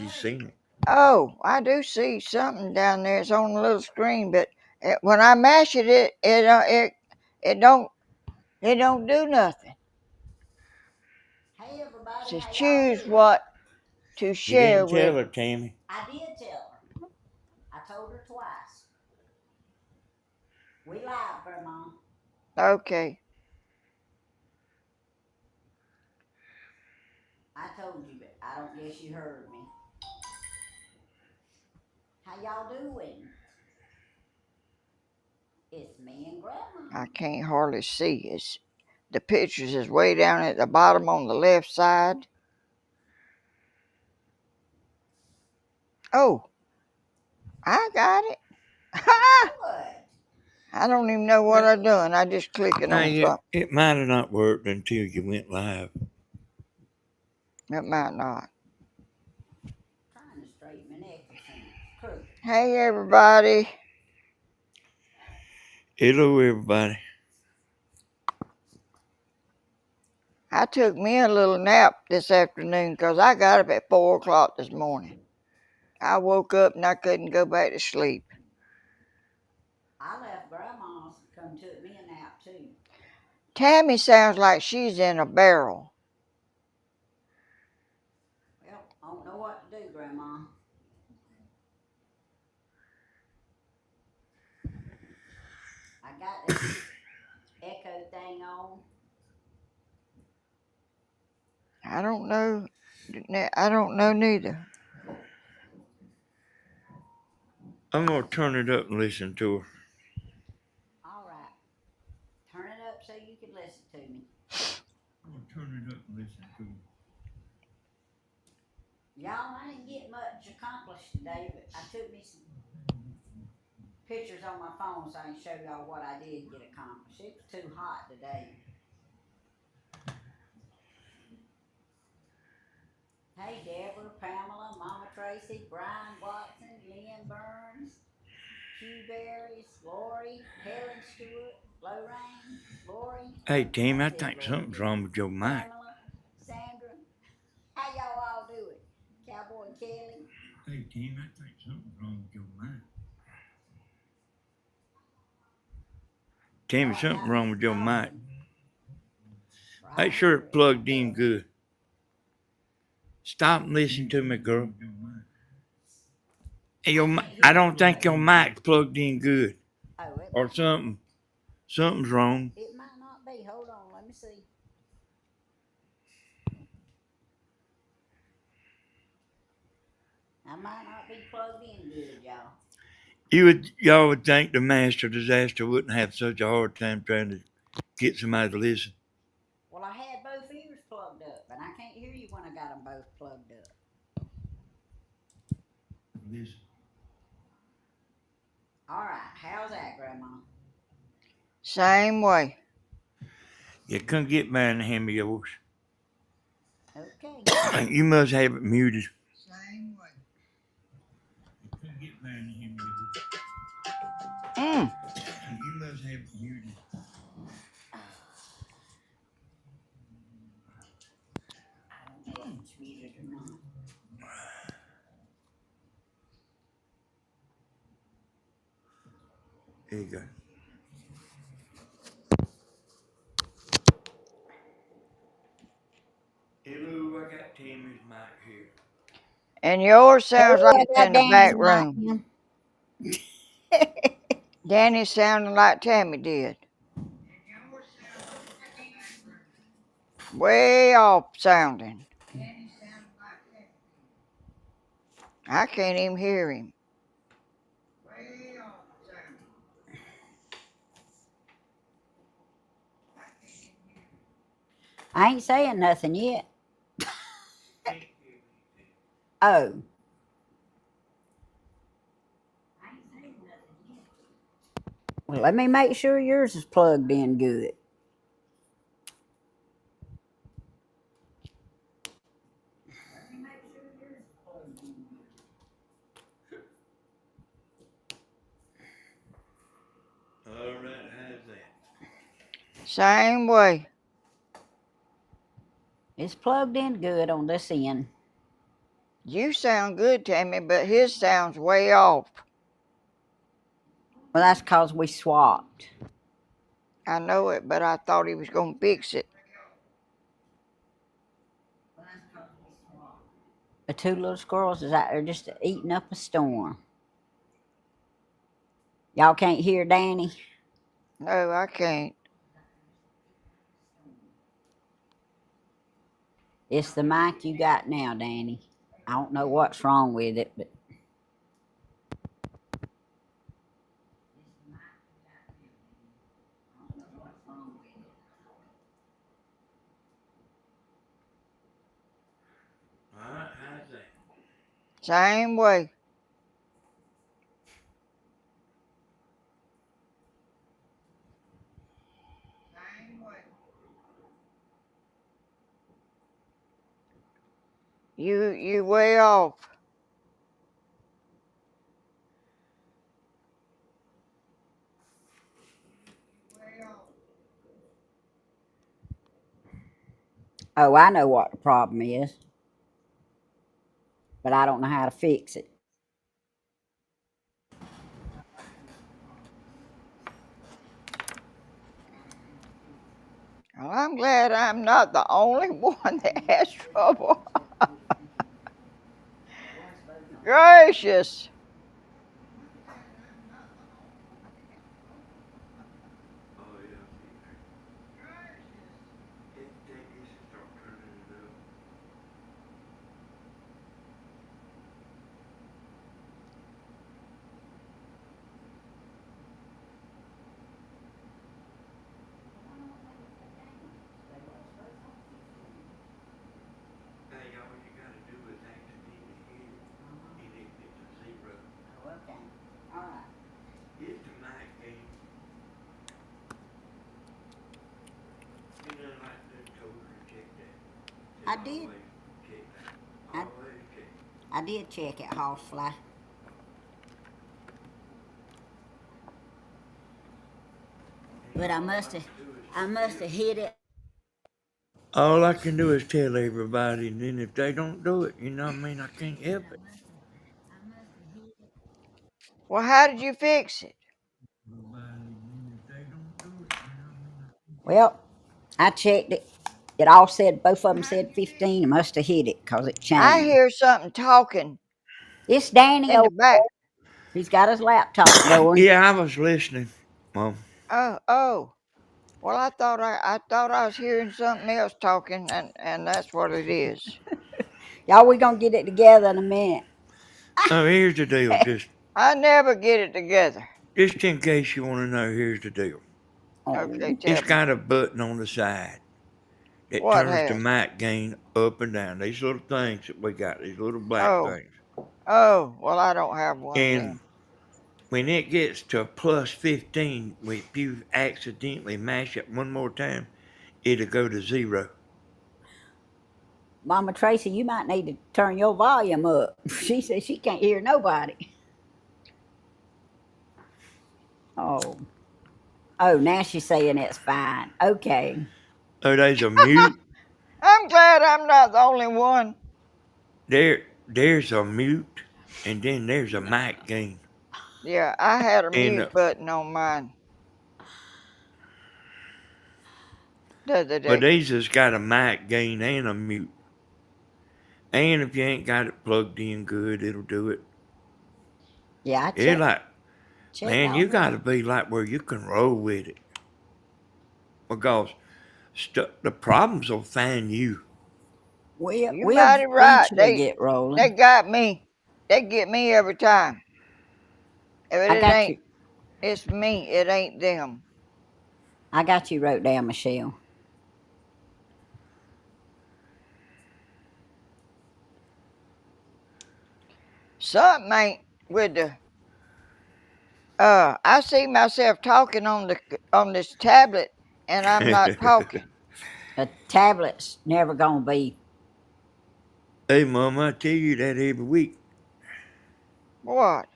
you seen it. Oh, I do see something down there. It's on the little screen, but when I mash it, it don't do nothing. Hey everybody, Just how choose y'all what to You share didn't tell with. her, Tammy. I did tell her. I told her twice. We live, Grandma. Okay. I told you, but I don't guess you heard me. How y'all doing? It's me and Grandma. I can't hardly see. The pictures is way down at the bottom on the left side. Oh, I got it. Good. I don't even know what I'm doing. I just clicking on something. It might have not worked until you went live. It might not. Trying to straighten my neck or something. Crooked. Hey, everybody. Hello, everybody. I took me a little nap this afternoon because I got up at 4 o'clock this morning. I woke up and I couldn't go back to sleep. I left Grandma's and come took me a nap too. Tammy sounds like she's in a barrel. Well, I don't know what to do, Grandma. I got this echo thing on. I don't know. I don't know neither. I'm going to turn it up and listen to her. All right. Turn it up so you can listen to me. I'm going to turn it up and listen to her. Y'all, I didn't get much accomplished today, but I took me some pictures on my phone so I can show y'all what I did get accomplished. It was too hot today. Hey, Deborah, Pamela, Mama Tracy, Brian Watson, Lynn Burns, Hugh Berries, Lori, Helen Stewart, Lorraine, Lori. Hey, Tammy, I think something's wrong with your mic. Pamela, Sandra. How y'all all doing? Cowboy Kelly. Hey, Tammy, I think something's wrong with your mic. Tammy, something wrong with your mic. Make sure it's plugged in good. Stop and listen to me, girl. Hey, I don't think your mic's plugged in good. Or something. Something's wrong. It might not be. Hold on. Let me see. I might not be plugged in good, y'all. Y'all would think the master disaster wouldn't have such a hard time trying to get somebody to listen. Well, I had both ears plugged up, and I can't hear you when I got them both plugged up. Listen. All right. How's that, Grandma? Same way. You couldn't get mine in the hand of yours. Okay. You must have it muted. Same way. You couldn't get mine in the hand of yours. You must have it muted. I don't know if it's muted or not. There you go. Hello, I got Tammy's mic here. And yours sounds like it's in the back room. Danny sounding like Tammy did. Way off sounding. I can't even hear him. I ain't saying nothing yet. Oh. Well, let me make sure yours is plugged in good. All right, how's that? Same way. It's plugged in good on this end. You sound good, Tammy, but his sounds way off. Well, that's because we swapped. I know it, but I thought he was going to fix it. The two little squirrels is out there just eating up a storm. Y'all can't hear Danny? No, I can't. It's the mic you got now, Danny. I don't know what's wrong with it, but All right, how's that? Same way. You way off. oh, I know what the problem is, but I don't know how to fix it. Well, I'm glad I'm not the only one that has trouble. Gracious. Oh, yeah. Take this and start turning it up. Hey, all you gotta do is accidentally hit it, and it gets a zero. Oh, okay. All right. It's the mic game. You know, like the told her to check that. I did. Always check that. I- Always check. I did check it, Horsefly. But I must have hit it. All I can do is tell everybody, and then if they don't do it, you know what I mean? I can't help it. Well, how did you fix it? Well, I checked it. It all said, both of them said 15. I must have hit it because it I changed. hear something talking It's Danny in the over back. there. He's got his laptop going. Yeah, I was listening, Mom. Oh. Well, I thought I was hearing something else talking, and that's what it is. Y'all, we going to get it together in a minute. Oh, here's the deal. I never get it together. Just in case you want to know, here's the deal. Okay, Oh, tell It's me. got a button on the side that What turns the has? mic gain up and down. These little things that we got, these little black Oh. things. Oh, well, I don't have one And then. when it gets to plus 15, if you accidentally mash it one more time, it'll go to 0. Mama Tracy, you might need to turn your volume up. She says she can't hear nobody. Oh. Oh, now she's saying it's fine. Okay. Oh, there's a mute. I'm glad I'm not the only one. There's a mute, and then there's a mic gain. Yeah, I had a And mute button on mine the other but day. these has got a mic gain and a mute. And if you ain't got it plugged in good, it'll do it. Yeah, I It's like, checked man, all you that. got to be like where you can roll with it. Because the problems will find you. You We'll mighty right. eventually get rolling. They got me. They get me every time. If I it got ain't, you. it's me. It ain't them. I got you wrote down, Michelle. Something ain't with the. I see myself talking on this tablet, and I'm not talking. A tablet's never gonna be. Hey, Mom, I tell you that every week. What?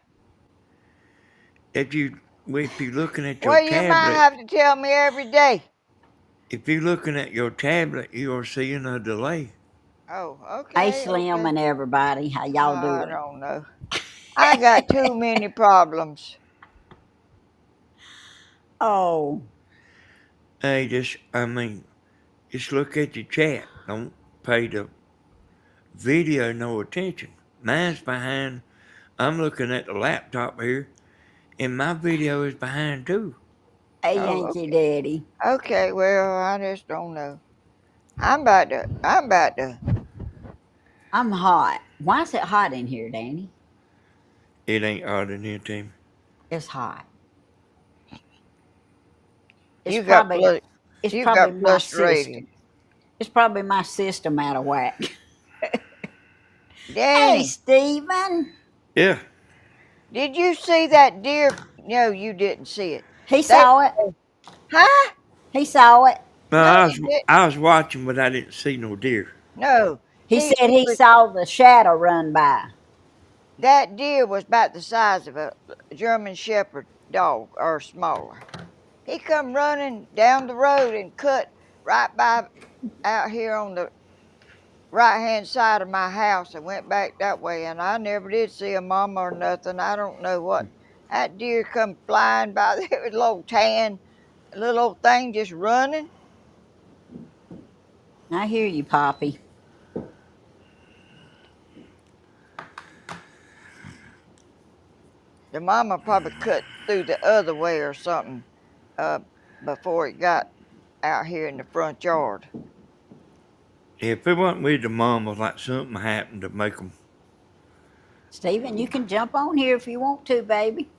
If you're looking at your Well, you might tablet, have to tell me every day. if you're looking at your tablet, you're seeing a delay. Oh, Hey, okay, Slim okay. and everybody, how y'all I doing? don't know. I got too many problems. Oh, Hey, just look at the chat. Don't pay the video no attention. Mine's behind. I'm looking at the laptop here, and my video is behind too. hey, Oh, Yankee Daddy. okay. Well, I just don't know. I'm about to. I'm hot. Why is it hot in here, Danny? It ain't hard in here, Tim. It's hot. It's You got probably plus. it's You probably got my frustrated. system. It's probably my system out of whack. Hey, Danny, Stephen. Yeah. did you see that deer? No, you didn't see it. He They, saw it. huh? He saw it. No, No, I he was didn't. I was watching, but I didn't see no deer. No, He he said he was. saw the shadow run by. That deer was about the size of a German Shepherd dog or smaller. He come running down the road and cut right by out here on the right hand side of my house and went back that way. And I never did see a mama or nothing. I don't know what. That deer come flying by there with a little tan, little old thing just running. I hear you, Poppy. The mama probably cut through the other way or something uh, before it got out here in the front yard. If it wasn't with the mama, like something happened to make them. Stephen, you can jump on here if you want to, baby.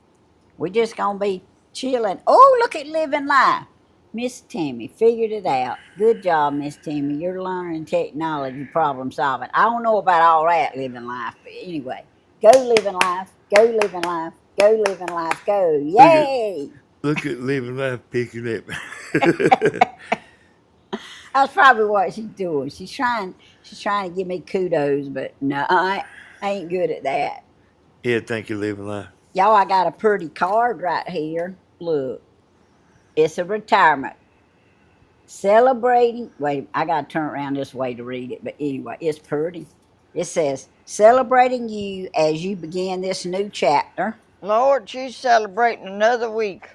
We're just gonna be chilling. Oh, look at living life. Miss Tammy figured it out. Good job, Miss Tammy. You're learning technology problem solving. I don't know about all that living life, but anyway, go living life, go living life, go living life, go. Look at Yay! look at living life picking up. That's probably what she's doing. She's trying to give me kudos, but no, I ain't good at that. Yeah, thank you, living life. Y'all, I got a pretty card right here. Look, it's a retirement. Celebrating, wait, I gotta turn around this way to read it, but anyway, it's pretty. It says, celebrating you as you begin this new chapter. Lord, she's celebrating another week.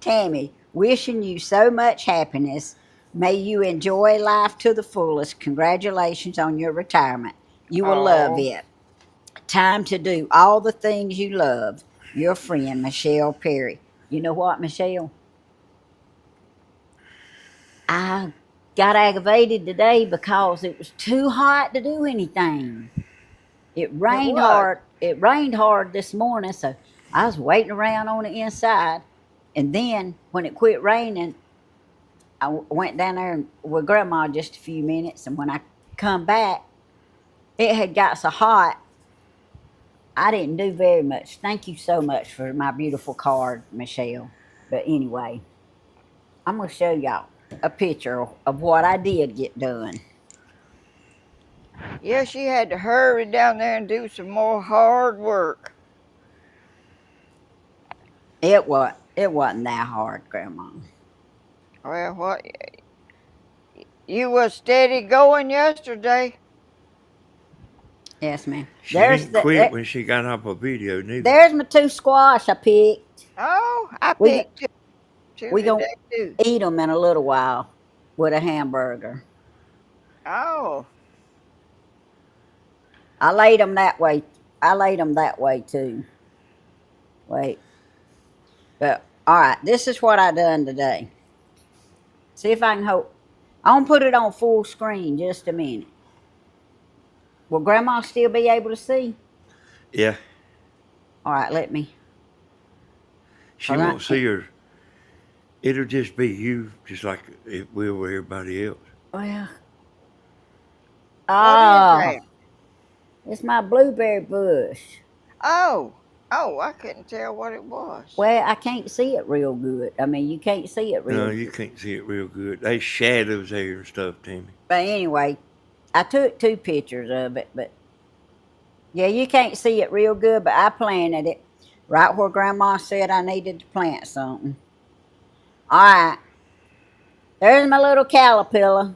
Tammy, wishing you so much happiness. May you enjoy life to the fullest. Congratulations on your retirement. You will love Oh, it. Time to do all the things you love. Your friend, Michelle Perry. You know what, Michelle? I got aggravated today because it was too hot to do anything. It it rained was. hard. It rained hard this morning, so I was waiting around on the inside. And then when it quit raining, I went down there with Grandma just a few minutes. And when I come back, it had got so hot, I didn't do very much. Thank you so much for my beautiful card, Michelle. But anyway, I'm going to show y'all a picture of what I did get done. Yeah, she had to hurry down there and do some more hard work. It wasn't that hard, Grandma. Well, what you was steady going yesterday. Yes, ma'am. She didn't quit when she got off a video, neither. There's my two squash I picked. Oh, I We picked two we gonna today too. eat them in a little while with a hamburger. Oh, I laid them that way. I laid them that way too. Wait, but all right. This is what I done today. See if I can hold. I'm gonna put it on full screen just a minute. Will Grandma still be able to see? Yeah, All right, let me. she All right. won't see her. It'll just be you, just like it will with everybody else. Well, what is oh, that? it's my blueberry bush. Oh, oh, I couldn't tell what it was. Well, I can't see it real good. I mean, you can't see it No, real you good. can't see it real good. There's shadows there and stuff, Tammy. But anyway, I took two pictures of it, but yeah, you can't see it real good, but I planted it right where Grandma said I needed to plant something. All right, there's my little caterpillar.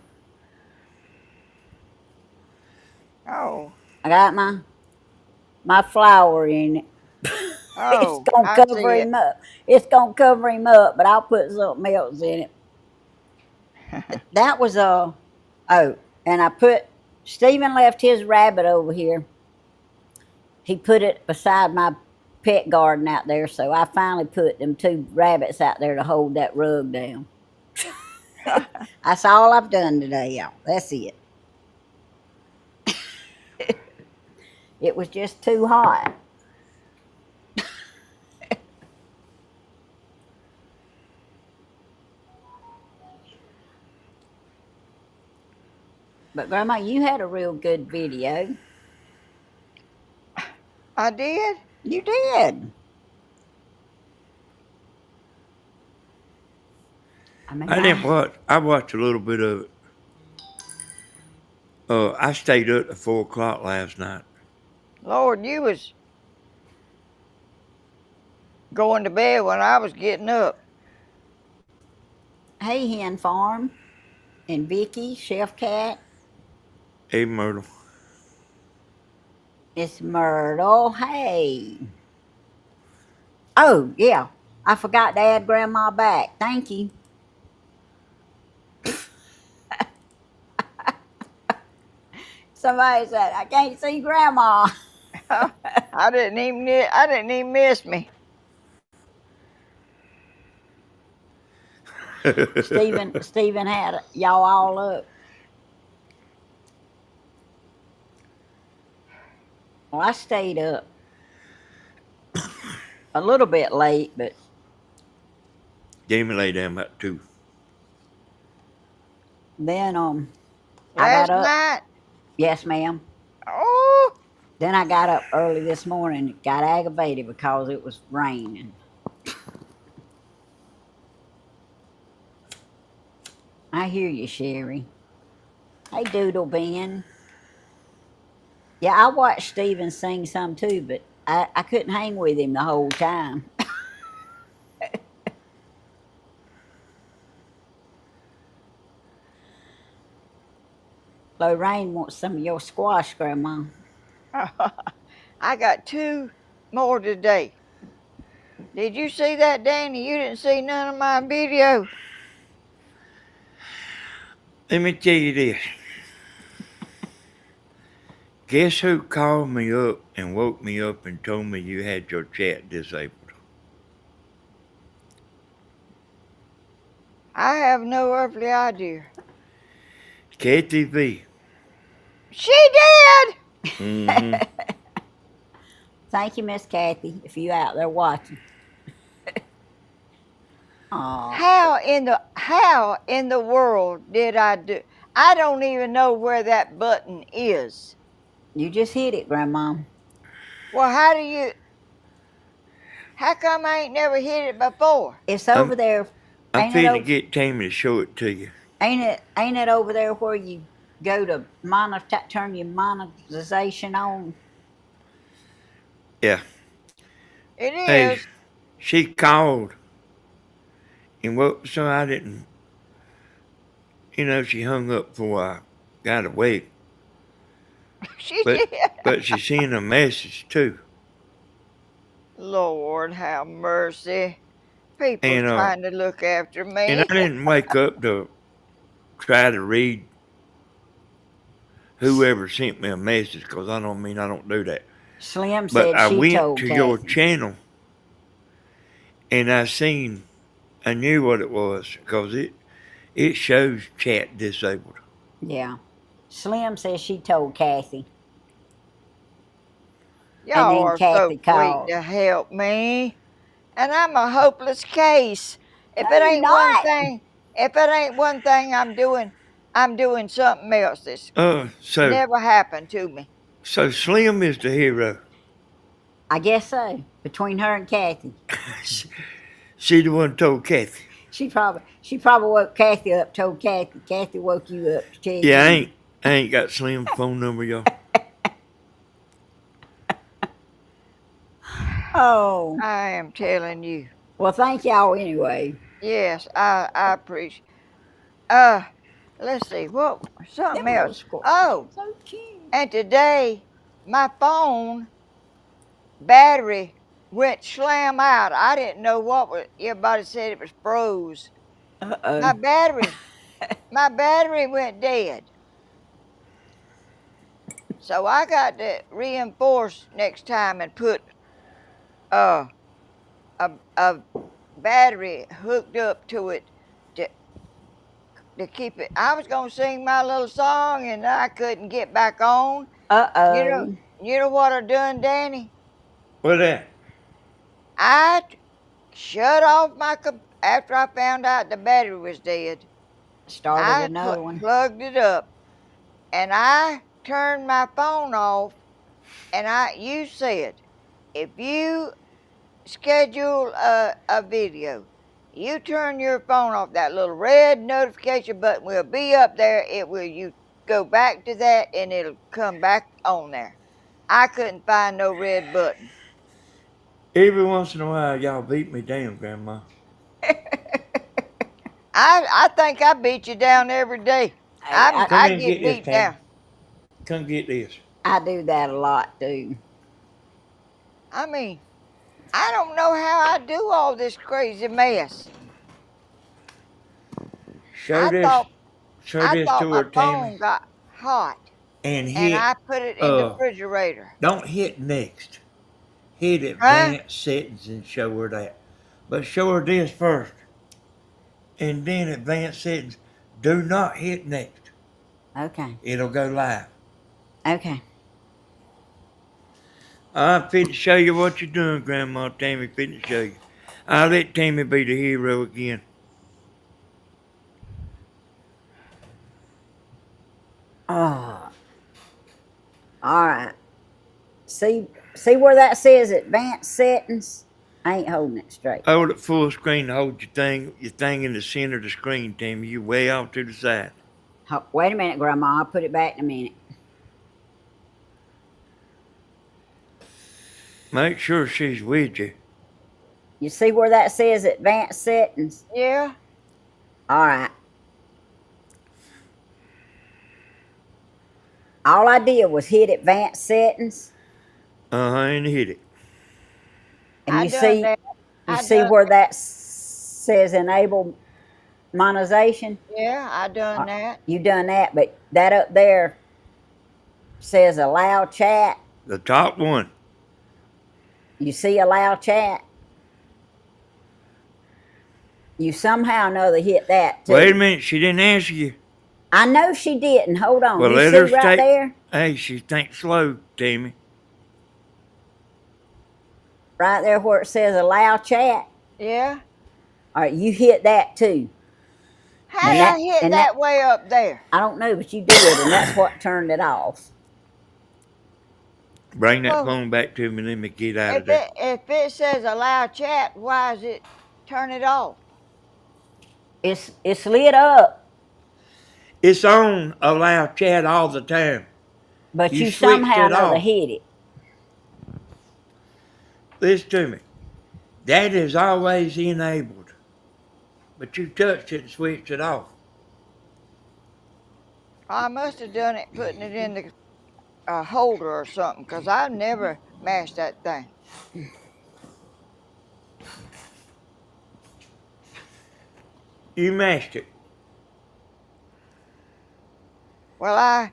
Oh, I got my flour in it. It's oh, gonna I cover see it. him up. It's gonna cover him up, but I'll put something else in it. That was oh, and I put Stephen left his rabbit over here. He put it beside my pet garden out there, so I finally put them 2 rabbits out there to hold that rug down. That's all I've done today, y'all. That's it. It was just too hot. But Grandma, you had a real good video. I did? You did. I mean, I didn't watch. I watched a little bit of it. I stayed up at 4 o'clock last night. Lord, you was going to bed when I was getting up. Hey, Hen Farm and Vicky, Chef Cat. Hey, Myrtle. It's Myrtle. Hey. Oh, yeah. I forgot to add Grandma back. Thank you. Somebody said, I can't see Grandma. I didn't even miss me. Stephen had y'all all up. Well, I stayed up a little bit late, but Jamie lay down about 2. then I Last got up. night? Yes, ma'am. Oh, Then I got up early this morning. Got aggravated because it was raining. I hear you, Sherry. Hey, Doodle Ben. Yeah, I watched Steven sing some too, but I couldn't hang with him the whole time. Lorraine wants some of your squash, Grandma. I got 2 more today. Did you see that, Danny? You didn't see none of my video. Let me tell you this. Guess who called me up and woke me up and told me you had your chat disabled? I have no earthly idea. Kathy V. She did! Mm-hmm. Thank you, Miss Kathy, if you out there watching. Aw. How in the world did I do? I don't even know where that button is. You just hit it, Grandma. Well, how come I ain't never hit it before? It's over there. I'm Ain't it finna over? get Tammy to show it to you. Ain't it over there where you go to turn your monetization on? Yeah. It Hey, is. she called and woke, so I didn't, she hung up before I got awake. She But did. but she sent a message too. Lord have mercy. People And trying to look after and me. I didn't wake up to try to read whoever sent me a message because I don't do that. Slim But said I she went told to your Kathy. channel and I knew what it was because it shows chat disabled. Yeah. Slim says she told Kathy. And Y'all then are so Kathy sweet called. to help me. And I'm a hopeless case. No, If it you're ain't one not. thing, if it ain't one thing I'm doing something else that's So never happened to me. so Slim is the hero. I guess so. Between her and Kathy. She the one told Kathy. She probably woke Kathy up, told Kathy. Kathy woke you up to tell Yeah, you. I ain't got Slim's phone number, y'all. Oh. I am telling you. Well, thank y'all anyway. Yes, I appreciate. Let's see what something Them little else. squirrels Oh, are so cute. And today, my phone battery went slam out. I didn't know what was. Everybody said it was froze. My Uh-oh. battery, my battery went dead. So I got to reinforce next time and put uh, a battery hooked up to it to keep it. I was gonna sing my little song and I couldn't get back on. You know, Uh-oh. you know what I done, Danny? What that? I shut off after I found out the battery was dead. Started I another one. plugged it up and I turned my phone off. And you said, if you schedule a video, you turn your phone off. That little red notification button will be up there. You go back to that and it'll come back on there. I couldn't find no red button. Every once in a while, y'all beat me down, Grandma. I think I beat you down every day. Hey, I, Come I here and get get this, beat Tammy. down. Come get this. I do that a lot too. I mean, I don't know how I do all this crazy mess. Show I this. thought Show I this thought to my her, Tammy. phone got hot And and hit. I put it in the refrigerator. Don't hit next. Hit Huh? advanced settings and show her that. But show her this first. And then advanced settings. Do not hit next. Okay. It'll go live. Okay. I'm fit to show you what you're doing, Grandma. Tammy fit to show you. I'll let Tammy be the hero again. Oh. All right. See where that says advanced settings? I ain't holding it straight. Hold it full screen to hold your thing in the center of the screen, Tammy. You way off to the side. Wait a minute, Grandma. I'll put it back in a minute. Make sure she's with you. You see where that says advanced settings? Yeah. All right. All I did was hit advanced settings. And hit it. And I you done see that. you I see done where that says enable monetization? Yeah, I done that. You done that, but that up there says allow chat. The top one. You see allow chat? You somehow or another hit that too. Wait a minute, she didn't answer you. I know she didn't. Hold on. Well, You let see her right stay. there? Hey, she thinks slow, Tammy. Right there where it says allow chat. Yeah. All right, you hit that too. How did I hit that way up there? I don't know, but you did, and that's what turned it off. Bring that Well, phone back to me. Let me get out of there. if it says allow chat, why is it turn it off? It's lit up, It's on allow chat all the time. but You you switched somehow or it another off. hit it. Listen to me. That is always enabled. But you touched it and switched it off. I must have done it putting it in the holder or something, because I've never mashed that thing. You mashed it. Well, I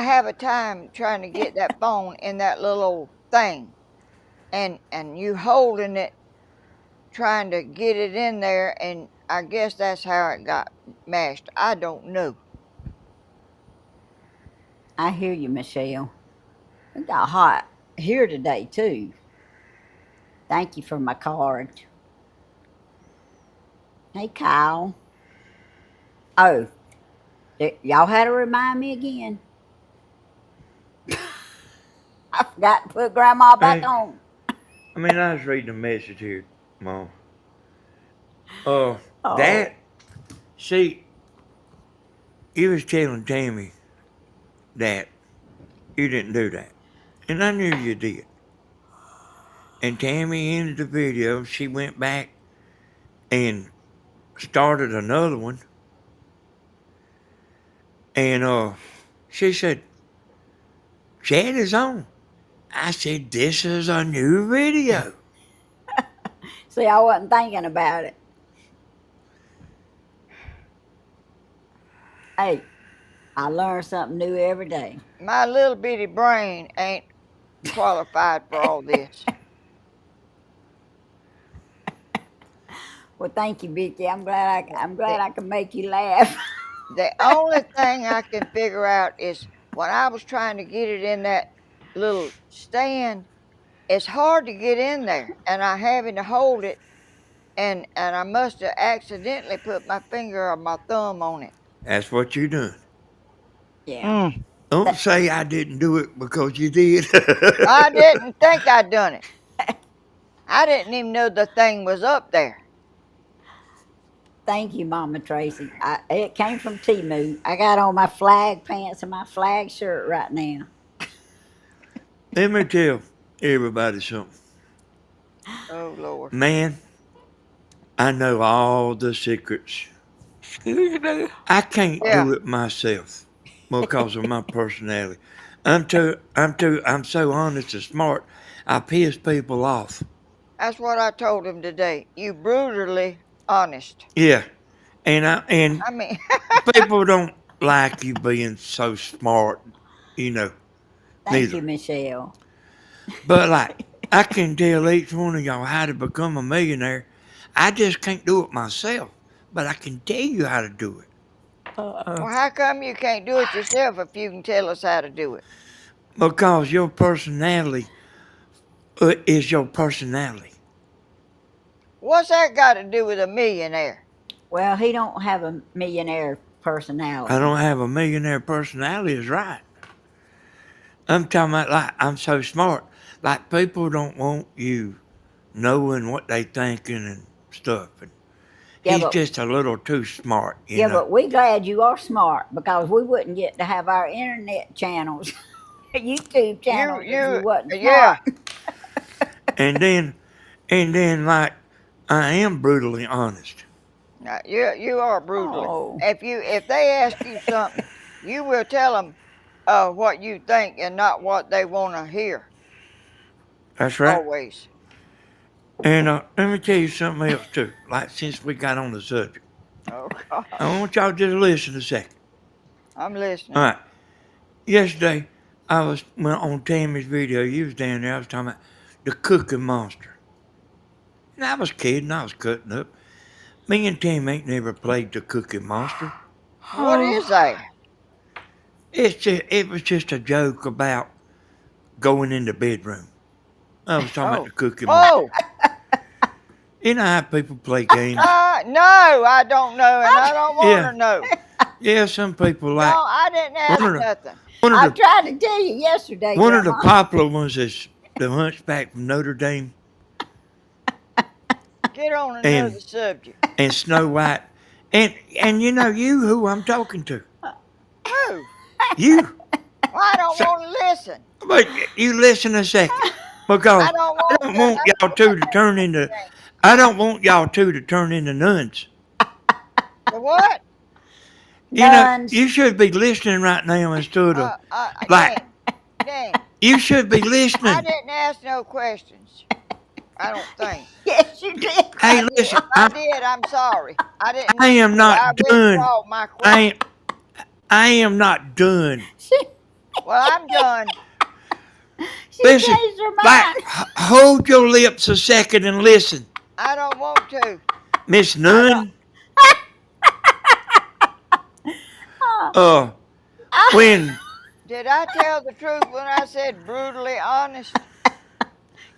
have a time trying to get that phone in that little old thing, and you holding it, trying to get it in there, and I guess that's how it got mashed. I don't know. I hear you, Michelle. It got hot here today too. Thank you for my card. Hey, Kyle. Oh, y'all had to remind me again. I forgot to put Grandma back Hey, on. I was reading a message here, Mom. Oh. See, you was telling Tammy that you didn't do that. And I knew you did. And Tammy ended the video. She went back and started another one. And she said, chat is on. I said, this is a new video. See, I wasn't thinking about it. Hey, I learn something new every day. My little bitty brain ain't qualified for all this. Well, thank you, Vicky. I'm glad I can make you laugh. The only thing I can figure out is when I was trying to get it in that little stand, it's hard to get in there, and I'm having to hold it, and I must have accidentally put my finger or my thumb on it. That's what you're doing. Yeah. Don't say I didn't do it because you did. I didn't think I'd done it. I didn't even know the thing was up there. Thank you, Mama Tracy. It came from Timu. I got on my flag pants and my flag shirt right now. Let me tell everybody something. Oh, Lord. Man, I know all the secrets. I can't do it myself because of my personality. I'm so honest and smart. I piss people off. That's what I told him today. You brutally honest. Yeah, and I mean, people don't like you being so smart, you know. Thank Neither. you, Michelle. But like, I can tell each one of y'all how to become a millionaire. I just can't do it myself, but I can tell you how to do it. well, how come you can't do it yourself if you can tell us how to do it? Because your personality is your personality. What's that got to do with a millionaire? Well, he don't have a millionaire personality. I don't have a millionaire personality is right. I'm talking about like I'm so smart. Like people don't want you knowing what they thinking and stuff. And Yeah, he's but- just a little too smart, you Yeah, know. but we're glad you are smart because we wouldn't get to have our internet channels, YouTube channels if you wasn't yeah. smart. And then like I am brutally honest. You are brutally. Oh. If they ask you something, you will tell them what you think and not what they want to hear. That's right. Always. And let me tell you something else too. Like since we got on the subject, Oh God. I want y'all just listen a second. I'm listening. All right. Yesterday, I was on Tammy's video. You was down there. I was talking about the Cookie Monster. And I was kidding. I was cutting up. Me and Tammy ain't never played the Cookie Monster. What is that? It was just a joke about going in the bedroom. I was talking about the Cookie Monster. Oh, You know how people play games? no, I don't know, and I don't want Yeah. to know. Yeah, some people like. No, I didn't ask One of the- nothing. One I of the tried to tell you yesterday. one of the Grandma. popular ones is the Hunchback from Notre Dame Get on another subject. and Snow White, and you know you who I'm talking to. Who? You. Well, I don't want to listen. But you listen a second, because I don't I don't want want y'all two to turn into. I don't want y'all two to turn into nuns. The what? You know, Nuns. you should be listening right now instead of like. Dang. You should be I listening. didn't ask no questions. I don't think. Yes, you did. Hey, listen. If I did, I'm sorry. I didn't. I am not I done. withdraw my question. I am not done. Well, I'm done. She Listen, changed her mind. like, hold your lips a second and listen, I don't want to. Miss Nun. When Did I tell the truth when I said brutally honest?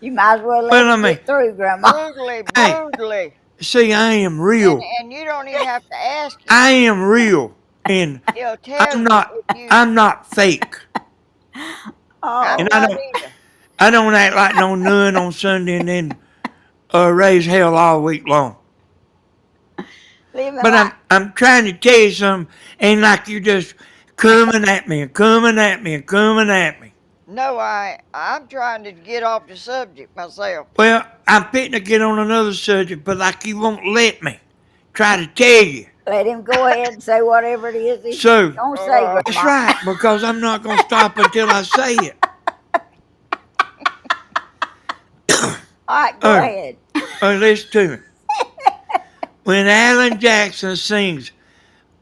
You might as well let Well, it I mean- get through, Grandma. Brutally. see, I am real. And you don't even have to ask him. I am real, and He'll tell I'm you not. if you. I'm not fake. Oh, And I'm I not don't- either. I don't act like no nun on Sunday and then raise hell all week long. leave it But like- I'm trying to tell you something, and like you just coming at me and coming at me and coming at me. No, I'm trying to get off the subject myself. Well, I'm fitting to get on another subject, but like you won't let me. Try to tell you. Let him go ahead and say whatever it is he's So gonna say, Uh, that's Grandma. right, because I'm not gonna stop until I say it. All right, go Oh, ahead. listen to me. When Alan Jackson sings,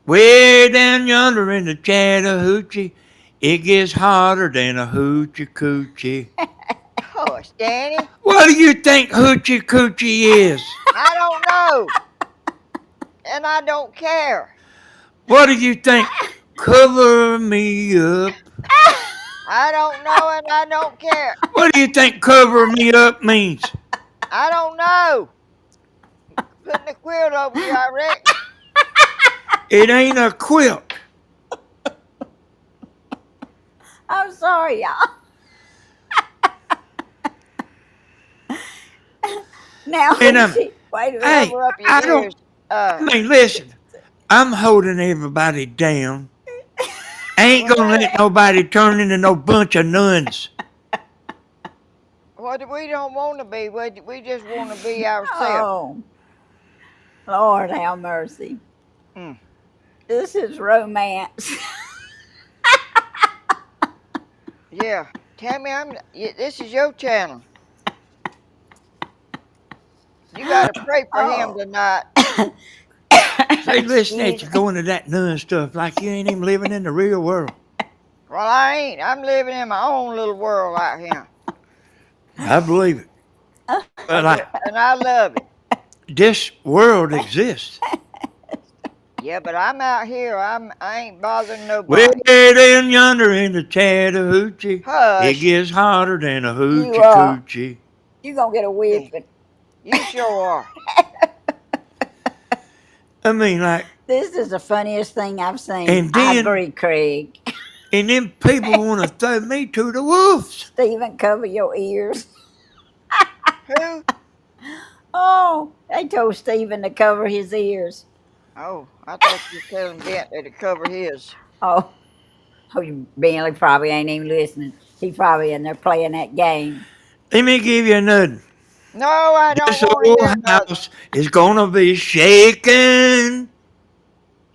"Way down yonder in the Chattahoochee, it gets hotter than a hoochie coochie." hush, Danny. What do you think hoochie coochie is? I don't know, and I don't care. What do you think cover me up? I don't know, and I don't care. What do you think cover me up means? I don't know. Putting a quilt over you, I reckon. It ain't a quilt. I'm sorry, y'all. Now, And wait a minute. hey, Cover up your I don't. ears. I mean, listen. I'm holding everybody down. I ain't Well, gonna let nobody turn into no bunch of nuns. what we don't want to be. We just want to be ourselves. Oh, Lord have mercy. Mm. This is romance. Yeah, Tammy, this is your channel. You got to pray for him Oh, tonight. They listen at excuse you me. going to that nun stuff like you ain't even living in the real world. Well, I ain't. I'm living in my own little world out here, I believe it. But and I love it. this world exists. Yeah, but I'm out here. I ain't bothering Way nobody. down yonder in the Chattahoochee, it Hush. gets hotter than a You hoochie coochie. you gonna get a Yeah, whipping. you sure are. I mean, like, This is the funniest thing I've seen. and I then, agree, Craig. and then people want to throw me to the wolves. Stephen, cover your ears. Who? Oh, they told Stephen to cover his ears. Oh, I thought you were telling Bentley to cover his. Oh, Bentley probably ain't even listening. He probably in there playing that game. Let me give you another. No, I don't This want to old hear nothing. house is gonna be shaking.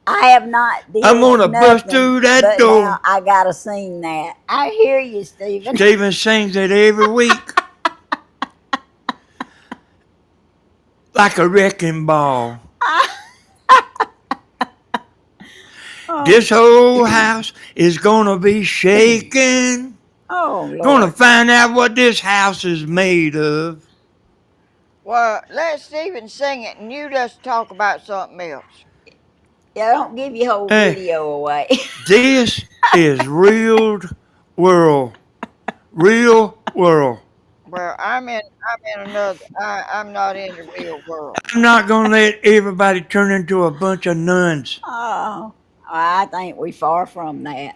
I have not I'm did gonna bust nothing, through that but now door. I gotta sing that. I hear you, Stephen. Stephen sings it every week like a wrecking ball. Oh, This whole house is gonna be shaking. oh Gonna Lord. find out what this house is made of. Well, let Stephen sing it, and you just talk about something else. Yeah, don't give your whole Hey, video away. this is real world. Real world. Well, I'm in another. I'm not in the real world. I'm not gonna let everybody turn into a bunch of nuns. Oh, I think we far from that.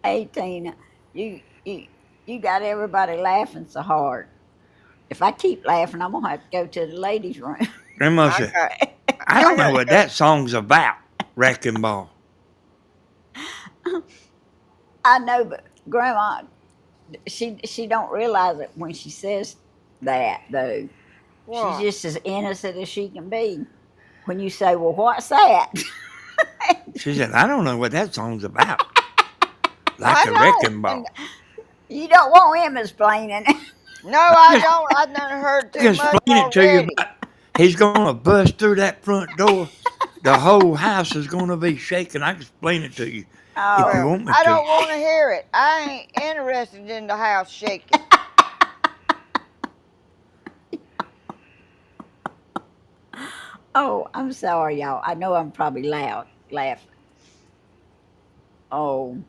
Hey Tina, you you you got everybody laughing so hard. If I keep laughing, I'm gonna have to go to the ladies' room. Grandma I said, got. I I don't know got to what go. that song's about. Wrecking ball. I know, but Grandma, she don't realize it when she says that though. She's What? just as innocent as she can be. When you say, "Well, what's that?" She said, I don't know what that song's about. Like I a don't. wrecking And ball. You don't want him explaining it. no, I don't. I've done heard I too can much explain it to you, already. but he's gonna bust through that front door. The whole house is gonna be shaking. I can explain it to you if you Oh, Well, want me I to. don't want to hear it. I ain't interested in the house shaking. oh, I'm sorry, y'all. I know I'm probably loud laughing. Oh,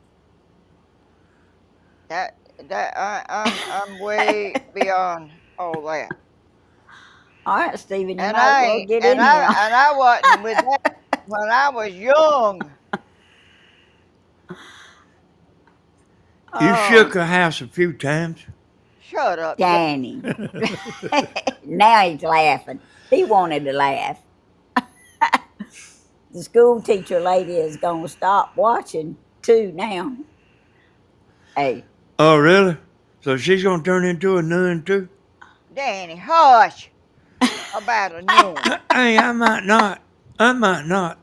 I'm way beyond all that. all right, Stephen, you And might as I well ain't, get in here. and I wasn't with that when I was young. You Oh, shook a house a few times. Shut up, Jack. Danny. Now he's laughing. He wanted to laugh. The school teacher lady is going to stop watching too now. Hey, Oh, really? So she's gonna turn into a nun too? Danny, hush. about a new one. Hey, I might not. I might not.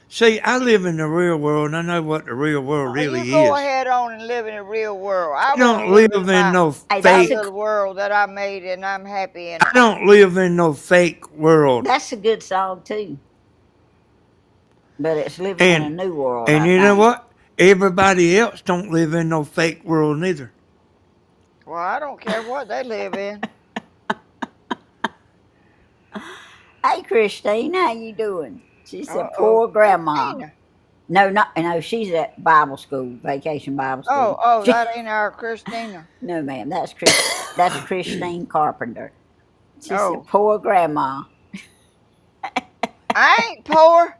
See, I live in the real world, and I know what the real world You really go is. ahead on and live in the real world. I I want don't to live live in in no Hey, my that's a fake. little world that I made, and I'm happy in I it. don't live in no fake world. that's a good song too. But it's living in a And new world, and I you know think. what? Everybody else don't live in no fake world neither. Well, I don't care what they live in. Hey, Christine, how you doing? She said, Uh-oh, "Poor grandma." Christina. No, she's at Bible school, vacation Bible school. Oh, that ain't our Christina. No, ma'am, that's Christine Carpenter. She said, Oh, "Poor grandma." I ain't poor.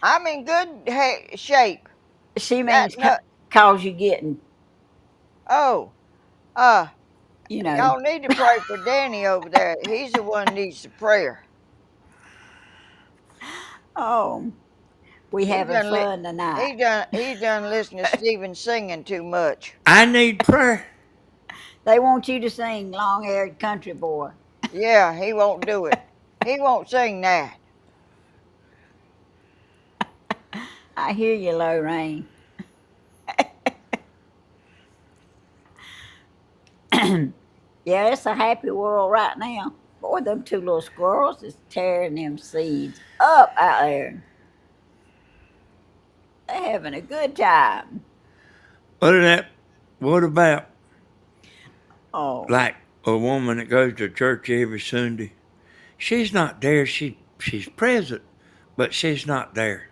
I'm in good shape. She That means no. cause you getting, Oh, uh, you know. y'all need to pray for Danny over there. He's the one needs the prayer. Oh, we He having done li- fun tonight. he done listening to Stephen singing too much. I need prayer. They want you to sing "Long Haired Country Boy." Yeah, he won't do it. He won't sing that. I hear you, Lorraine. Yeah, it's a happy world right now. Boy, them two little squirrels is tearing them seeds up out there. They're having a good time. What of that? What about Oh, like a woman that goes to church every Sunday? She's not there. She's present, but she's not there.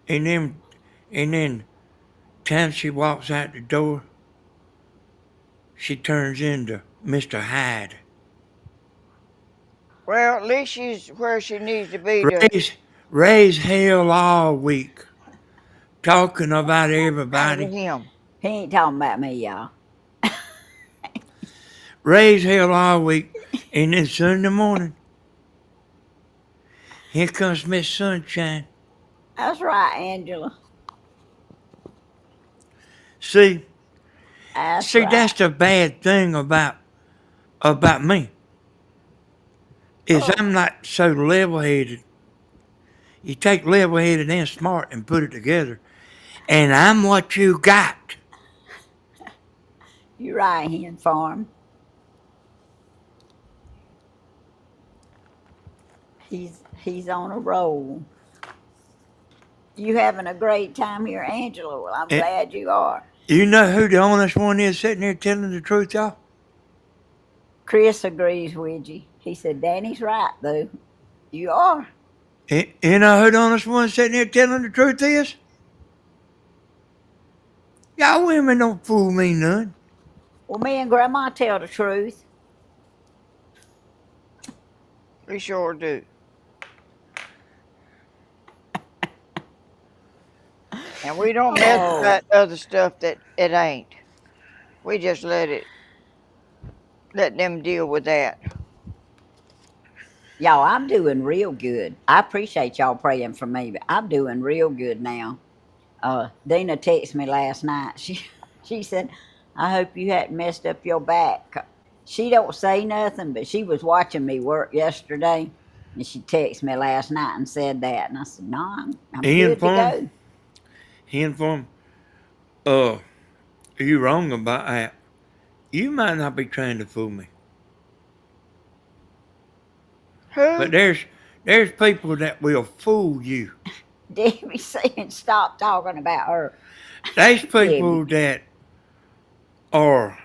And then time she walks out the door, she turns into Mr. Hyde. Well, at least she's where she needs to be to Raise hell all week, talking about out of everybody. him. he ain't talking about me, y'all. Raise hell all week, and then Sunday morning, here comes Miss Sunshine. That's right, Angela. See, That's see, right. that's the bad thing about me is Oh, I'm not so level-headed. You take level-headed and smart and put it together, and I'm what you got. you're right, Hen Farm. He's on a roll. You having a great time here, Angela? Well, I'm And glad you are. you know who the honest one is sitting there telling the truth, y'all? Chris agrees with you. He said, Danny's right, though. You are. You know who the honest one sitting there telling the truth is? Y'all women don't fool me none. Well, me and Grandma tell the truth. We sure do. And we don't mess with Oh, that other stuff that it ain't. We just let them deal with that. y'all, I'm doing real good. I appreciate y'all praying for me, but I'm doing real good now. Dina texted me last night. She said, "I hope you hadn't messed up your back." She don't say nothing, but she was watching me work yesterday, and she texted me last night and said that, and I said, "No, I'm He good to informed, go." he informed, uh, you wrong about that. You might not be trying to fool me. But Who? there's people that will fool you. Debbie saying, "Stop talking about her." There's Debbie, people that are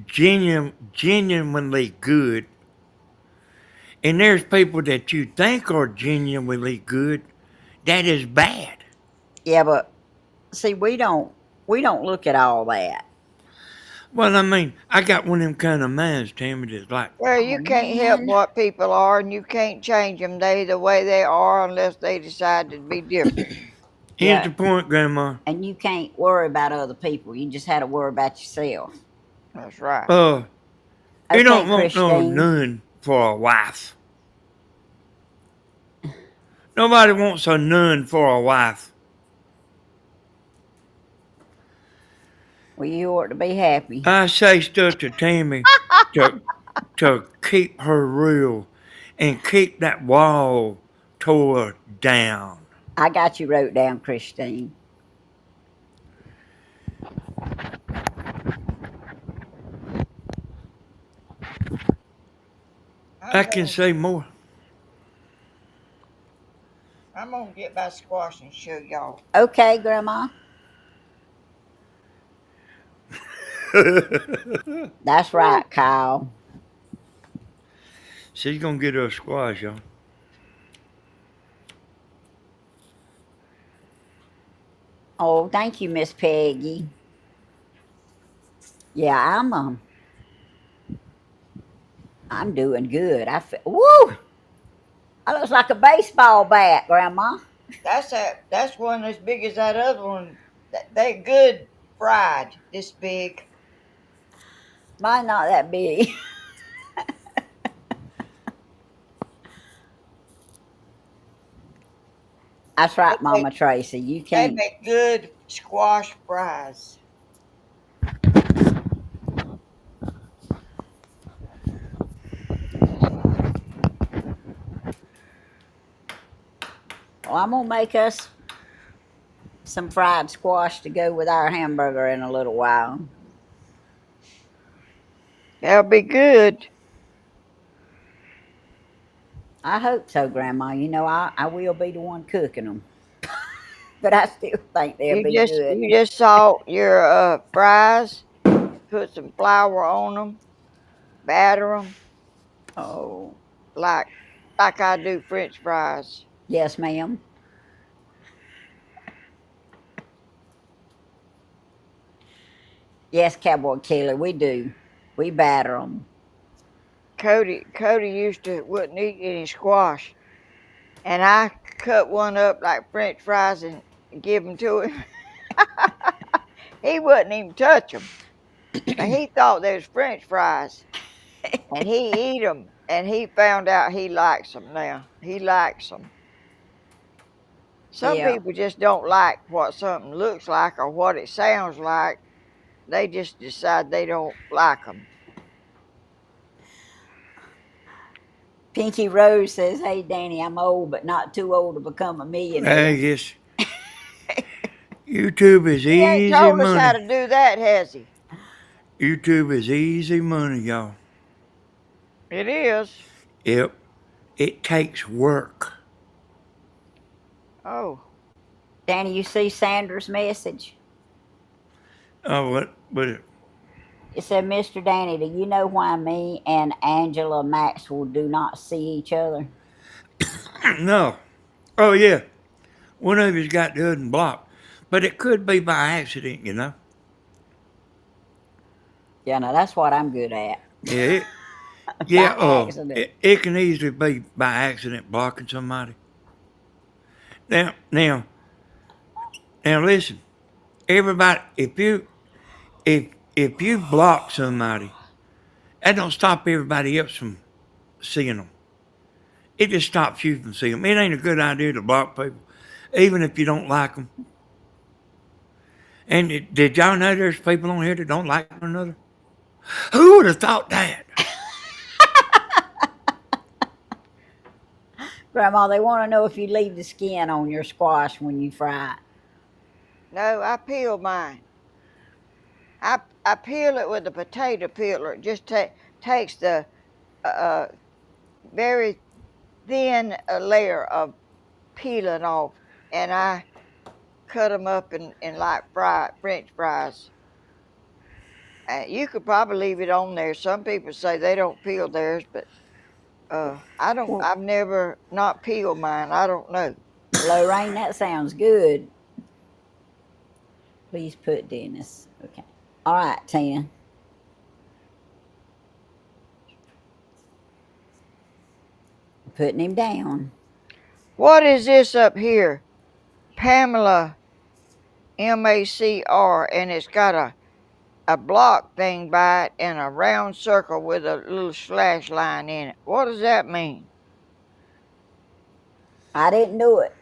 genuinely good, and there's people that you think are genuinely good that is bad. yeah, but see, we don't look at all that. Well, I mean, I got one of them kind of minds, Tammy, that's like, Well, Oh you can't help man, what people are, and you can't change them. They the way they are unless they decide to be different. here's yeah, the point, Grandma. and you can't worry about other people. You just had to worry about yourself. That's right. Uh, you Okay, don't want no Christine. nun for a wife. Nobody wants a nun for a wife. Well, you ought to be happy. I say stuff to Tammy to to keep her real and keep that wall tore down. I got you wrote down, Christine. I I'm can gonna say more. I'm gonna get my squash and show y'all. Okay, Grandma. That's Woo. right, Kyle. She's gonna get her a squash, y'all. Oh, thank you, Miss Peggy. Yeah, I'm doing good. Woo! That looks like a baseball bat, Grandma. That's one as big as that other one. They good fried. This big. Mine not that big. That's They right, make Mama Tracy. You they can't. make good squash fries. Well, I'm gonna make us some fried squash to go with our hamburger in a little while. They'll be good. I hope so, Grandma. You know, I will be the one cooking them, but I still think they'll You be just good. you just salt your fries, put some flour on them, batter them Oh, like like I do French fries. yes, ma'am. Yes, Cowboy Killer, we do. We batter them. Cody used to wouldn't eat any squash, and I cut one up like French fries and give them to him. He wouldn't even touch them, but he thought they was French fries, and he eat them. And he found out he likes them now. He likes them. Some Yeah. people just don't like what something looks like or what it sounds like. They just decide they don't like them. Pinky Rose says, "Hey, Danny, I'm old, but not too old to become a I millionaire." guess YouTube is He ain't easy told us how money. to do that, has he? YouTube is easy money, y'all. It is. Yep. It takes work. Oh, Danny, you see Sandra's message? Oh, what? It said, "Mr. Danny, do you know why me and Angela Maxwell do not see each other?" No. Oh, yeah. One of you's got the other blocked. But it could be by accident, you know. Yeah, no, that's what I'm good at. Yeah, By yeah, accident. it can easily be by accident blocking somebody. Now, now, now, listen, everybody, if you block somebody, that don't stop everybody else from seeing them. It just stops you from seeing them. It ain't a good idea to block people, even if you don't like them. And did y'all know there's people on here that don't like one another? Who would have thought that? Grandma, they want to know if you leave the skin on your squash when you fry it. no, I peel mine. I peel it with a potato peeler. It just takes the uh, very thin layer of peeling off, and I cut them up in like French fries. You could probably leave it on there. Some people say they don't peel theirs, but I don't. Well, I've never not peeled mine. I don't know. Lorraine, that sounds good. Please put Dennis. Okay. All right, Tina. Putting him down. What is this up here? Pamela MACR, and it's got a block thing by it and a round circle with a little slash line in it. What does that mean? I didn't do it.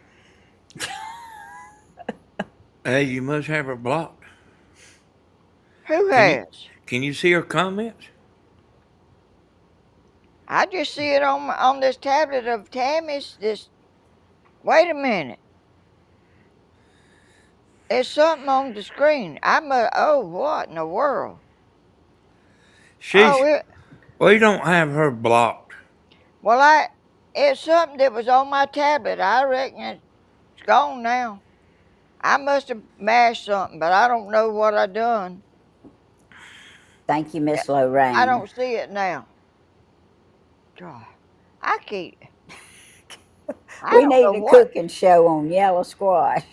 Hey, you must have her blocked. Who Can you has? can you see her comments? I just see it on this tablet of Tammy's. Wait a minute. There's something on the screen. Oh, what in the world? She's, Oh, we don't have her blocked. well, it's something that was on my tablet. I reckon it's gone now. I must have mashed something, but I don't know what I done. Thank you, Miss I Lorraine. don't see it now. God, I keep. I We don't know need a what. cooking show on yellow squash.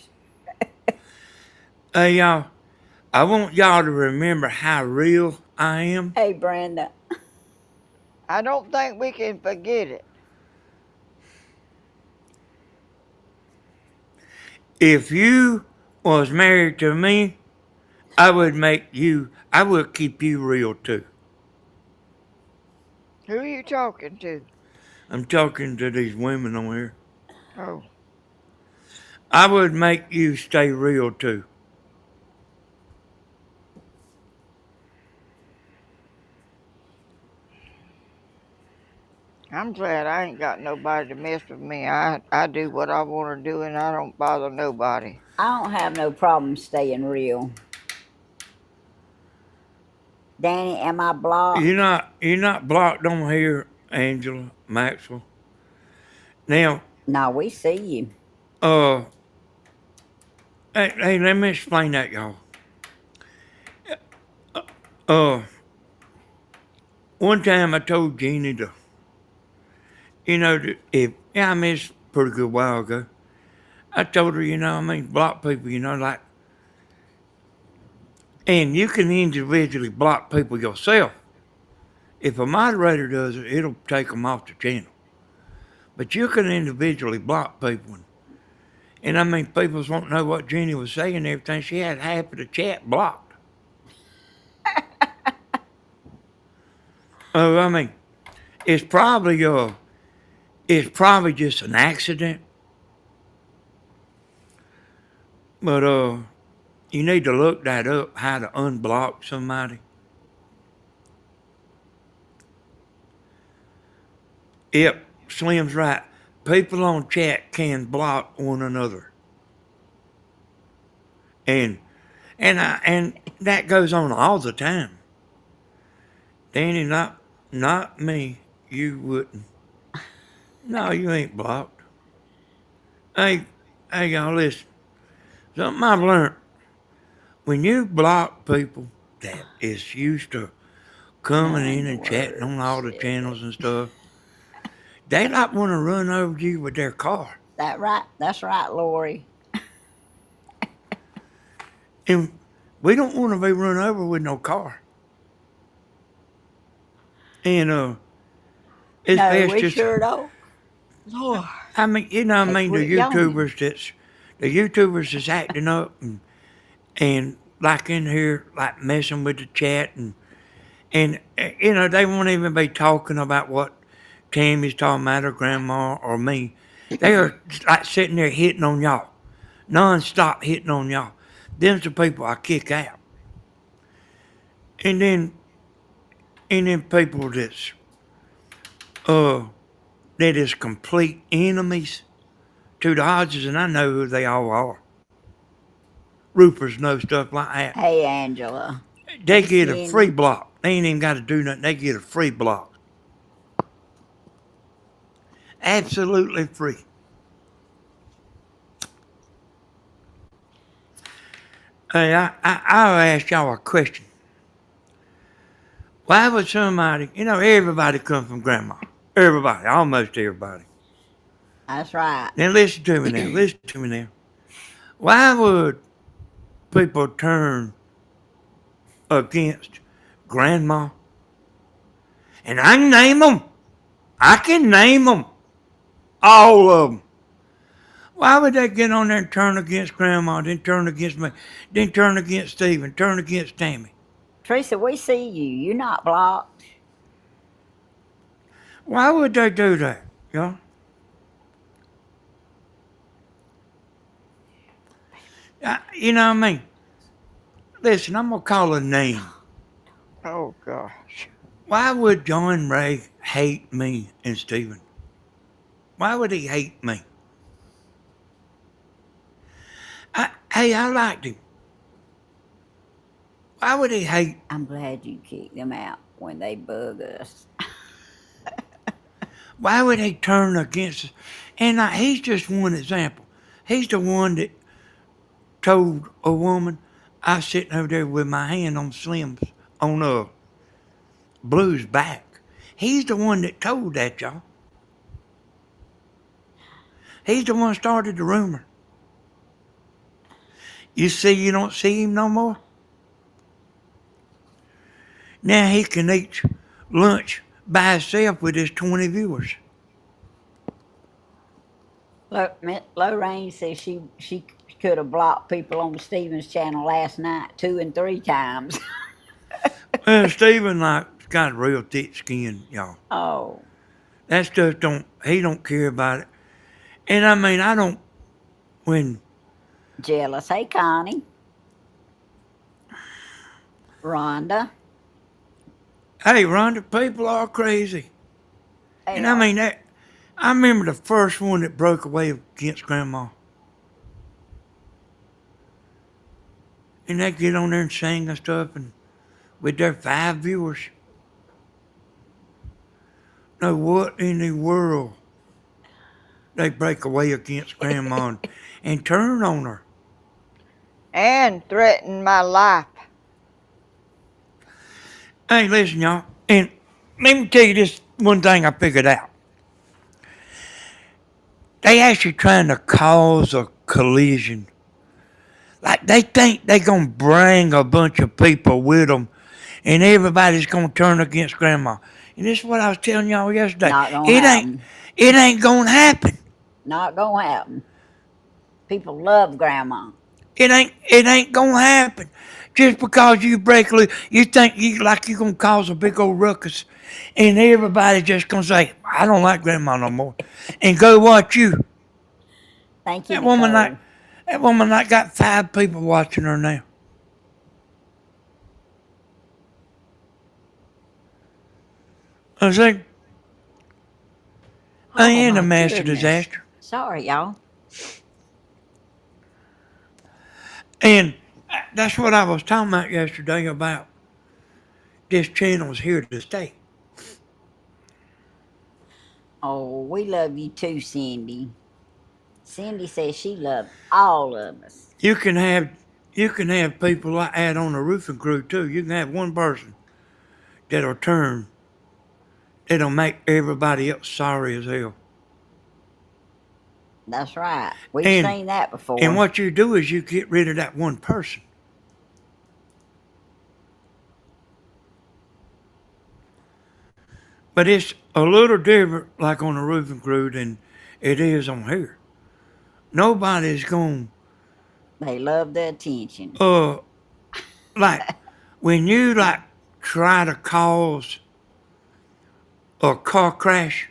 Hey, y'all, I want y'all to remember how real I am. Hey, Brenda. I don't think we can forget it. If you was married to me, I would keep you real too. Who are you talking to? I'm talking to these women on here. Oh, I would make you stay real too. I'm glad I ain't got nobody to mess with me. I do what I want to do, and I don't bother nobody. I don't have no problem staying real. Danny, am I blocked? You're not blocked on here, Angela Maxwell. Now, No, we see you. uh, hey, let me explain that, y'all. Uh, one time I told Jeannie to, if yeah, I mean it's a pretty good while ago. I told her, block people, like, and you can individually block people yourself. If a moderator does it, it'll take them off the channel. But you can individually block people. And I mean, people won't know what Jeannie was saying and everything. She had half of the chat blocked. Oh, I mean, it's probably just an accident. But you need to look that up, how to unblock somebody. Yep, Slim's right. People on chat can block one another. And and that goes on all the time. Danny, not me. You wouldn't. No, you ain't blocked. Hey, y'all listen. Something I've learned. When you block people that is used to coming in and chatting on all the channels and stuff, they like want to run over you with their car. That's right, Lori. And we don't want to be run over with no car. And it's No, best we just, sure don't. Lord, I mean, They quit yawning. The YouTubers that's acting up and like in here, like messing with the chat and they won't even be talking about what Tammy's talking about or Grandma or me. They are like sitting there hitting on y'all, non-stop hitting on y'all. Them's the people I kick out. And then people uh that is complete enemies to the Hodges, and I know who they all are. Roofers know stuff like that. Hey, Angela. They Hey, get a free Cindy. block. They ain't even got to do nothing. They get a free block. Absolutely free. Hey, I'll ask y'all a question. Why would somebody, everybody come from Grandma. Everybody, almost everybody. That's right. Now listen to me now. Listen to me now. Why would people turn against Grandma? And I can name them. I can name them. All of them. Why would they get on there and turn against Grandma, then turn against me, then turn against Stephen, turn against Tammy? Teresa, we see you. You're not blocked. Why would they do that, y'all? You know what I mean? Listen, I'm going to call a name. oh gosh. Why would John Ray hate me and Stephen? Why would he hate me? I liked him. Why would he hate? I'm glad you kicked them out when they bug us. Why would he turn against us? And he's just one example. He's the one that told a woman, I was sitting over there with my hand on Slim's, on Blue's back. He's the one that told that, y'all. He's the one started the rumor. You see, you don't see him no more? Now he can eat lunch by himself with his 20 viewers. Lorraine says she could have blocked people on Steven's channel last night 2 and 3 times. Well, Stephen got real thick skin, y'all. Oh. That stuff he don't care about it. And I mean, I don't, when. Jealous. Hey, Connie. Rhonda. Hey, Rhonda, people are crazy. And I mean, I remember the first one that broke away against Grandma. And they get on there and sing and stuff, and with their 5 viewers. Now, what in the world? They break away against Grandma and turn on her. And threaten my life. Hey, listen, y'all. And let me tell you this one thing I figured out. They actually trying to cause a collision. Like they think they going to bring a bunch of people with them and everybody's going to turn against Grandma. And this is what I was telling y'all yesterday. Not gonna happen. It ain't going to happen. Not gonna happen. People love Grandma. It ain't going to happen. Just because you break loose, you think you going to cause a big old ruckus and everybody just going to say, I don't like Grandma no more. And go watch you. Thank you, That woman got 5 people watching her now. I see. I ain't a master disaster. Sorry, y'all. And that's what I was talking about yesterday about this channel's here to stay. Oh, we love you too, Cindy. Cindy says she loves all of us. You can have people like that on the roofing crew too. You can have one person that'll make everybody else sorry as hell. That's right. We've seen that before. And what you do is you get rid of that one person. But it's a little different like on the roofing crew than it is on here. Nobody's going. They love the attention. Like when you try to cause a car crash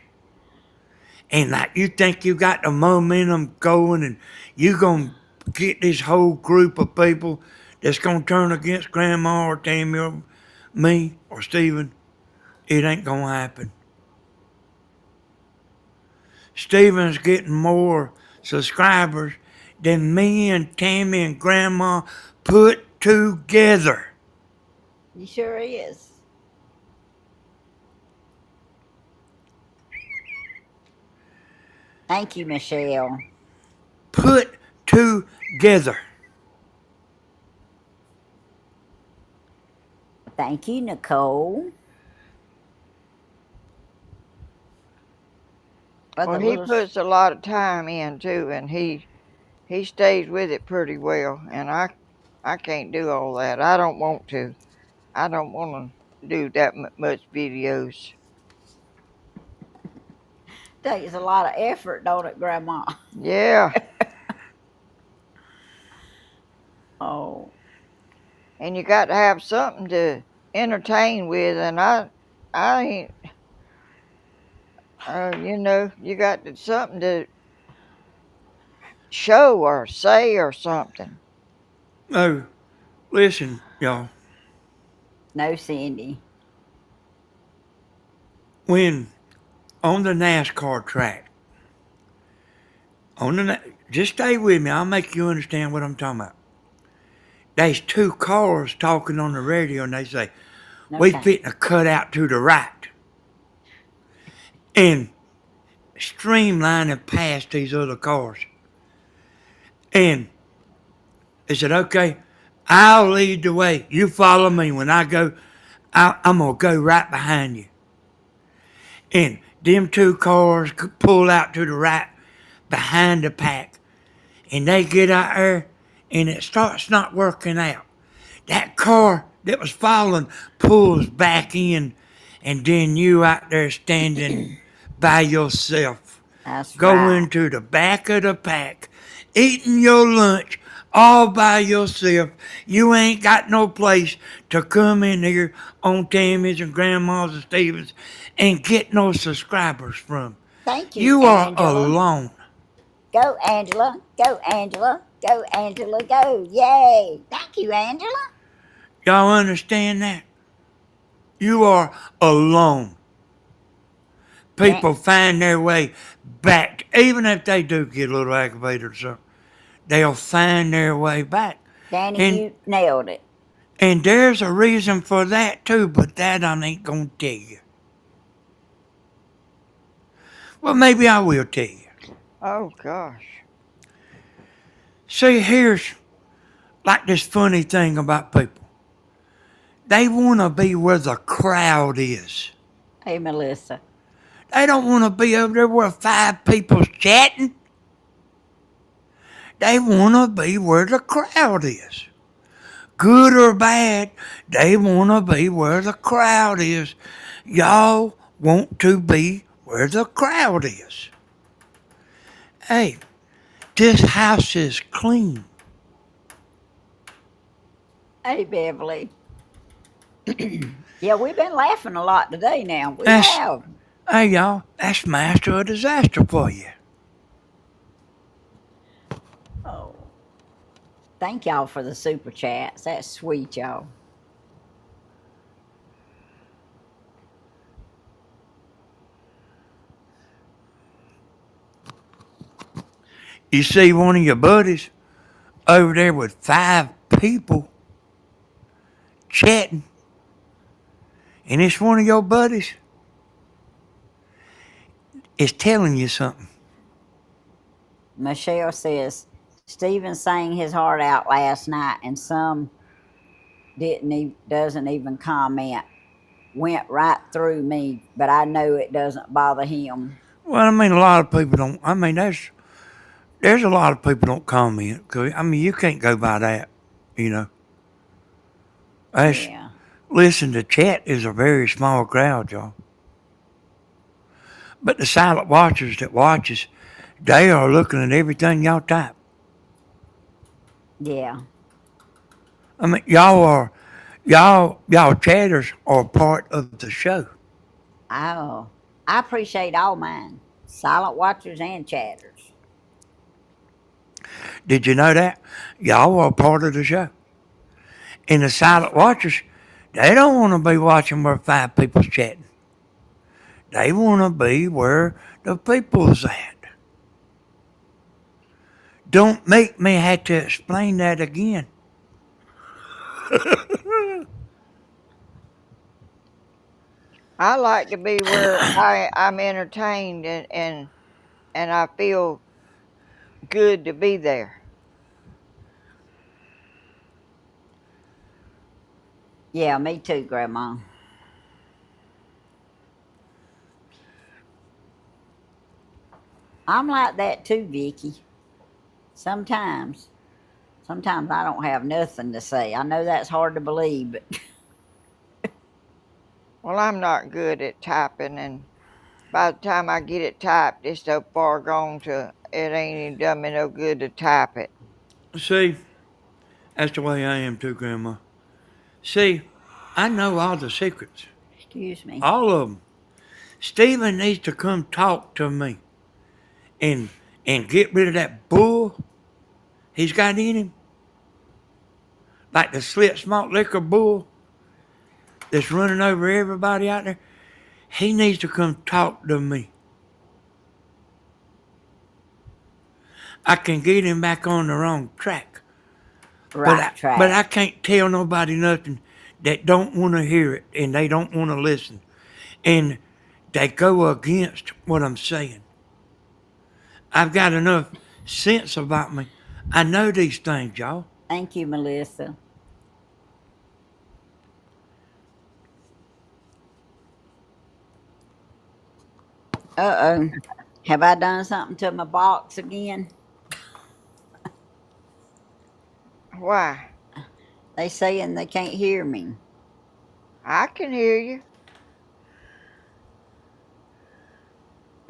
and you think you got the momentum going and you gonna get this whole group of people that's gonna turn against Grandma or Tammy or me or Stephen, it ain't gonna happen. Stephen's getting more subscribers than me and Tammy and Grandma put together. He sure is. Thank you, Michelle. Put together. Thank you, Nicole. Well, he puts a lot of time in too, and he stays with it pretty well. And I can't do all that. I don't want to. I don't want to do that much videos. Takes a lot of effort, don't it, Grandma? Yeah. Oh. And you got to have something to entertain with, and I ain't. You got something to show or say or something. Oh, listen, y'all. No, Cindy. when on the NASCAR track, just stay with me. I'll make you understand what I'm talking about. There's two cars talking on the radio, and they say, "We Okay. fitting to cut out to the right," and streamlining past these other cars. And they said, "Okay, I'll lead the way. You follow me. When I go, I'm gonna go right behind you." And them two cars pull out to the right behind the pack, and they get out there, and it starts not working out. That car that was following pulls back in, and then you out there standing by yourself, That's right. going to the back of the pack, eating your lunch all by yourself. You ain't got no place to come in here on Tammy's and Grandma's and Stevens and get no subscribers from. Thank you, You are Angela. alone. Go, Angela. Go, Angela. Go, Angela. Go. Yay. Thank you, Angela. Y'all understand that? You are alone. Dan- People find their way back, even if they do get a little aggravated or something, they'll find their way back. Danny, And you nailed it. and there's a reason for that too, but that I ain't gonna tell you. Well, maybe I will tell you. Oh gosh. See, here's like this funny thing about people. They wanna be where the crowd is. Hey, Melissa. They don't wanna be over there where five people's chatting. They wanna be where the crowd is. Good or bad, they want to be where the crowd is. Y'all want to be where the crowd is. Hey, this house is clean. Hey, Beverly. Yeah, we've been laughing a lot today now. We That's, have. hey, y'all, that's master of disaster for you. Oh. Thank y'all for the super chats. That's sweet, y'all. You see one of your buddies over there with five people chatting, and it's one of your buddies, is telling you something. Michelle says Stephen sang his heart out last night, and some doesn't even comment. Went right through me, but I know it doesn't bother him. Well, I mean, a lot of people don't. I mean, there's a lot of people don't comment. 'Cause, I mean, you can't go by that, you know. That's, Yeah. listen, the chat is a very small crowd, y'all. But the silent watchers that watches, they are looking at everything y'all type. Yeah. I mean, y'all chatters are part of the show. Oh, I appreciate all mine. Silent watchers and chatters. Did you know that? Y'all are part of the show. And the That's silent right. watchers, they don't want to be watching where five people's chatting. They want to be where the people's at. Don't make me have to explain that again. I like to be where I'm entertained and I feel good to be there. Yeah, me too, Grandma. I'm like that too, Vicky. Sometimes. Sometimes I don't have nothing to say. I know that's hard to believe, but Well, I'm not good at typing, and by the time I get it typed, it's so far gone to it ain't even done me no good to type it. See, that's the way I am too, Grandma. See, I know all the secrets. excuse me. All of them. Stephen needs to come talk to me and and get rid of that bull he's got in him. Like the slit smalt liquor bull that's running over everybody out there. He needs to come talk to me. I can get him back on the wrong track. But Right I track. can't tell nobody nothing that don't want to hear it and they don't want to listen. And they go against what I'm saying. I've got enough sense about me. I know these things, y'all. Thank you, Melissa. Uh-oh. Have I done something to my box again? Why? They saying they can't hear me. I can hear you.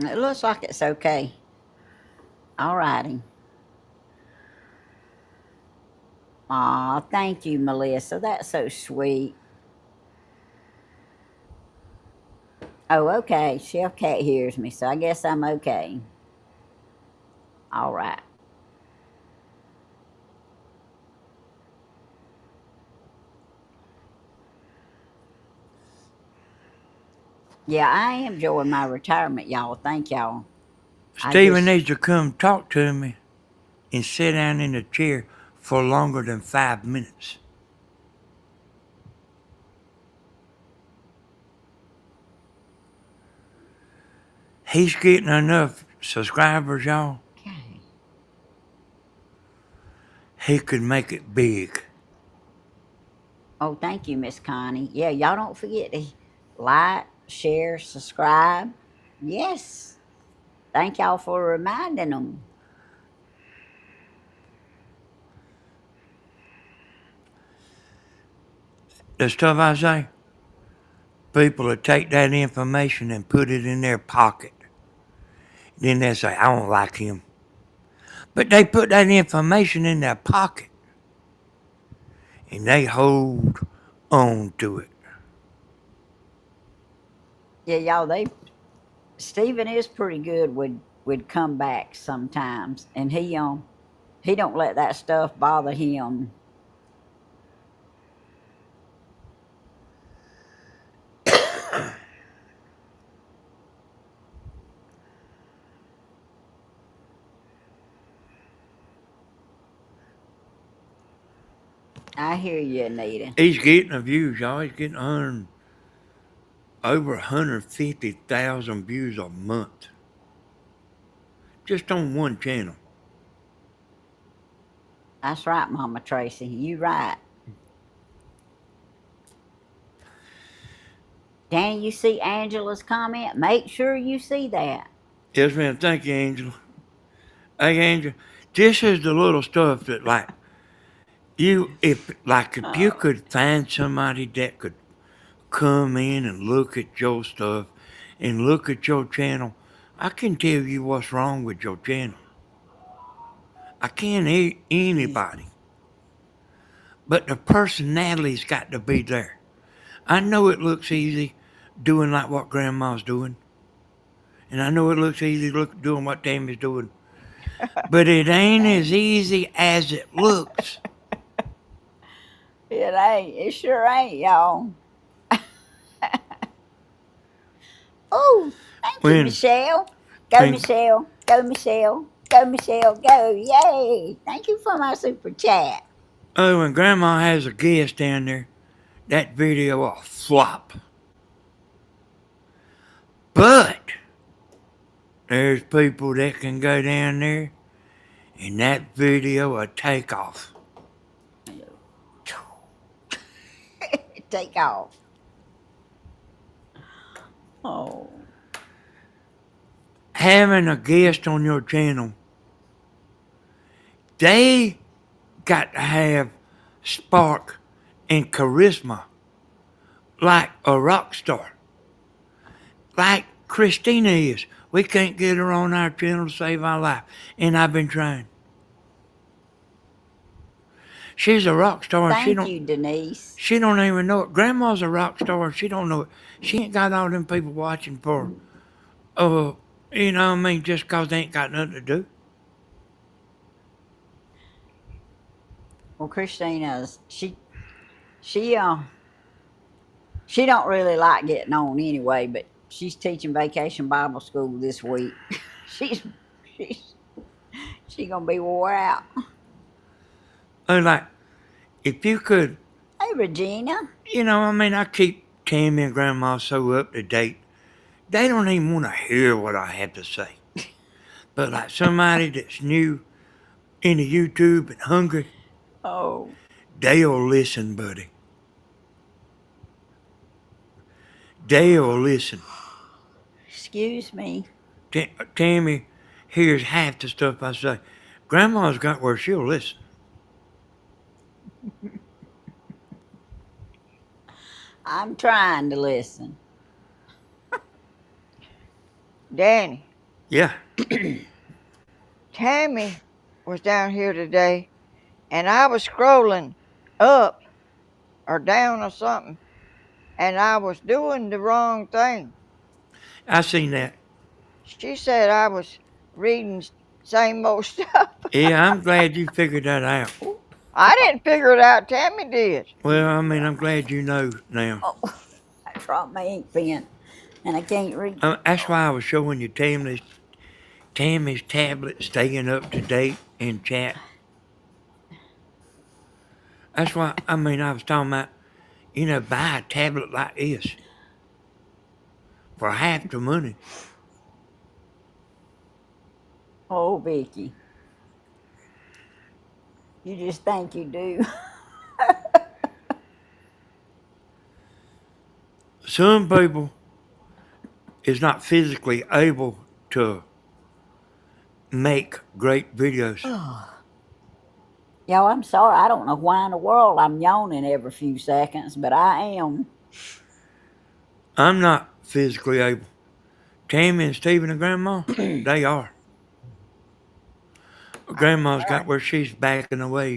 It looks like it's okay. All righty. Aw, thank you, Melissa. That's so sweet. Oh, okay. Chef Cat hears me, so I guess I'm okay. All right. Yeah, I am enjoying my retirement, y'all. Thank y'all. I Stephen just, needs to come talk to me and sit down in the chair for longer than 5 minutes. He's getting enough subscribers, y'all. okay. He could make it big. Oh, thank you, Miss Connie. Yeah, y'all don't forget to like, share, subscribe. Yes. Thank y'all for reminding them. The stuff I say, people will take that information and put it in their pocket. Then they say, I don't like him. But they put that information in their pocket and they hold on to it. Yeah, y'all, Stephen is pretty good with comebacks sometimes, and he don't let that stuff bother him. I hear you, Anita. He's getting the views, y'all. He's getting over 150,000 views a month. Just on one channel. That's right, Mama Tracy. You right. Danny, you see Angela's comment? Make sure you see that. Yes, ma'am. Thank you, Angela. Hey, Angela. This is the little stuff that, like, if you Oh, could find somebody that could come in and look at your stuff and look at your channel, I can tell you what's wrong with your channel. I can't eat geez. anybody, but the personality's got to be there. I know it looks easy doing like what Grandma's doing, and I know it looks easy doing what Tammy's doing, but it ain't as Dang. easy as it looks. It ain't. It sure ain't, y'all. Oh, thank you, When Michelle. Go, when Michelle. Go, Michelle. Go, Michelle. Go. Yay. Thank you for my super chat. when Grandma has a guest down there, that video will flop. But there's people that can go down there and that video will take off. Take off. Oh, Having a guest on your channel, they got to have spark and charisma like a rock star, like Christina is. We can't get her on our channel to save our life, and I've been trying. She's a rock star, and thank you, Denise. she don't even know it. Grandma's a rock star, and she don't know it. She ain't got all them people watching for, uh, you know what I mean, just 'cause they ain't got nothing to do. Well, Christina's she she don't really like getting on anyway, but She's teaching vacation Bible school this week. she's she's she gonna be wore out. Like, if you could, Hey, Regina. I mean, I keep Tammy and Grandma so up to date. They don't even want to hear what I have to say. But like somebody that's new into YouTube and hungry, Oh, they'll listen, buddy. They'll listen. excuse me. Tammy hears half the stuff I say. Grandma's got where she'll listen. I'm trying to listen. Danny, Yeah. Tammy was down here today, and I was scrolling up or down or something, and I was doing the wrong thing. I seen that. She said I was reading same old stuff. Yeah, I'm glad you figured that out. I didn't figure it out. Tammy did. Well, I mean, I'm glad you know now. Oh, I dropped my ink pen, and I can't read. That's why I was showing you Tammy's tablet staying up to date in chat. That's why, I mean, I was talking about, buy a tablet like this for half the money. Oh, Vicky, you just think you do. Some people is not physically able to make great videos. Yo, I'm sorry. I don't know why in the world I'm yawning every few seconds, but I am. I'm not physically able. Tammy and Stephen and Grandma, they are. Grandma's got where she's backing away.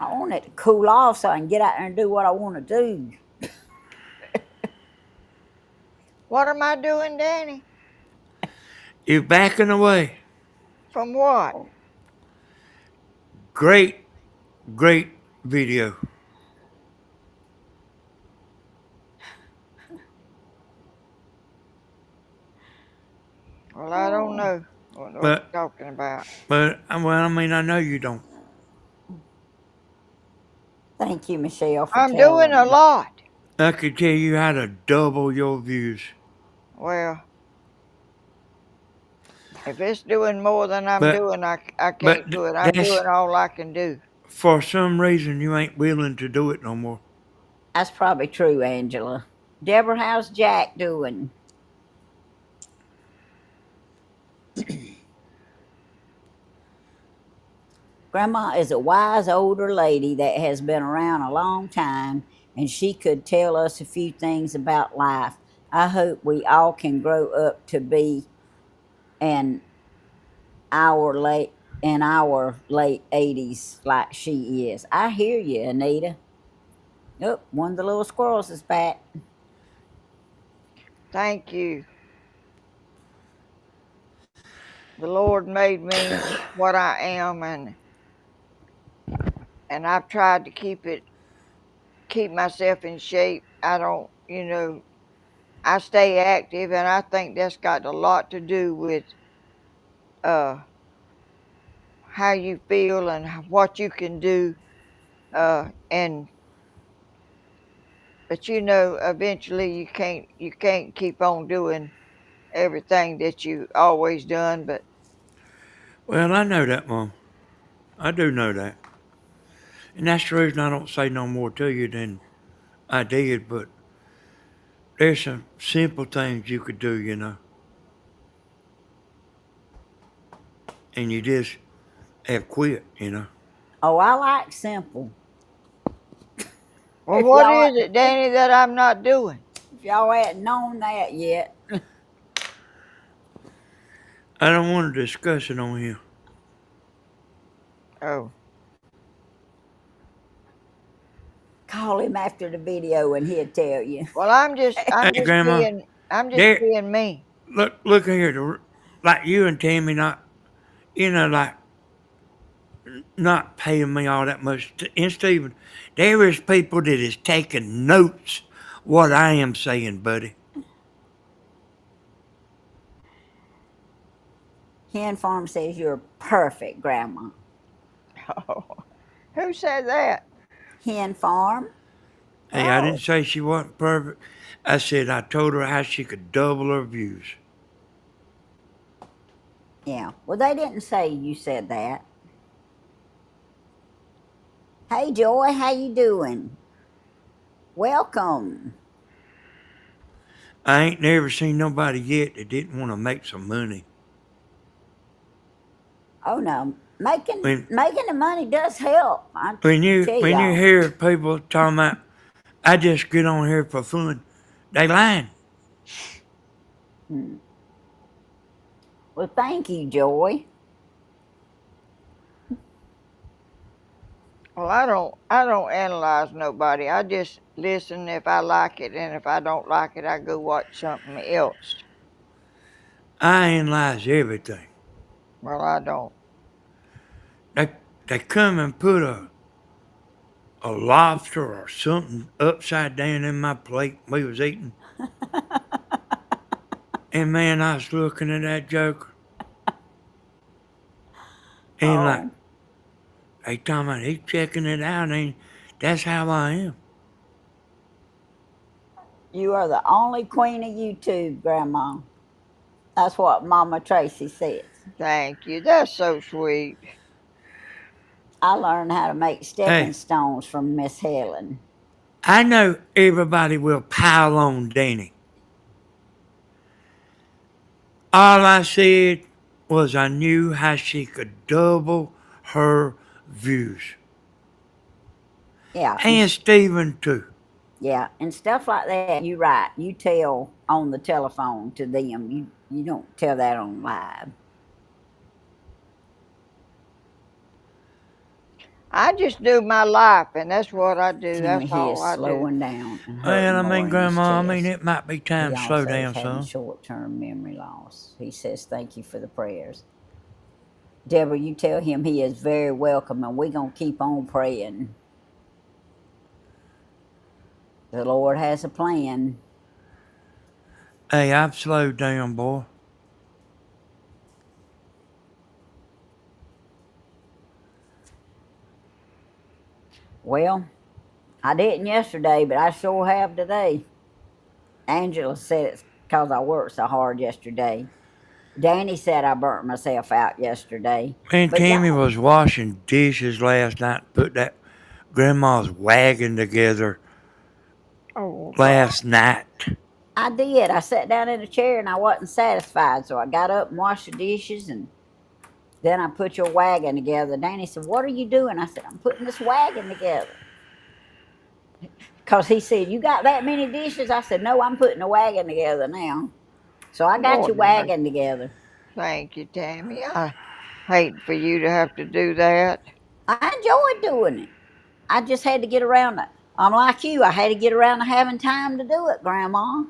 I want it to cool off so I can get out there and do what I want to do. What am I doing, Danny? You're backing away. From what? Great, great video. Well, I don't know what you're talking about. But, well, I mean, I know you don't. Thank you, Michelle, for I'm telling doing a me. lot. I could tell you how to double your views. Well, if it's doing more than I'm But- doing, I but can't do it. I'm that's- doing all I can do. For some reason, you ain't willing to do it no more. That's probably true, Angela. Deborah, how's Jack doing? Grandma is a wise older lady that has been around a long time, and she could tell us a few things about life. I hope we all can grow up to be in our late 80s like she is. I hear you, Anita. Oh, one of the little squirrels is back. Thank you. The Lord made me what I am, and I've tried to keep myself in shape. I don't, I stay active, and I think that's got a lot to do with how you feel and what you can do. But eventually you can't keep on doing everything that you always done. But Well, I know that, Mom. I do know that. And that's the reason I don't say no more to you than I did, but there's some simple things you could do. And you just have quit. Oh, I like simple. well, If what y'all- is it, Danny, that I'm not doing? If y'all hadn't known that yet, I don't want to discuss it on here. Oh, call him after the video and he'll tell you. well, I'm just Grandma, being me. Look here, like you and Tammy not not paying me all that much. And Stephen, there is people that is taking notes what I am saying, buddy. Hen Farm says you're perfect, Grandma. Oh, who said that? Hen Farm? Hey, I didn't Oh, say she wasn't perfect. I said I told her how she could double her views. Yeah. Well, they didn't say you said that. Hey, Joy, how you doing? Welcome. I ain't never seen nobody yet that didn't want to make some money. Oh no, making When making the money does help. I when you tell when you y'all. hear people talking about I just get on here for fun, they lying. Hmm. Well, thank you, Joy. well, I don't analyze nobody. I just listen if I like it, and if I don't like it, I go watch something else. I analyze everything. Well, I don't. They they come and put a lobster or something upside down in my plate we was eating. And man, I was looking at that joker and like Oh, they talking about he checking it out and that's how I am. you are the only queen of YouTube, Grandma. That's what Mama Tracy says. Thank you. That's so sweet. I learned how to make stepping Hey, stones from Miss Helen. I know everybody will pile on Danny. All I said was I knew how she could double her views. Yeah, And Stephen too. yeah, and stuff like that. You right. You tell on the telephone to them. You don't tell that on live. I just do my life, and that's what I do. Timmy That's he is all I do. slowing down and Well, hurting I more mean, in his Grandma, I mean, chest. it might be He time to slow also is down having some. short-term memory loss. He says thank you for the prayers. Deborah, you tell him he is very welcome, and we're going to keep on praying. The Lord has a plan. Hey, I've slowed down, boy. Well, I didn't yesterday, but I sure have today. Angela said it's because I worked so hard yesterday. Danny said I burnt myself out yesterday. Me and But Tammy y'all, was washing dishes last night and put that grandma's wagon together Oh God. last night. I did. I sat down in a chair and I wasn't satisfied, so I got up and washed the dishes, and then I put your wagon together. Danny said, "What are you doing?" I said, "I'm putting this wagon together." Because he said, "You got that many dishes?" I said, "No, I'm putting a wagon together now." So I got your Lord, have mercy. wagon together. Thank you, Tammy. I hate for you to have to do that. I enjoyed doing it. I just had to get around it. Unlike you, I had to get around to having time to do it, Grandma.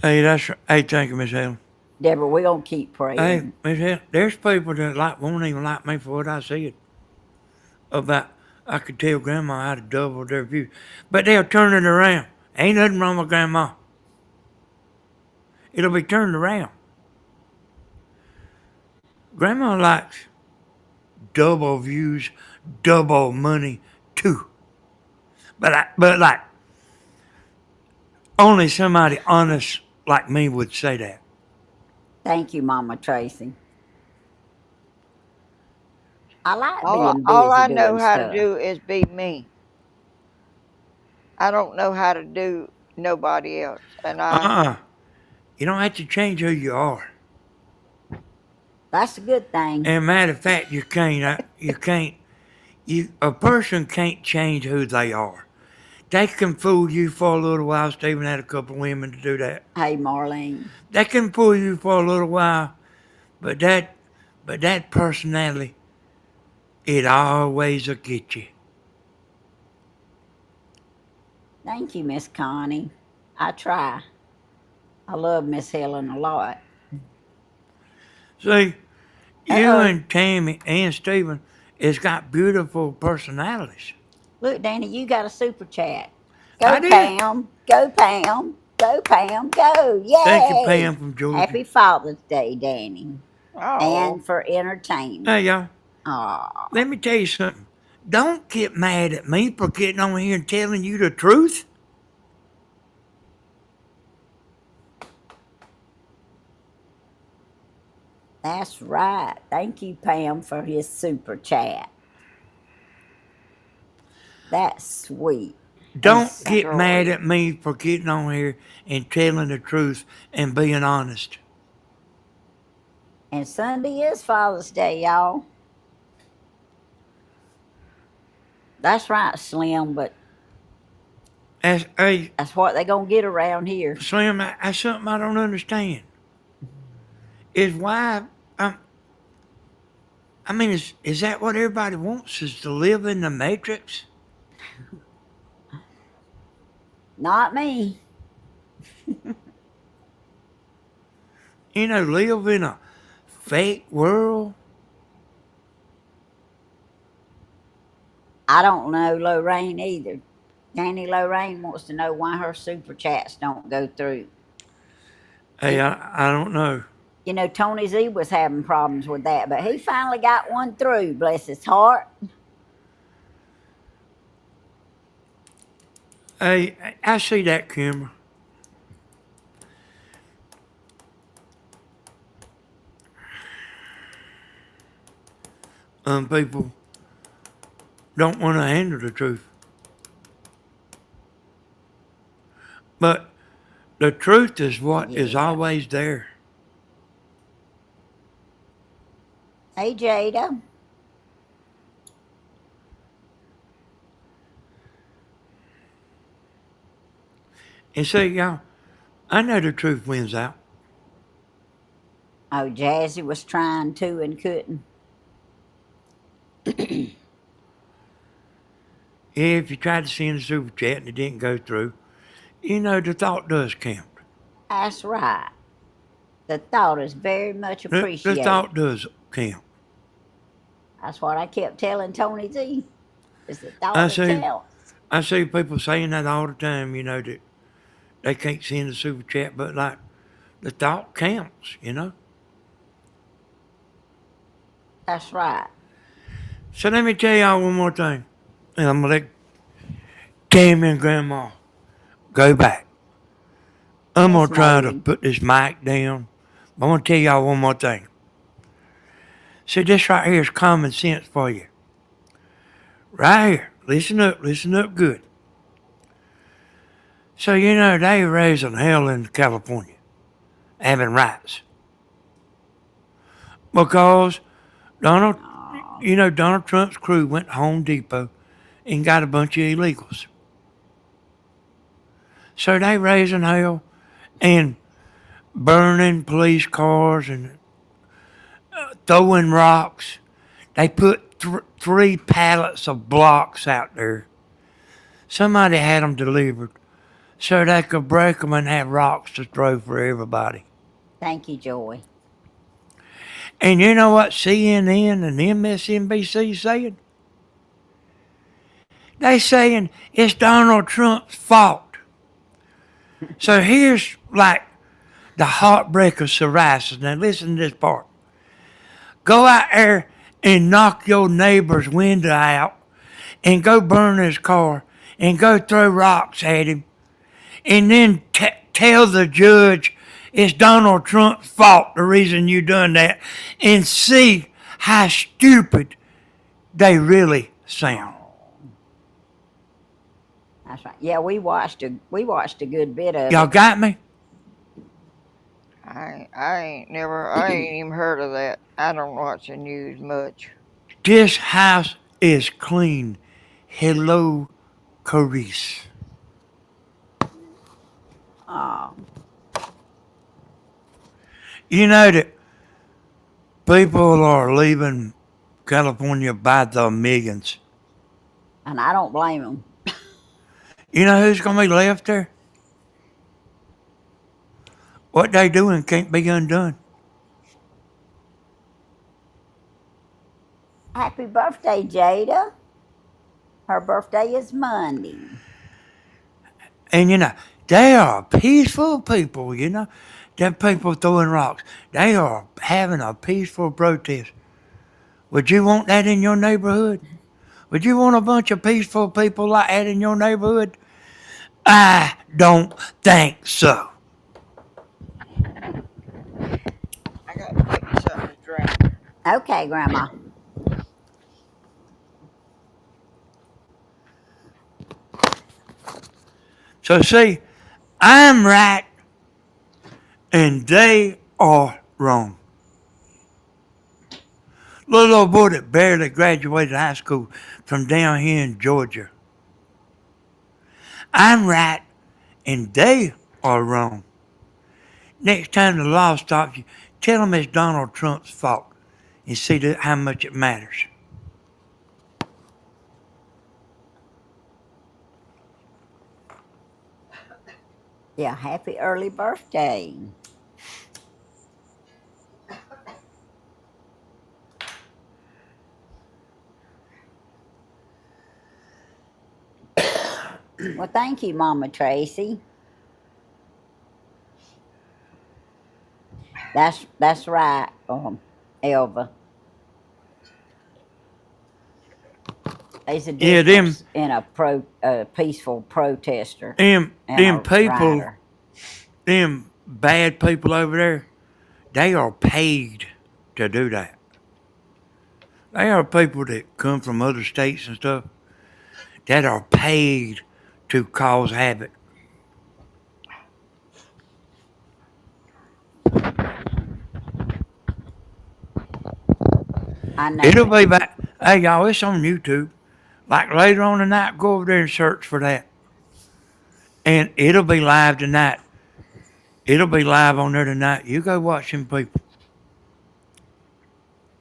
Hey, that's right. Hey, thank you, Miss Helen. Deborah, we're going to keep Hey, praying. Miss Helen, there's people that won't even like me for what I said about I could tell grandma how to double their views. But they'll turn it around. Ain't nothing wrong with grandma. It'll be turned around. Grandma likes double views, double money too. But like only somebody honest like me would say that. Thank you, Mama Tracy. I like All, being all busy I know doing how to stuff. do is be me. I don't know how to do nobody else. And Uh-uh. You don't have to change who you are. That's a good thing. And matter of fact, you can't. You can't. A person can't change who they are. They can fool you for a little while. Stephen had a couple of women to do that. Hey, Marlene. They can fool you for a little while, but that personality, it always will get you. Thank you, Miss Connie. I try. I love Miss Helen a lot. See, Uh you oh. and Tammy and Stephen has got beautiful personalities. Look, Danny, you got a super chat. I Go, did. Pam. Go, Pam. Go, Pam. Go. Thank you, Yay. Pam from Georgia. Happy Father's Day, Danny. Oh, And for entertainment. Hey, y'all. Aw. Let me tell you something. Don't get mad at me for getting on here and telling you the truth. That's right. Thank you, Pam, for his super chat. That's sweet. And Don't so, get mad sweet. at me for getting on here and telling the truth and being honest. and Sunday is Father's Day, y'all. That's right, Slim, but Hey, that's what they gonna get around here. Slim, that's something I don't understand. Is why um, I mean, is that what everybody wants? Is to live in the matrix? Not me. Live in a fake world? I don't know Lorraine either. Danny Lorraine wants to know why her super chats don't go through. Hey, I don't know. Tony Z was having problems with that, but he finally got one through, bless his heart. Hey, I see that camera. People don't want to handle the truth. But the truth is what is Yeah. always there. Hey, Jada. And see, y'all, I know the truth wins out. Oh, Jazzy was trying to and couldn't. If you tried to send a super chat and it didn't go through, the thought does count. That's right. The thought is very much The appreciated. thought does count. That's what I kept telling Tony Z. Is the I thought that see, counts. I see people saying that all the time, that they can't send a super chat, but like the thought counts. That's right. So let me tell y'all one more thing. And I'm going to let Tammy and Grandma go back. I'm going Yes, to try to Navy. put this mic down. I want to tell y'all one more thing. See, this right here is common sense for you. Right here. Listen up good. So, they raising hell in California, having rights. Because Donald, Oh, Donald Trump's crew went to Home Depot and got a bunch of illegals. So they raising hell and burning police cars and throwing rocks. They put 3 pallets of blocks out there. Somebody had them delivered so they could break them and have rocks to throw for everybody. thank you, Joy. And you know what CNN and MSNBC saying? They saying it's Donald Trump's fault. So here's like the heartbreak of psoriasis. Now listen to this part. Go out there and knock your neighbor's window out and go burn his car and go throw rocks at him and then tell the judge it's Donald Trump's fault the reason you done that and see how stupid they really sound. Oh, that's right. Yeah, we watched a good bit of Y'all it. got me? I ain't even heard of that. I don't watch the news much. This house is clean. Hello, Carice. Oh, You know that people are leaving California by the millions. and I don't blame them. You know who's going to be left there? What they doing can't be undone. Happy birthday, Jada. Her birthday is Monday. And they are peaceful people, Them people throwing rocks. They are having a peaceful protest. Would you want that in your neighborhood? Would you want a bunch of peaceful people like that in your neighborhood? I don't think so. I got to get me something to drink. Okay, Grandma. So see, I'm right and they are wrong. Little old boy that barely graduated high school from down here in Georgia. I'm right and they are wrong. Next time the law stops you, tell them it's Donald Trump's fault and see how much it matters. Yeah, happy early birthday. Well, thank you, Mama Tracy. That's right, Elva. There's a Yeah, difference in a peaceful protester and them a people, rioter. them bad people over there, they are paid to do that. They are people that come from other states and stuff that are paid to cause havoc. I know It'll it. be back. Hey, y'all, it's on YouTube. Like later on tonight, go over there and search for that. And it'll be live tonight. It'll be live on there tonight. You go watch them people.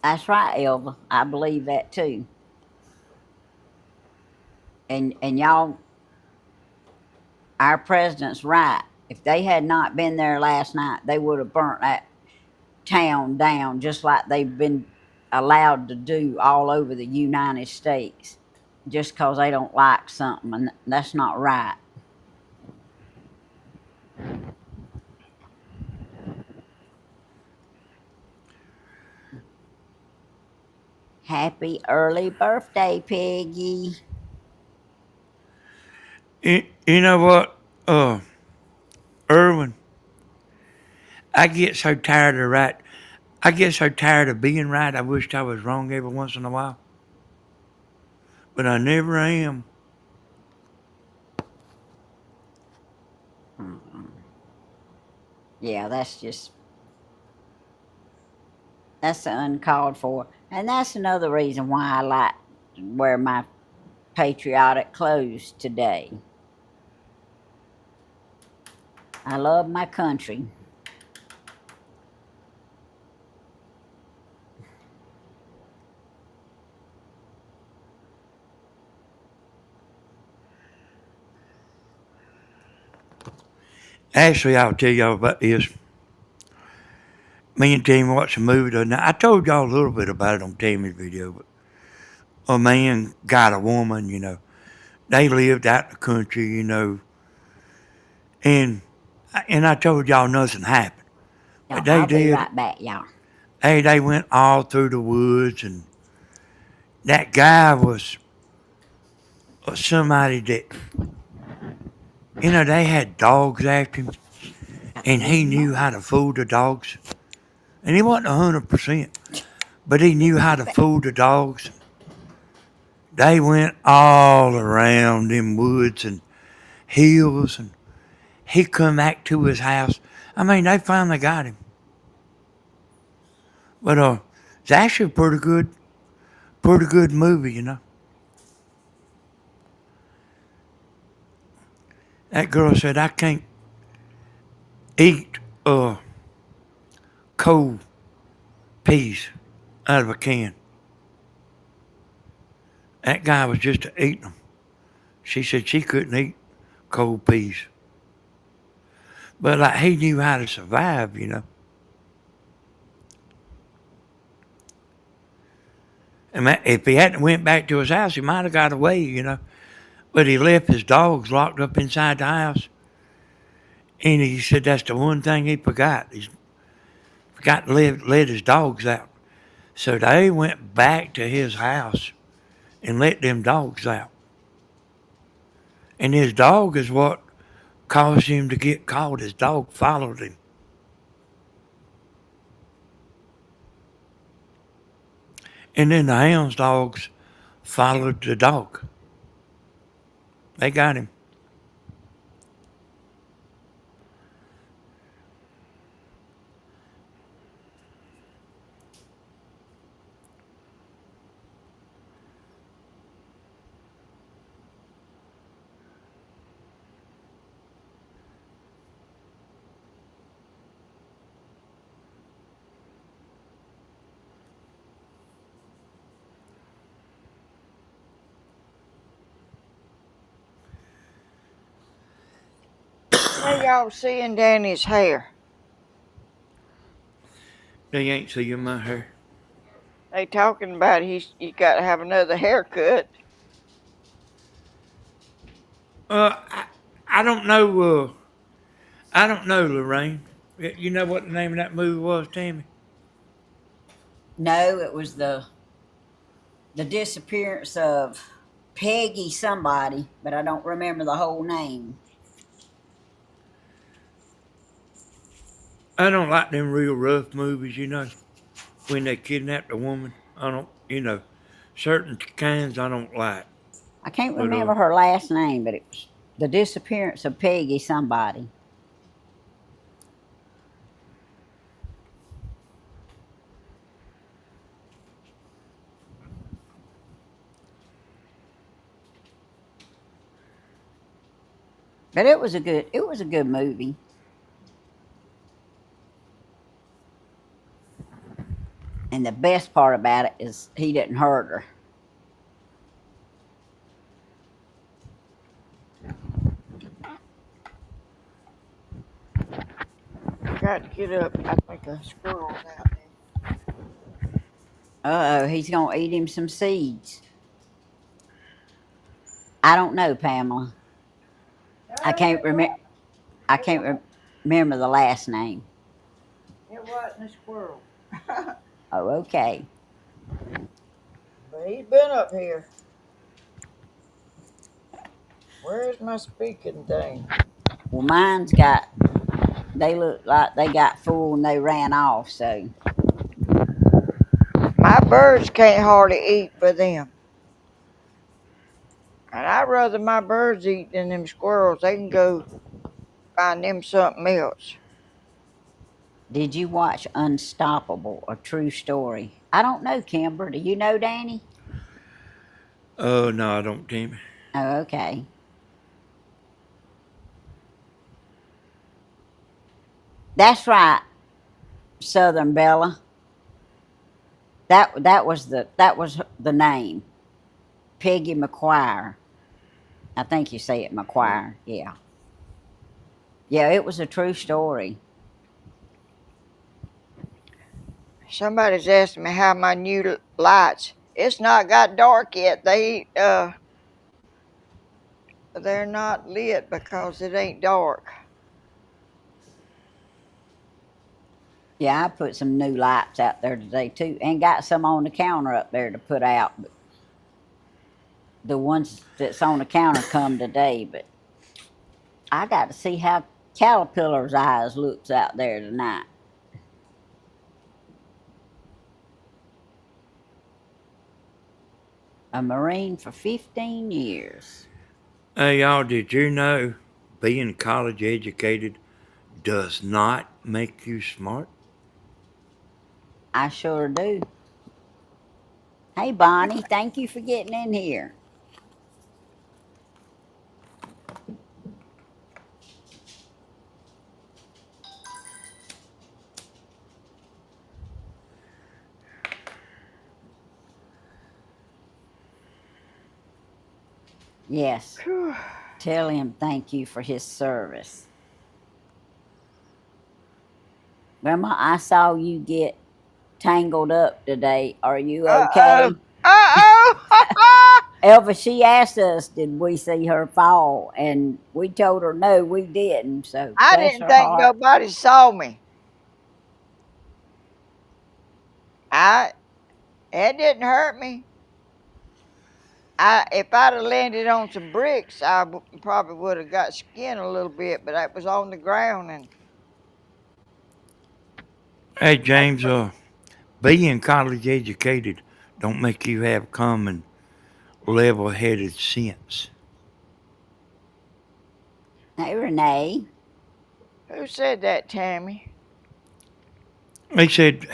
That's right, Elva. I believe that too. And y'all, our president's right. If they had not been there last night, they would have burnt that town down just like they've been allowed to do all over the United States just because they don't like something, and that's not right. Happy early birthday, Peggy. You know what, Irwin? I get so tired of right. I get so tired of being right. I wished I was wrong every once in a while, but I never am. Yeah, that's uncalled for. And that's another reason why I like to wear my patriotic clothes today. I love my country. Actually, I'll tell y'all about this. Me and Tammy watched a movie the other night. I told y'all a little bit about it on Tammy's video, but a man got a woman, They lived out in the country, and I told y'all nothing happened. But they I'll be did. right back, y'all. Hey, they went all through the woods, and that guy was somebody that, they had dogs after him, and he knew how to fool the dogs. And he wasn't 100%, but he knew how to fool the dogs. They went all around them woods and hills, and he come back to his house. I mean, they finally got him. But it's actually a pretty good movie. That girl said, I can't eat cold peas out of a can. That guy was just eating them. She said she couldn't eat cold peas. But like he knew how to survive. And if he hadn't went back to his house, he might have got away, you know. But he left his dogs locked up inside the house, and he said that's the one thing he forgot. He forgot to let his dogs out. So they went back to his house and let them dogs out. And his dog is what caused him to get caught. His dog followed him. And then the hounds dogs followed the dog. They got him. How y'all seeing Danny's hair? They ain't seeing my hair. They talking about he got to have another haircut. I don't know. I don't know, Lorraine. You know what the name of that movie was, Tammy? No, it was the disappearance of Peggy somebody, but I don't remember the whole name. I don't like them real rough movies, you know, when they kidnap the woman. I don't, certain kinds I don't like. I can't But remember her last name, but it was the disappearance of Peggy somebody. But it was a good movie. And the best part about it is he didn't hurt her. Got to get up. I think a squirrel's out there. Uh-oh, he's gonna eat him some seeds. I don't know, Pamela. I can't remember. I can't remember the last name. It wasn't a squirrel. Oh, okay. But he's been up here. Where's my speaking thing? Well, mine's got. They look like they got full and they ran off. So My birds can't hardly eat for them. And I'd rather my birds eat than them squirrels. They can go find them something else. did you watch Unstoppable, a true story? I don't know, Kimber. Do you know, Danny? Oh, no, I don't, Tammy. Oh, okay. That's right, Southern Bella. That was the name. Peggy McQuire. I think you say it McQuire. Yeah. Yeah, it was a true story. Somebody's asking me how my new lights. It's not got dark yet. They're not lit because it ain't dark. Yeah, I put some new lights out there today too, and got some on the counter up there to put out. But the ones that's on the counter come today, but I got to see how Caterpillar's eyes looks out there tonight. A Marine for 15 years. Hey, y'all, did you know being college educated does not make you smart? I sure do. Hey, Bonnie, thank you for getting in here. Yes. Whew. Tell him thank you for his service. Grandma, I saw you get tangled up today. Are you okay? Elva, she asked us, did we see her fall? And we told her no, we didn't. So I bless didn't her think heart. nobody saw me. I It didn't hurt me. If I'd have landed on some bricks, probably would have got skinned a little bit, but it was on the ground and Hey, that's James, being college educated don't make you have common level headed sense. Hey, Renee. who said that, Tammy? He said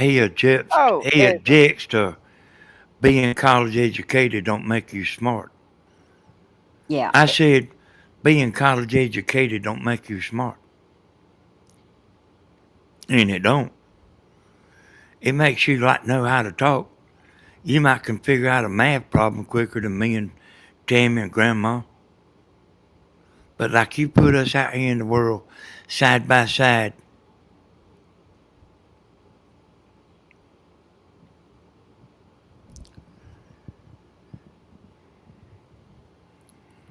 Oh, he Evan. objects to being college educated don't make you smart. Yeah. I said being college educated don't make you smart. And it don't. It makes you like know how to talk. You might can figure out a math problem quicker than me and Tammy and Grandma. But like you put us out here in the world side by side,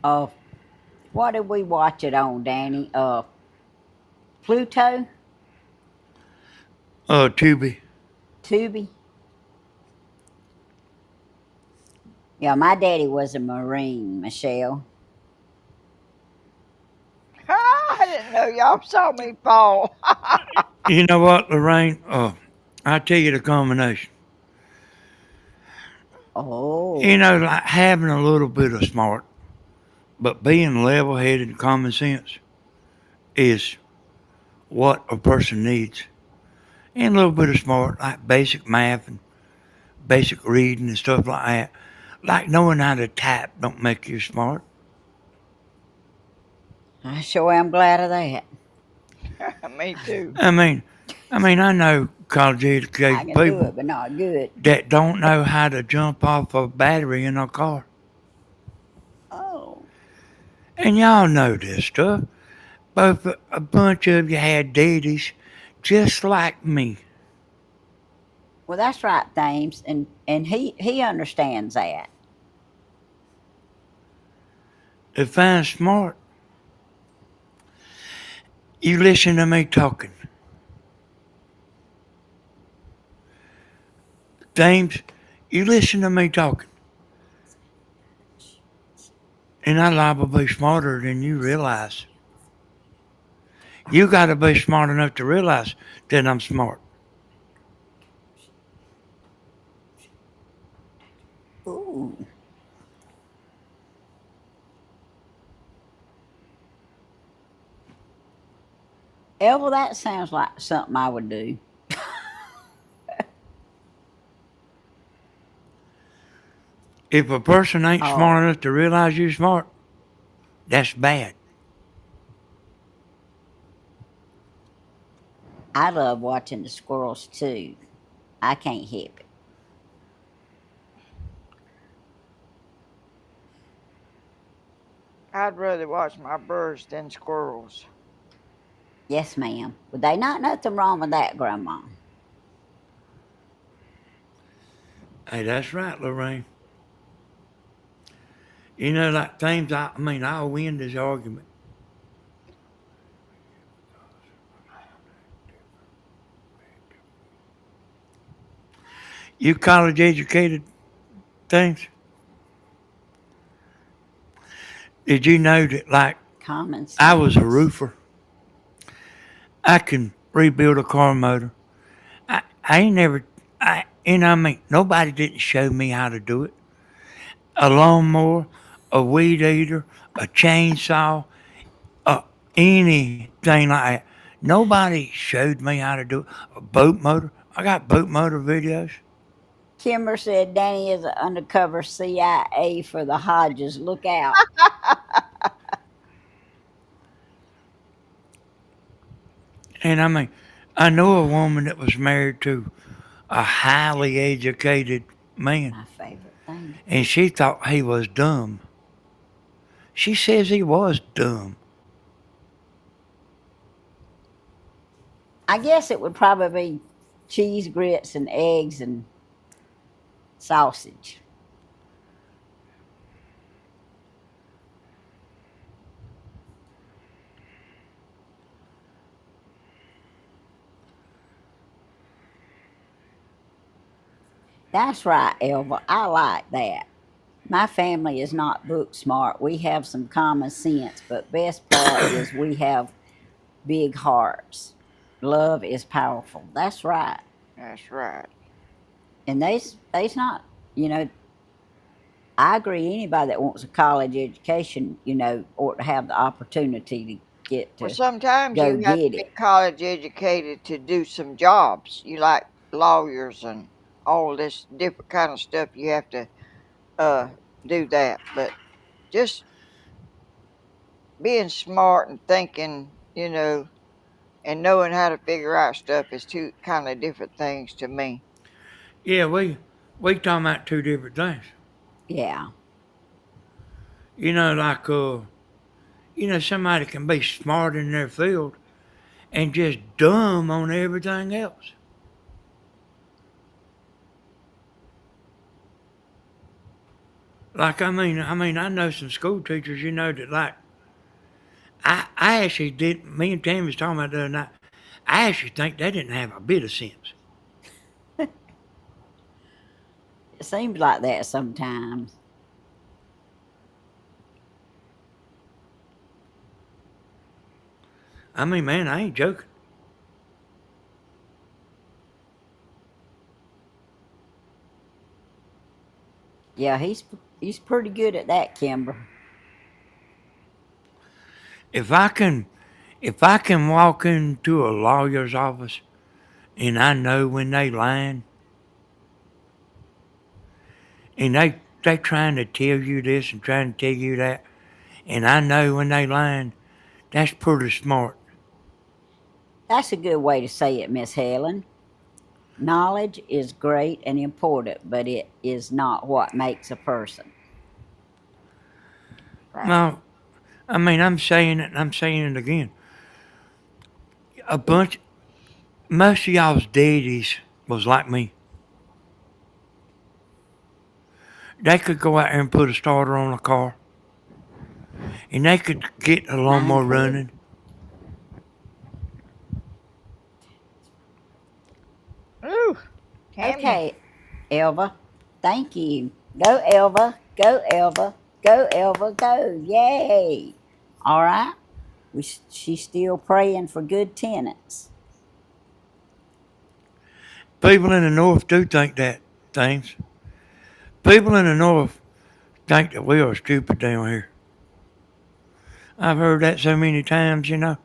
Uh, what did we watch it on, Danny? Pluto? Tubi. Tubi? Yeah, my daddy was a Marine, Michelle. I didn't know y'all saw me fall. You know what, Lorraine? I tell you the combination. You Oh, know, like having a little bit of smart, but being level headed and common sense is what a person needs. And a little bit of smart, like basic math and basic reading and stuff like that. Like knowing how to type don't make you smart. I sure am glad of that. Me too. I mean, I know college I educated can do people it, but not good. that don't know how to jump off a battery in a car. Oh, And y'all know this stuff. Both a bunch of you had daddies just like me. well, that's right, Thames, and he understands that. Define smart. You listen to me talking. James, you listen to me talking. And I'm liable to be smarter than you realize. You got to be smart enough to realize that I'm smart. Ooh, Elva, that sounds like something I would do. If a person ain't Oh, smart enough to realize you're smart, that's bad. I love watching the squirrels too. I can't help it. I'd rather watch my birds than squirrels. Yes, ma'am. But they not nothing wrong with that, Grandma. Hey, that's right, Lorraine. You know, like things, I'll win this argument. You college educated things? Did you know that, like, Common I was a sense. roofer? I can rebuild a car motor. I ain't never, nobody didn't show me how to do it. A lawnmower, a weed eater, a chainsaw, uh, anything like that. Nobody showed me how to do it. A boat motor. I got boat motor videos. Kimber said Danny is an undercover CIA for the Hodges. Look out. And I know a woman that was married to a highly educated man, My favorite thing. and she thought he was dumb. She says he was dumb. I guess it would probably be cheese grits and eggs and sausage. That's right, Elva. I like that. My family is not book smart. We have some common sense, but best part is we have big hearts. Love is powerful. That's right. That's right. And they's not, you know, I agree. Anybody that wants a college education, ought to have the opportunity to get Well, to sometimes go you have to get be it. college educated to do some jobs. You like lawyers and all this different kind of stuff. You have to uh do that. But just being smart and thinking, and knowing how to figure out stuff is two kind of different things to me. Yeah, we talking about two different things. Yeah, Like somebody can be smart in their field and just dumb on everything else. Like I know some school teachers, that like I actually did. Me and Tammy was talking about the other night. I actually think they didn't have a bit of sense. it seems like that sometimes. Man, I ain't joking. Yeah, he's pretty good at that, Kimber. If I can, if I can walk into a lawyer's office and I know when they lying and they trying to tell you this and trying to tell you that, and I know when they lying, that's pretty smart. That's a good way to say it, Miss Helen. Knowledge is great and important, but it is not what makes a person. Right. Well, I'm saying it and I'm saying it again. A bunch, most of y'all's daddies was like me. They could go out there and put a starter on a car, and they could get a Mine lawnmower could. running. Ooh, Tammy. Okay, Elva. Thank you. Go, Elva. Go, Elva. Go, Elva. Go. Yay. All right. She's still praying for good tenants. People in the north do think that things. People in the north think that we are stupid down here. I've heard that so many times. Yeah,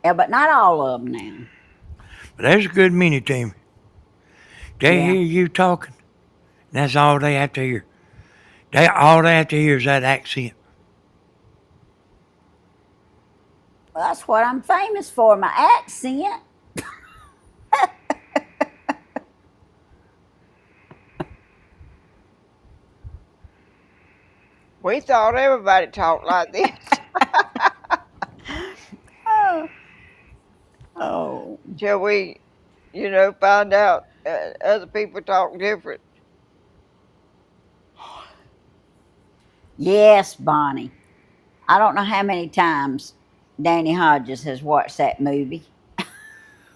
but not all of them now. But there's a good many, Timmy. They Yeah. hear you talking. That's all they have to hear. All they have to hear is that accent. Well, that's what I'm famous for, my accent. We thought everybody talked like this. Oh. Oh. Till we, find out other people talk different. Yes, Bonnie. I don't know how many times Danny Hodges has watched that movie.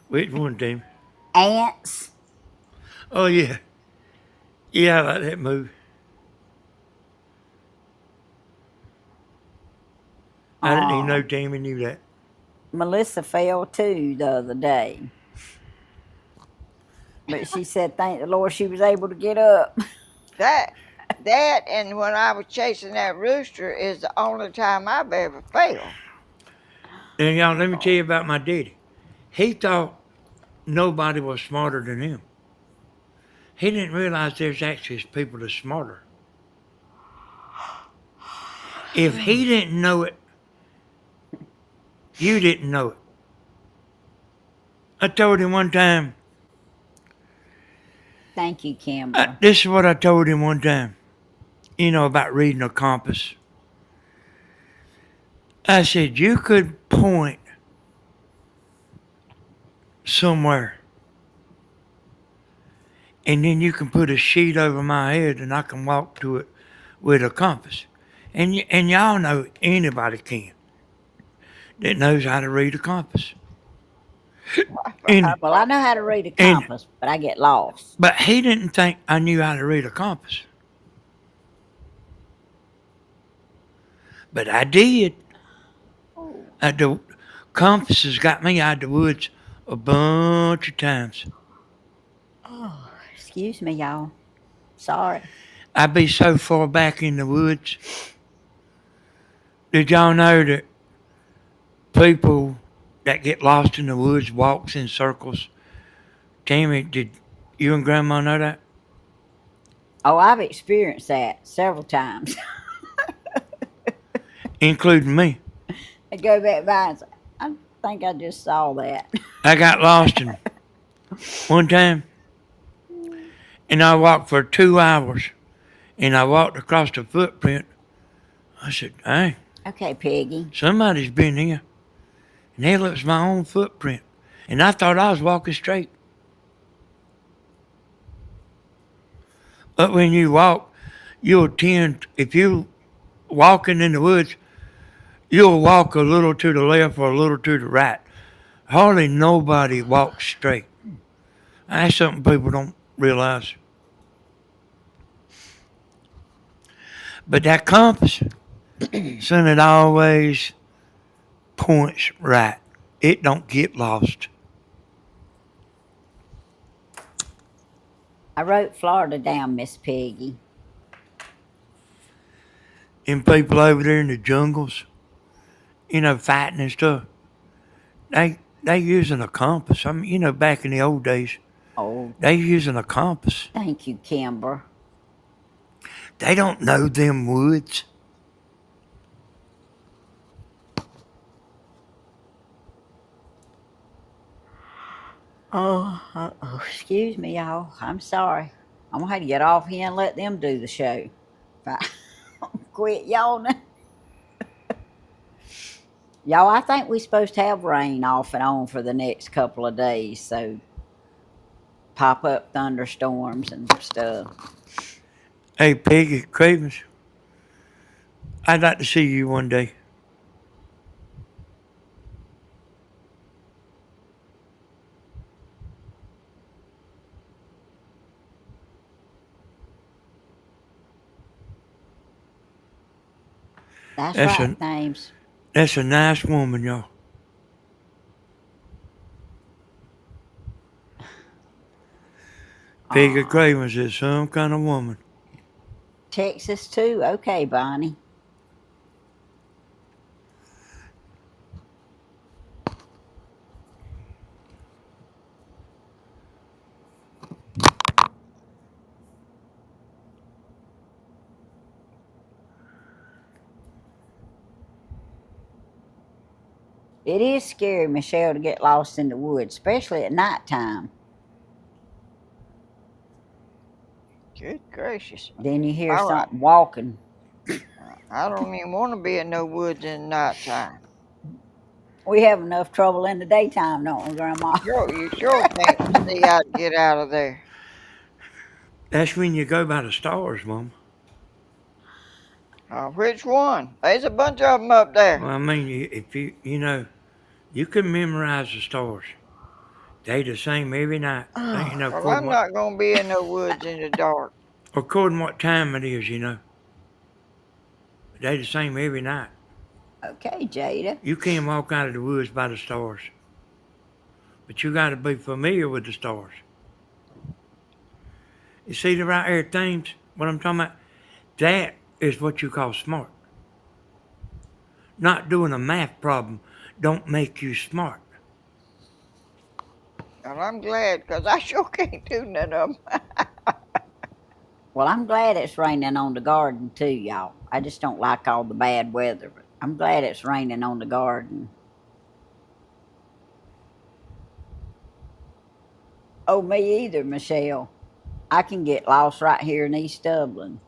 Which one, Timmy? Ants. Oh, yeah. Yeah, I like that movie. I didn't even know Oh, Tammy knew that. Melissa fell too the other day. But she said, thank the Lord she was able to get up. That that and when I was chasing that rooster is the only time I've ever failed. And y'all, let me tell Oh, you about my daddy. He thought nobody was smarter than him. He didn't realize there's actually people that's smarter. If he didn't know it, you didn't know it. I told him one time, thank you, Kimber. this is what I told him one time, about reading a compass. I said, you could point somewhere and then you can put a sheet over my head and I can walk to it with a compass. And y'all know anybody can that knows how to read a compass. And Well, I know how to read a and compass, but I get lost. but he didn't think I knew how to read a compass. But I did. Oh, The compass has got me out of the woods a bunch of times. oh, excuse me, y'all. Sorry. I'd be so far back in the woods. Did y'all know that people that get lost in the woods walks in circles? Tammy, did you and Grandma know that? Oh, I've experienced that several times. Including me. I go back by and say, I think I just saw that. I got lost in one time and I walked for 2 hours and I walked across the footprint. I said, hey, Okay, Peggy. somebody's been here. And hell, it was my own footprint. And I thought I was walking straight. But when you walk, you'll tend, if you walking in the woods, you'll walk a little to the left or a little to the right. Hardly nobody walks straight. That's something people don't realize. But that compass, son, it always points right. It don't get lost. I wrote Florida down, Miss Peggy. And people over there in the jungles, fighting and stuff, they using a compass. I mean, back in the old days, Oh, they using a compass. thank you, Kimber. They don't know them woods. Oh, excuse me, y'all. I'm sorry. I'm gonna have to get off here and let them do the show. If I quit yawning. Y'all, I think we're supposed to have rain off and on for the next couple of days, so pop up thunderstorms and stuff. Hey, Peggy Cravens, I'd like to see you one day. That's That's right, a Thames. that's a nice woman, y'all. Peggy Aw, Cravens is some kind of woman. Texas too. Okay, Bonnie. It is scary, Michelle, to get lost in the woods, especially at nighttime. Good gracious. Then you hear All right. something walking. I don't even want to be in no woods in the nighttime. We have enough trouble in the daytime, don't we, Grandma? You sure can't see how to get out of there. That's when you go by the stars, Mom. Which one? There's a bunch of them up there. Well, I mean, if you can memorize the stars. They the same every night. Well, I'm not going to be in no woods in the dark. According what time it is. They the same every night. Okay, Jada. You can't walk out of the woods by the stars. But you got to be familiar with the stars. You see the right here things, what I'm talking about? That is what you call smart. Not doing a math problem don't make you smart. And I'm glad because I sure can't do none of them. Well, I'm glad it's raining on the garden too, y'all. I just don't like all the bad weather, but I'm glad it's raining on the garden. Oh, me either, Michelle. I can get lost right here in East Dublin.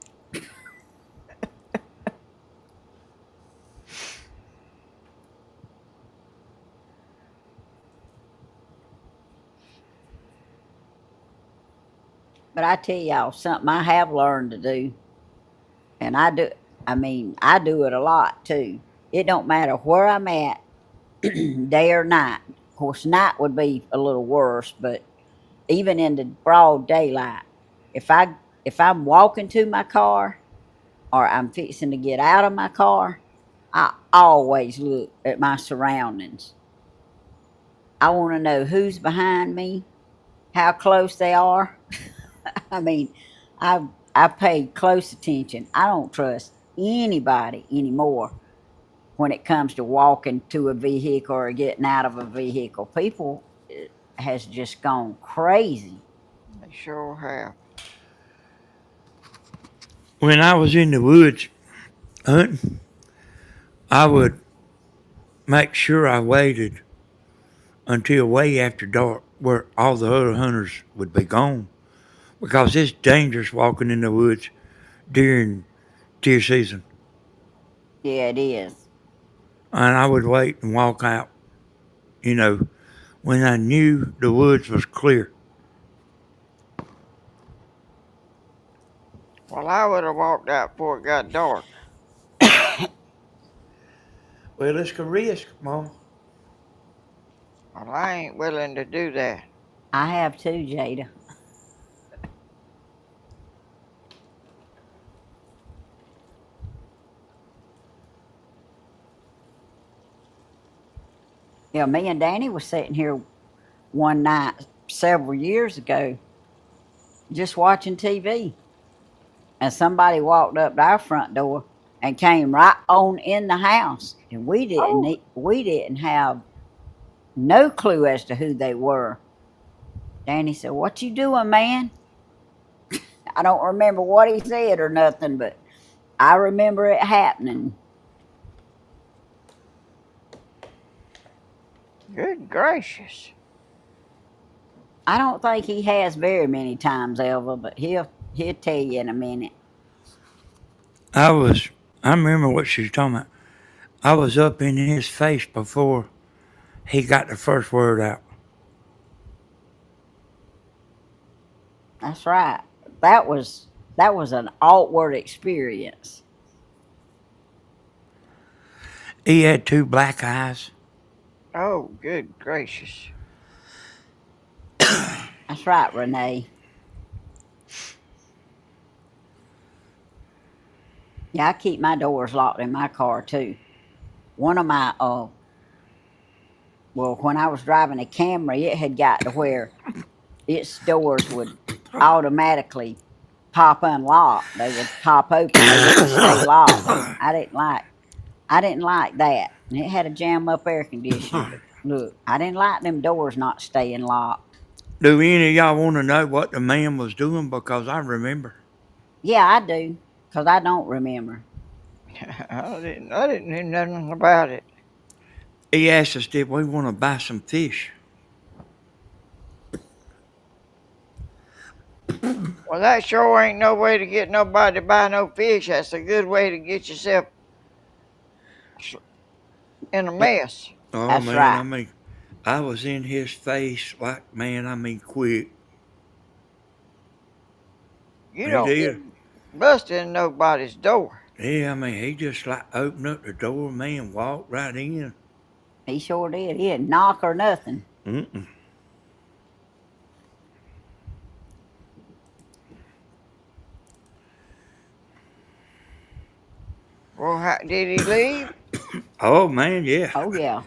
But I tell y'all something I have learned to do, and I do it a lot too. It don't matter where I'm at, day or night. Of course, night would be a little worse, but even in the broad daylight, if I if I'm walking to my car or I'm fixing to get out of my car, I always look at my surroundings. I want to know who's behind me, how close they are. I mean, I pay close attention. I don't trust anybody anymore when it comes to walking to a vehicle or getting out of a vehicle. People has just gone crazy. They sure have. When I was in the woods hunting, I would make sure I waited until way after dark where all the other hunters would be gone because it's dangerous walking in the woods during deer season. Yeah, it is. And I would wait and walk out, you know, when I knew the woods was clear. Well, I would have walked out before it got dark. Well, it's a risk, Mom. Well, I ain't willing to do that. I have too, Jada. Yeah, me and Danny was sitting here one night several years ago just watching TV, and somebody walked up to our front door and came right on in the house, and Oh, we didn't have no clue as to who they were. Danny said, "What you doing, man?" I don't remember what he said or nothing, but I remember it happening. good gracious. I don't think he has very many times, Elva, but he'll tell you in a minute. I was, I remember what she was talking about. I was up in his face before he got the first word out. That's right. That was that was an outward experience. He had two black eyes. Oh, good gracious. That's right, Renee. Yeah, I keep my doors locked in my car too. One of my well, when I was driving a Camry, it had got to where its doors would automatically pop unlocked. They would pop open. They wouldn't stay locked. I didn't like that. And it had a jam up air conditioner, but look, I didn't like them doors not staying locked. Do any of y'all want to know what the man was doing? Because I remember. Yeah, I do, 'cause I don't remember. I didn't know nothing about it. He asked us, did we want to buy some fish? Well, that sure ain't no way to get nobody to buy no fish. That's a good way to get yourself in a mess. Oh, That's man, right. I mean, I was in his face like, man, I mean, quick. You He don't get did. busted in nobody's door. Yeah, I mean, he just like opened up the door, man, walked right in. He sure did. He didn't knock or nothing. Mm-mm. Well, did he leave? Oh, man, yeah. Oh yeah.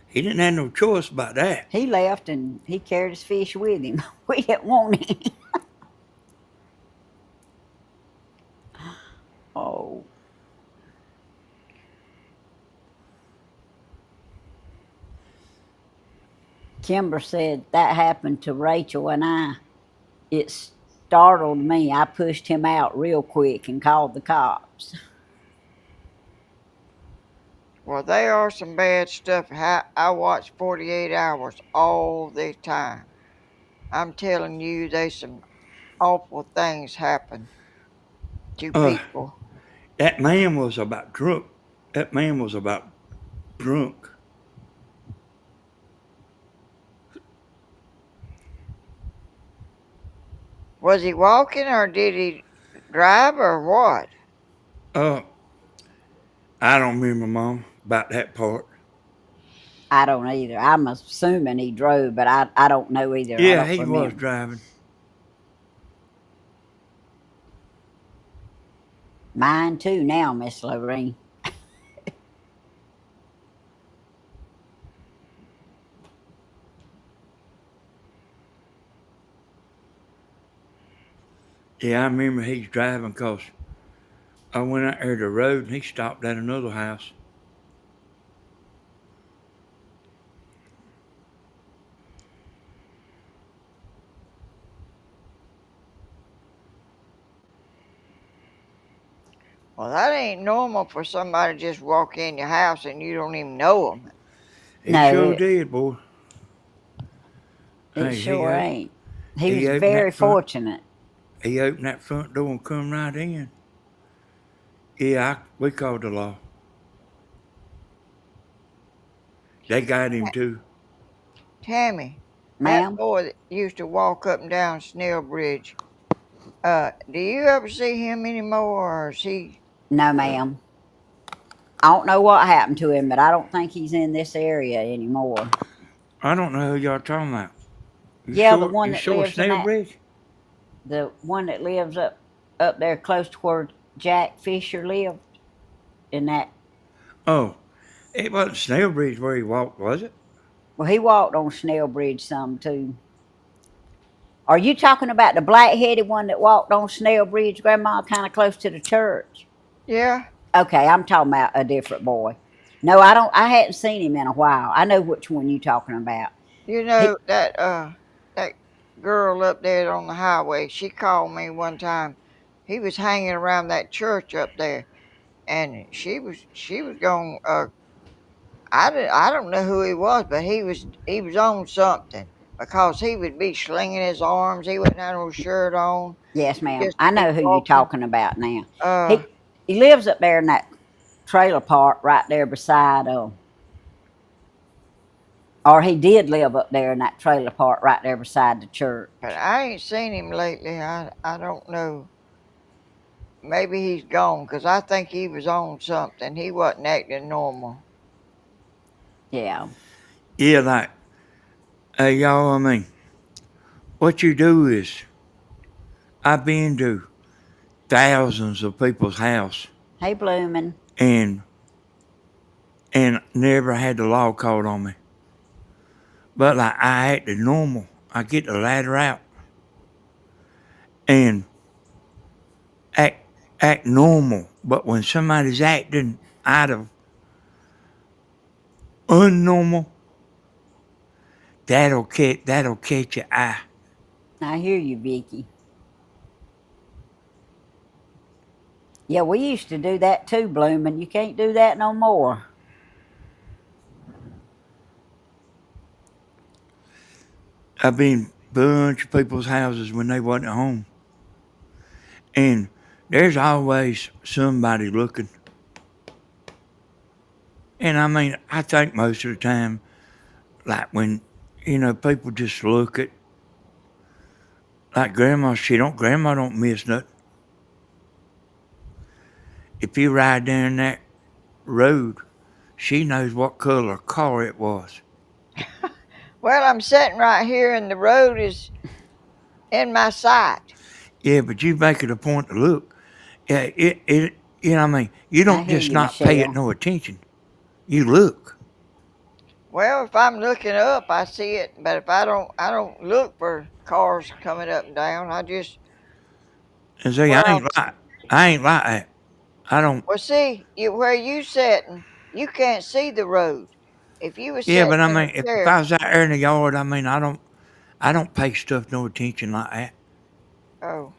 He didn't have no choice about that. He left and he carried his fish with him. We didn't want any. Oh. Kimber said that happened to Rachel and I. It startled me. I pushed him out real quick and called the cops. Well, they are some bad stuff. I watch 48 hours all the time. I'm telling you, there's some awful things happen to Uh, people. that man was about drunk. That man was about drunk. Was he walking or did he drive or what? Uh, I don't remember, Mom, about that part. I don't either. I'm assuming he drove, but I don't know either. I Yeah, don't he was remember. driving. Mine too now, Miss Lorraine. Yeah, I remember he's driving because I went out there to the road and he stopped at another house. Well, that ain't normal for somebody to just walk in your house and you don't even know them. He No, sure did, boy. it Hey, sure ain't. He he was opened very that front fortunate. he opened that front door and come right in. Yeah, we called the law. They got him too. Tammy, that Ma'am? boy that used to walk up and down Snail Bridge, do you ever see him anymore, or is he? No, ma'am. I don't know what happened to him, but I don't think he's in this area anymore. I don't know who y'all talking about. You Yeah, the sure? one You that sure lives in Snail that, Bridge? the one that lives up there close to where Jack Fisher lived in that. Oh, it wasn't Snail Bridge where he walked, was it? Well, he walked on Snell Bridge some too. Are you talking about the black-headed one that walked on Snell Bridge, Grandma, kind of close to the church? Yeah, Okay, I'm talking about a different boy. No, I don't. I hadn't seen him in a while. I know which one you talking about. you He, know that girl up there on the highway. She called me one time. He was hanging around that church up there, and she was going. I don't know who he was, but he was on something because he would be slinging his arms. He wouldn't have no shirt on. yes, He ma'am. just I be know who you walking. talking about now. Uh, He he lives up there in that trailer park right there beside or he did live up there in that trailer park right there beside the but church. I ain't seen him lately. I don't know. Maybe he's gone because I think he was on something. He wasn't acting normal. Yeah. Yeah, like, hey, y'all, I mean, what you do is, I've been to thousands of people's house Hey, Bloomin'. and never had the law called on me. But like I acted normal. I get the ladder out and act act normal. But when somebody's acting out of unnormal, that'll catch your eye. I hear you, Vicky. Yeah, we used to do that too, Bloomin'. You can't do that no more. I've been bunch of people's houses when they wasn't at home. And there's always somebody looking. And I mean, I think most of the time, like when, people just look at, like grandma don't miss nothing. If you ride down that road, she knows what color car it was. Well, I'm sitting right here, and the road is in my sight. Yeah, but you make it a point to look. Yeah, you I don't hear just you, not pay it Michelle. no attention. You look. Well, if I'm looking up, I see it. But if I don't look for cars coming up and down. I just And see, where I I'm. ain't like I ain't like that. I don't. Well, see, where you sitting, you can't see the road. If you was Yeah, sitting but I in mean, a if I chair, was out there in the yard, I mean, I don't pay stuff no attention like that. oh,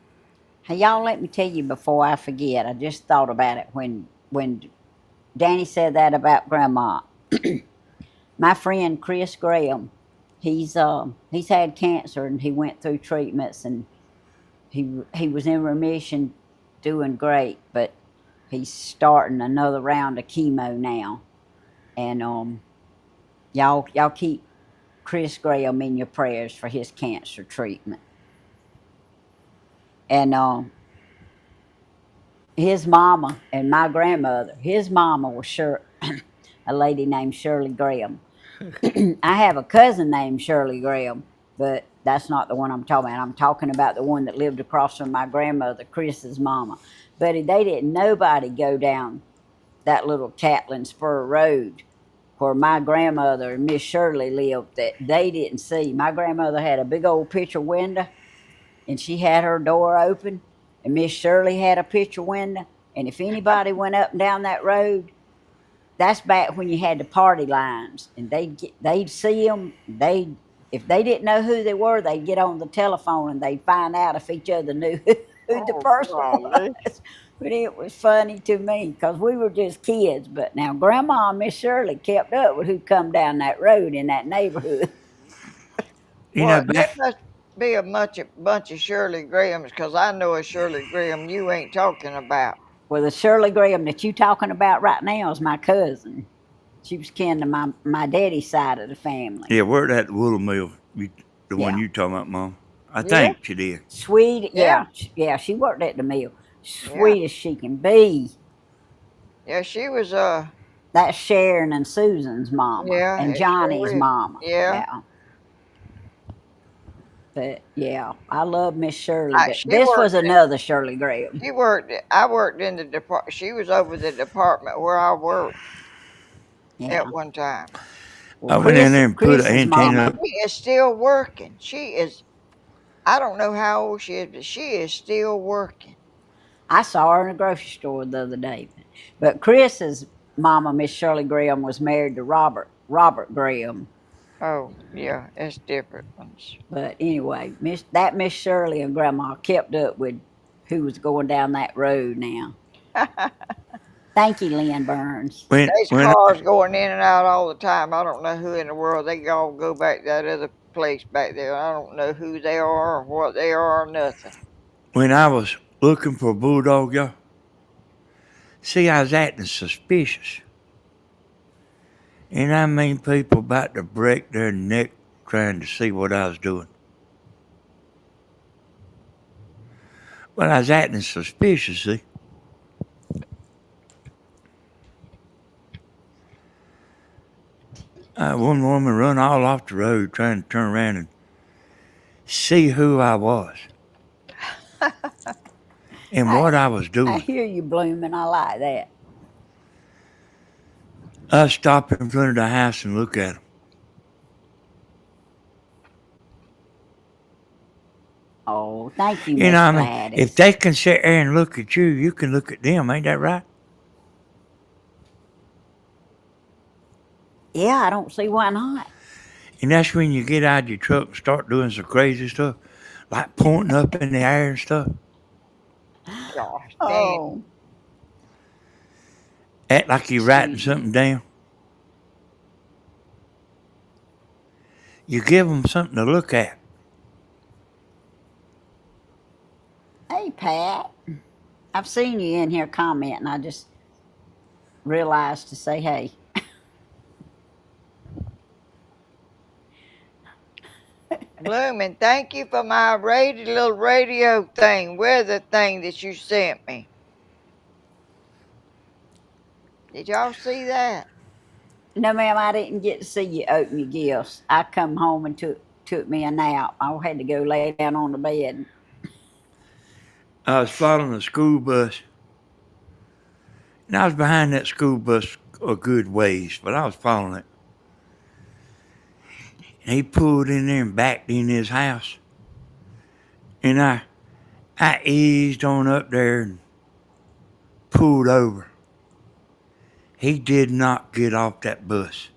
Hey, y'all, let me tell you before I forget. I just thought about it when Danny said that about Grandma. My friend Chris Graham, he's had cancer and he went through treatments and he was in remission, doing great, but he's starting another round of chemo now. And y'all keep Chris Graham in your prayers for his cancer treatment. And his mama and my grandmother, his mama was sure a lady named Shirley Graham. I have a cousin named Shirley Graham, but that's not the one I'm talking about. I'm talking about the one that lived across from my grandmother, Chris's mama. But they didn't nobody go down that little Chaplain Spur Road where my grandmother and Miss Shirley lived that they didn't see. My grandmother had a big old picture window and she had her door open, and Miss Shirley had a picture window. And if anybody went up and down that road, that's back when you had the party lines, and they'd see them. They if they didn't know who they were, they'd get on the telephone and they'd find out if each other knew who the Oh, person golly. was. But it was funny to me because we were just kids. But now Grandma and Miss Shirley kept up with who come down that road in that neighborhood. You know, Well, there back must be a bunch of Shirley Grahams, 'cause I know a Shirley Graham you ain't talking about. Well, the Shirley Graham that you talking about right now is my cousin. She was kin to my daddy's side of the family. yeah, worked at the wool mill. The one Yeah. you talking about, Mom? I Yeah, think she did. Sweet, yeah, yeah, she worked at the mill. yeah, Sweet as she can be. yeah. She was That's Sharon and Susan's mama yeah, and it Johnny's sure is. mama. Yeah, Yeah, but yeah, I love Miss Shirley. But she this was worked. another Shirley Graham. She worked. I worked in the department. She was over the department where I worked Yeah. at one time. Well, I went in there and put an Chris's And antenna mama. up. she is still working. She is. I don't know how old she is, but she is still working. I saw her in a grocery store the other day. But Chris's mama, Miss Shirley Graham, was married to Robert Graham. Oh, yeah, it's different ones. But anyway, Miss Shirley and Grandma kept up with who was going down that road now. Thank you, Lynn Burns. There's When cars going in and out all the time. I don't know who in the world they all go back to that other place back there. I don't know who they are or what they are or nothing. when I was looking for a bulldog, y'all, see, I was acting suspicious, and I mean, people about to break their neck trying to see what I was doing. But I was acting suspicious, see. One woman run all off the road trying to turn around and see who I was and I, what I was I doing. hear you, Blooming. I like that. I stop in front of the house and look at them. Oh, thank you, You Miss know, I mean, if Gladys. they can sit there and look at you, you can look at them. Ain't that right? Yeah, I don't see why not. And that's when you get out of your truck and start doing some crazy stuff, like pointing up in the air and stuff. Gosh dang. Oh, Act like you're writing excuse me. something down. You give them something to look at. Hey, Pat. I've seen you in here commenting. I just realized to say hey. Blooming, thank you for my little radio thing, weather thing that you sent me. Did y'all see that? No, ma'am, I didn't get to see you open your gifts. I come home and took me a nap. I had to go lay down on the bed. I was following a school bus, and I was behind that school bus a good ways, but I was following it. And he pulled in there and backed in his house. And I eased on up there and pulled over. He did not get off that bus.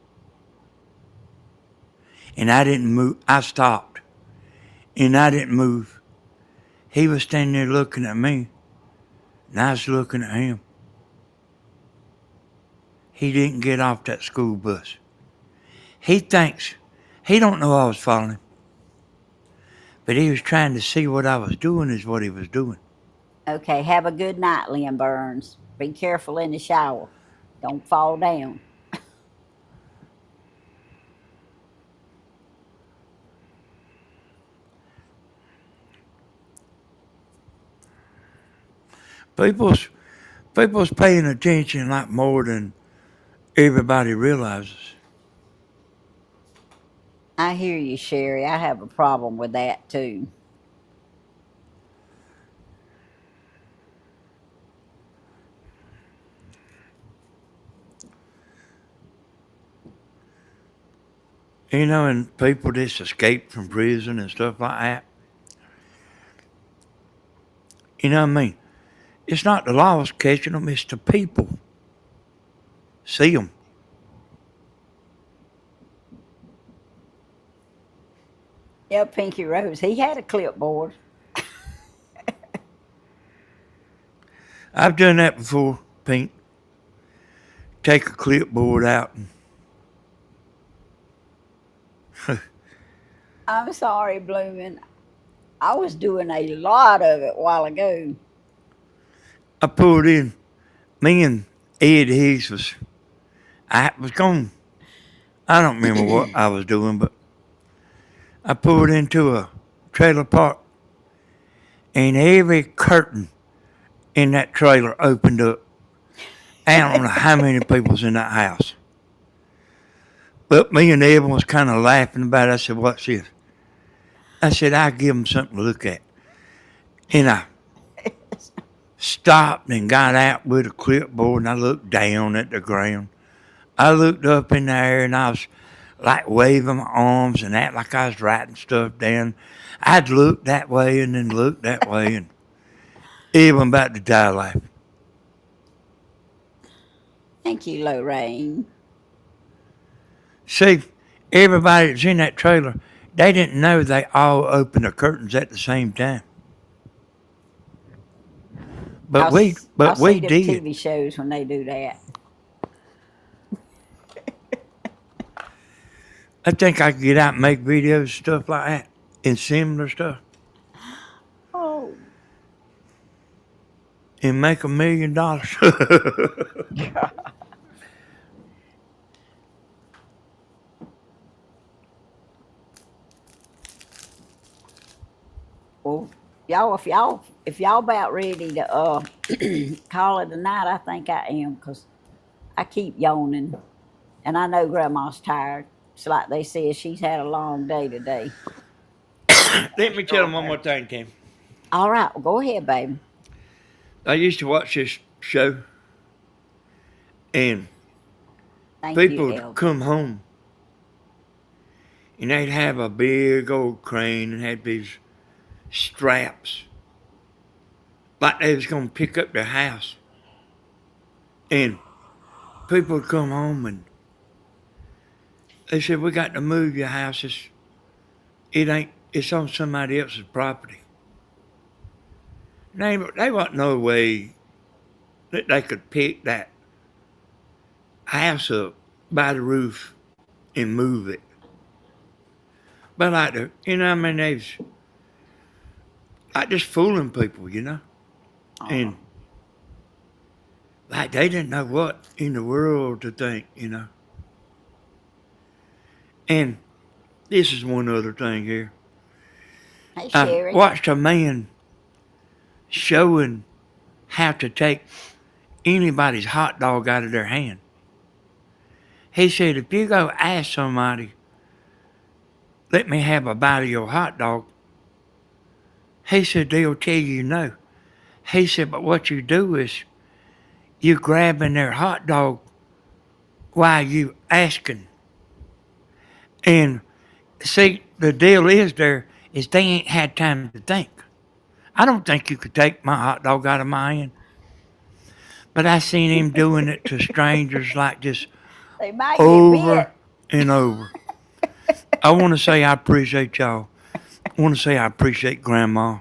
And I didn't move. I stopped. And I didn't move. He was standing there looking at me. And I was looking at him. He didn't get off that school bus. He don't know I was following him. But he was trying to see what I was doing is what he was doing. Okay, have a good night, Lynn Burns. Be careful in the shower. Don't fall down. People's people's paying attention like more than everybody realizes. I hear you, Sherry. I have a problem with that too. You know, and people just escape from prison and stuff like that. You know what I mean? It's not the laws catching them, it's the people. See them. Yeah, Pinky Rose. He had a clipboard. I've done that before, Pink. Take a clipboard out and I'm sorry, Bloomin'. I was doing a lot of it a while ago. I pulled in. Me and Ed Higgs I was going, I don't remember what I was doing, but I pulled into a trailer park and every curtain in that trailer opened up. I don't know how many people's in that house. But me and Evan was kind of laughing about it. I said, "What's this?" I said, "I'll give them something to look at." And I stopped and got out with a clipboard and I looked down at the ground. I looked up in the air and I was like waving my arms and act like I was writing stuff down. I'd look that way and then look that way and Evan about to die laughing. Thank you, Lorraine. See, everybody that's in that trailer, they didn't know they all opened the curtains at the same time. But I'll, we, I'll but see we them did. TV shows when they do that. I think I could get out and make videos and stuff like that and similar stuff Oh, and make $1 million. well, if y'all about ready to call it a night, I think I am, because I keep yawning, and I know Grandma's tired. It's like they said, she's had a long day today. Let me tell them one more thing, Tim. All right, well, go ahead, baby. I used to watch this show and Thank you, people would Elder. come home and they'd have a big old crane and had these straps like they was going to pick up their house. And people would come home and they said, "We got to move your house. It's on somebody else's property." They wasn't no way that they could pick that house up by the roof and move it. But like I mean, they was like just fooling people. And like they didn't know what in the world to think. And this is one other thing here. Hey, I Sherry. watched a man showing how to take anybody's hot dog out of their hand. He said, if you go ask somebody, "Let me have a bite of your hot dog," he said, they'll tell you no. He said, but what you do is you grabbing their hot dog while you asking. And see, the deal is they ain't had time to think. I don't think you could take my hot dog out of my hand. But I seen him doing it to strangers like this They might get bit. over and over. I want to say I appreciate y'all. I want to say I appreciate Grandma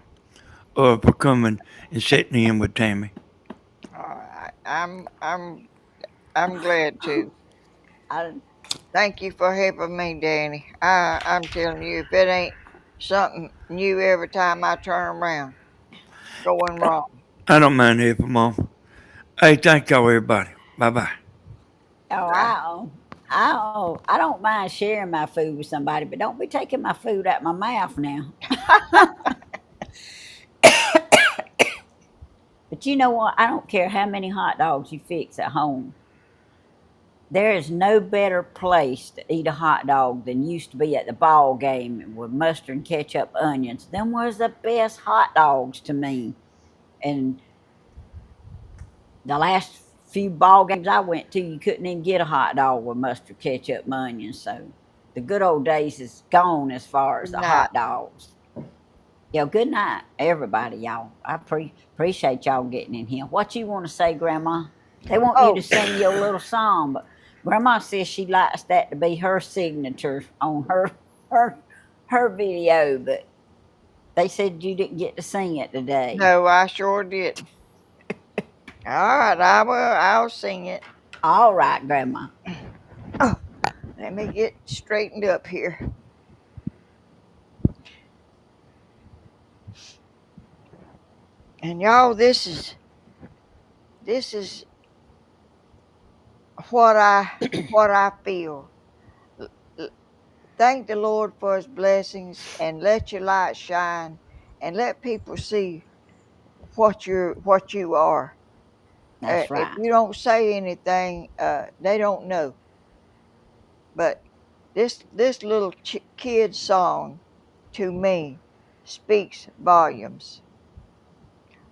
for coming and sitting in with Tammy. All right. I'm glad to. I, Thank you for helping me, Danny. I'm telling you, if it ain't something new every time I turn around, going wrong. I don't mind helping, Mom. Hey, thank y'all, everybody. Bye bye. oh, Bye. I don't mind sharing my food with somebody, but don't be taking my food out my mouth now. But you know what? I don't care how many hot dogs you fix at home. There is no better place to eat a hot dog than used to be at the ball game with mustard and ketchup onions. Them was the best hot dogs to me. And the last few ball games I went to, you couldn't even get a hot dog with mustard, ketchup, and onions. So the good old days is gone as far as the Nah. hot dogs. Yo, good night, everybody, y'all. I appreciate y'all getting in here. What you want to say, Grandma? They want you to Oh, sing your little song, but Grandma says she likes that to be her signature on her her video. But they said you didn't get to sing it today. no, I sure didn't. All right, I will. I'll sing it. All right, Grandma. Oh, let me get straightened up here. And y'all, this is what I feel. Thank the Lord for His blessings, and let your light shine, and let people see what you are. That's If right. you don't say anything, they don't know. But this little kid song, to me, speaks volumes.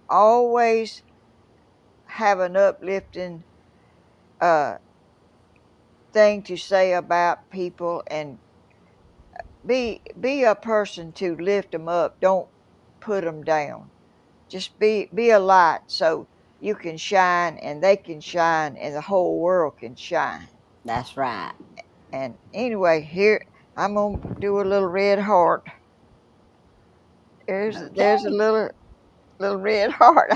Always have an uplifting uh, thing to say about people, and be a person to lift them up. Don't put them down. Just be a light so you can shine and they can shine and the whole world can shine. That's right. And anyway, here I'm gonna do a little red heart. There's a Okay. little red heart.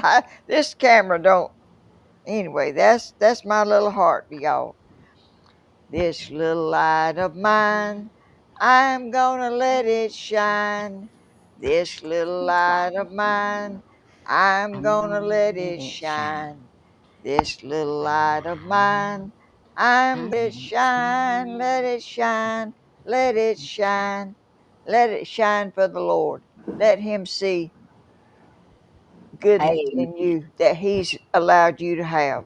This camera don't. Anyway, that's my little heart, y'all. This little light of mine, I'm gonna let it shine. This little light of mine, I'm I'm gonna gonna let let it it shine. shine. This little light of mine, I'm I'm let it gonna shine, shine. let it shine, let it shine, let it shine for the Lord. Let Him see goodness Amen. in you that He's allowed you to have.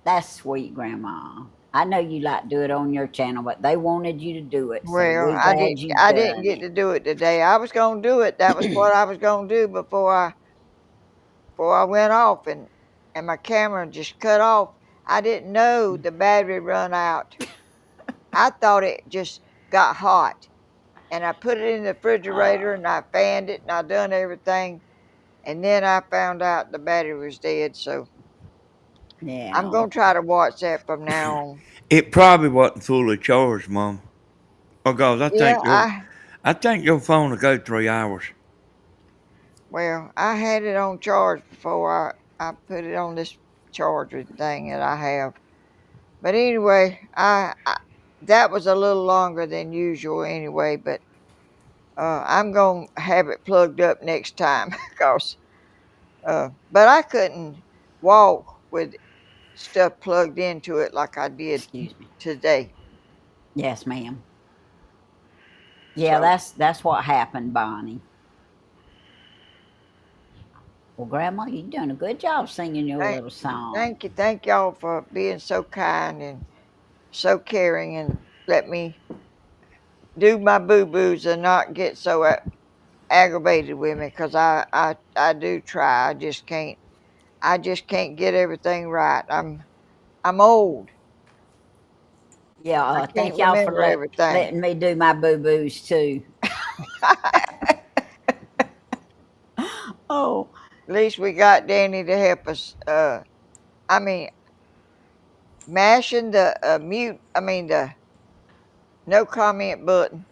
That's sweet, Grandma. I know you like to do it on your channel, but they wanted you to do it, so Well, we glad you I didn't done get it. to do it today. I was gonna do it. That was what I was gonna do before I went off, and my camera just cut off. I didn't know the battery run out. I thought it just got hot, and I put it in the refrigerator and I fanned it and I done everything, and then I found out the battery was dead. So I'm Yeah. gonna try to watch that from now on. It probably wasn't fully charged, Mom. Because Yeah, I think your phone will go 3 hours. well, I had it on charge before I put it on this charger thing that I have. But anyway, I that was a little longer than usual anyway. But I'm gonna have it plugged up next time, cause but I couldn't walk with stuff plugged into it like I did Excuse me. today. Yes, ma'am. Yeah, So that's what happened, Bonnie. Well, Grandma, you done a good job singing your thank, little song. thank y'all for being so kind and so caring, and let me do my boo boos and not get so aggravated with me, because I do try. I just can't get everything right. I'm old. Yeah, I can't thank y'all for remember everything. letting me do my boo boos too. Oh, At least we got Danny to help us. I mean, mashing the mute. I mean the no comment button.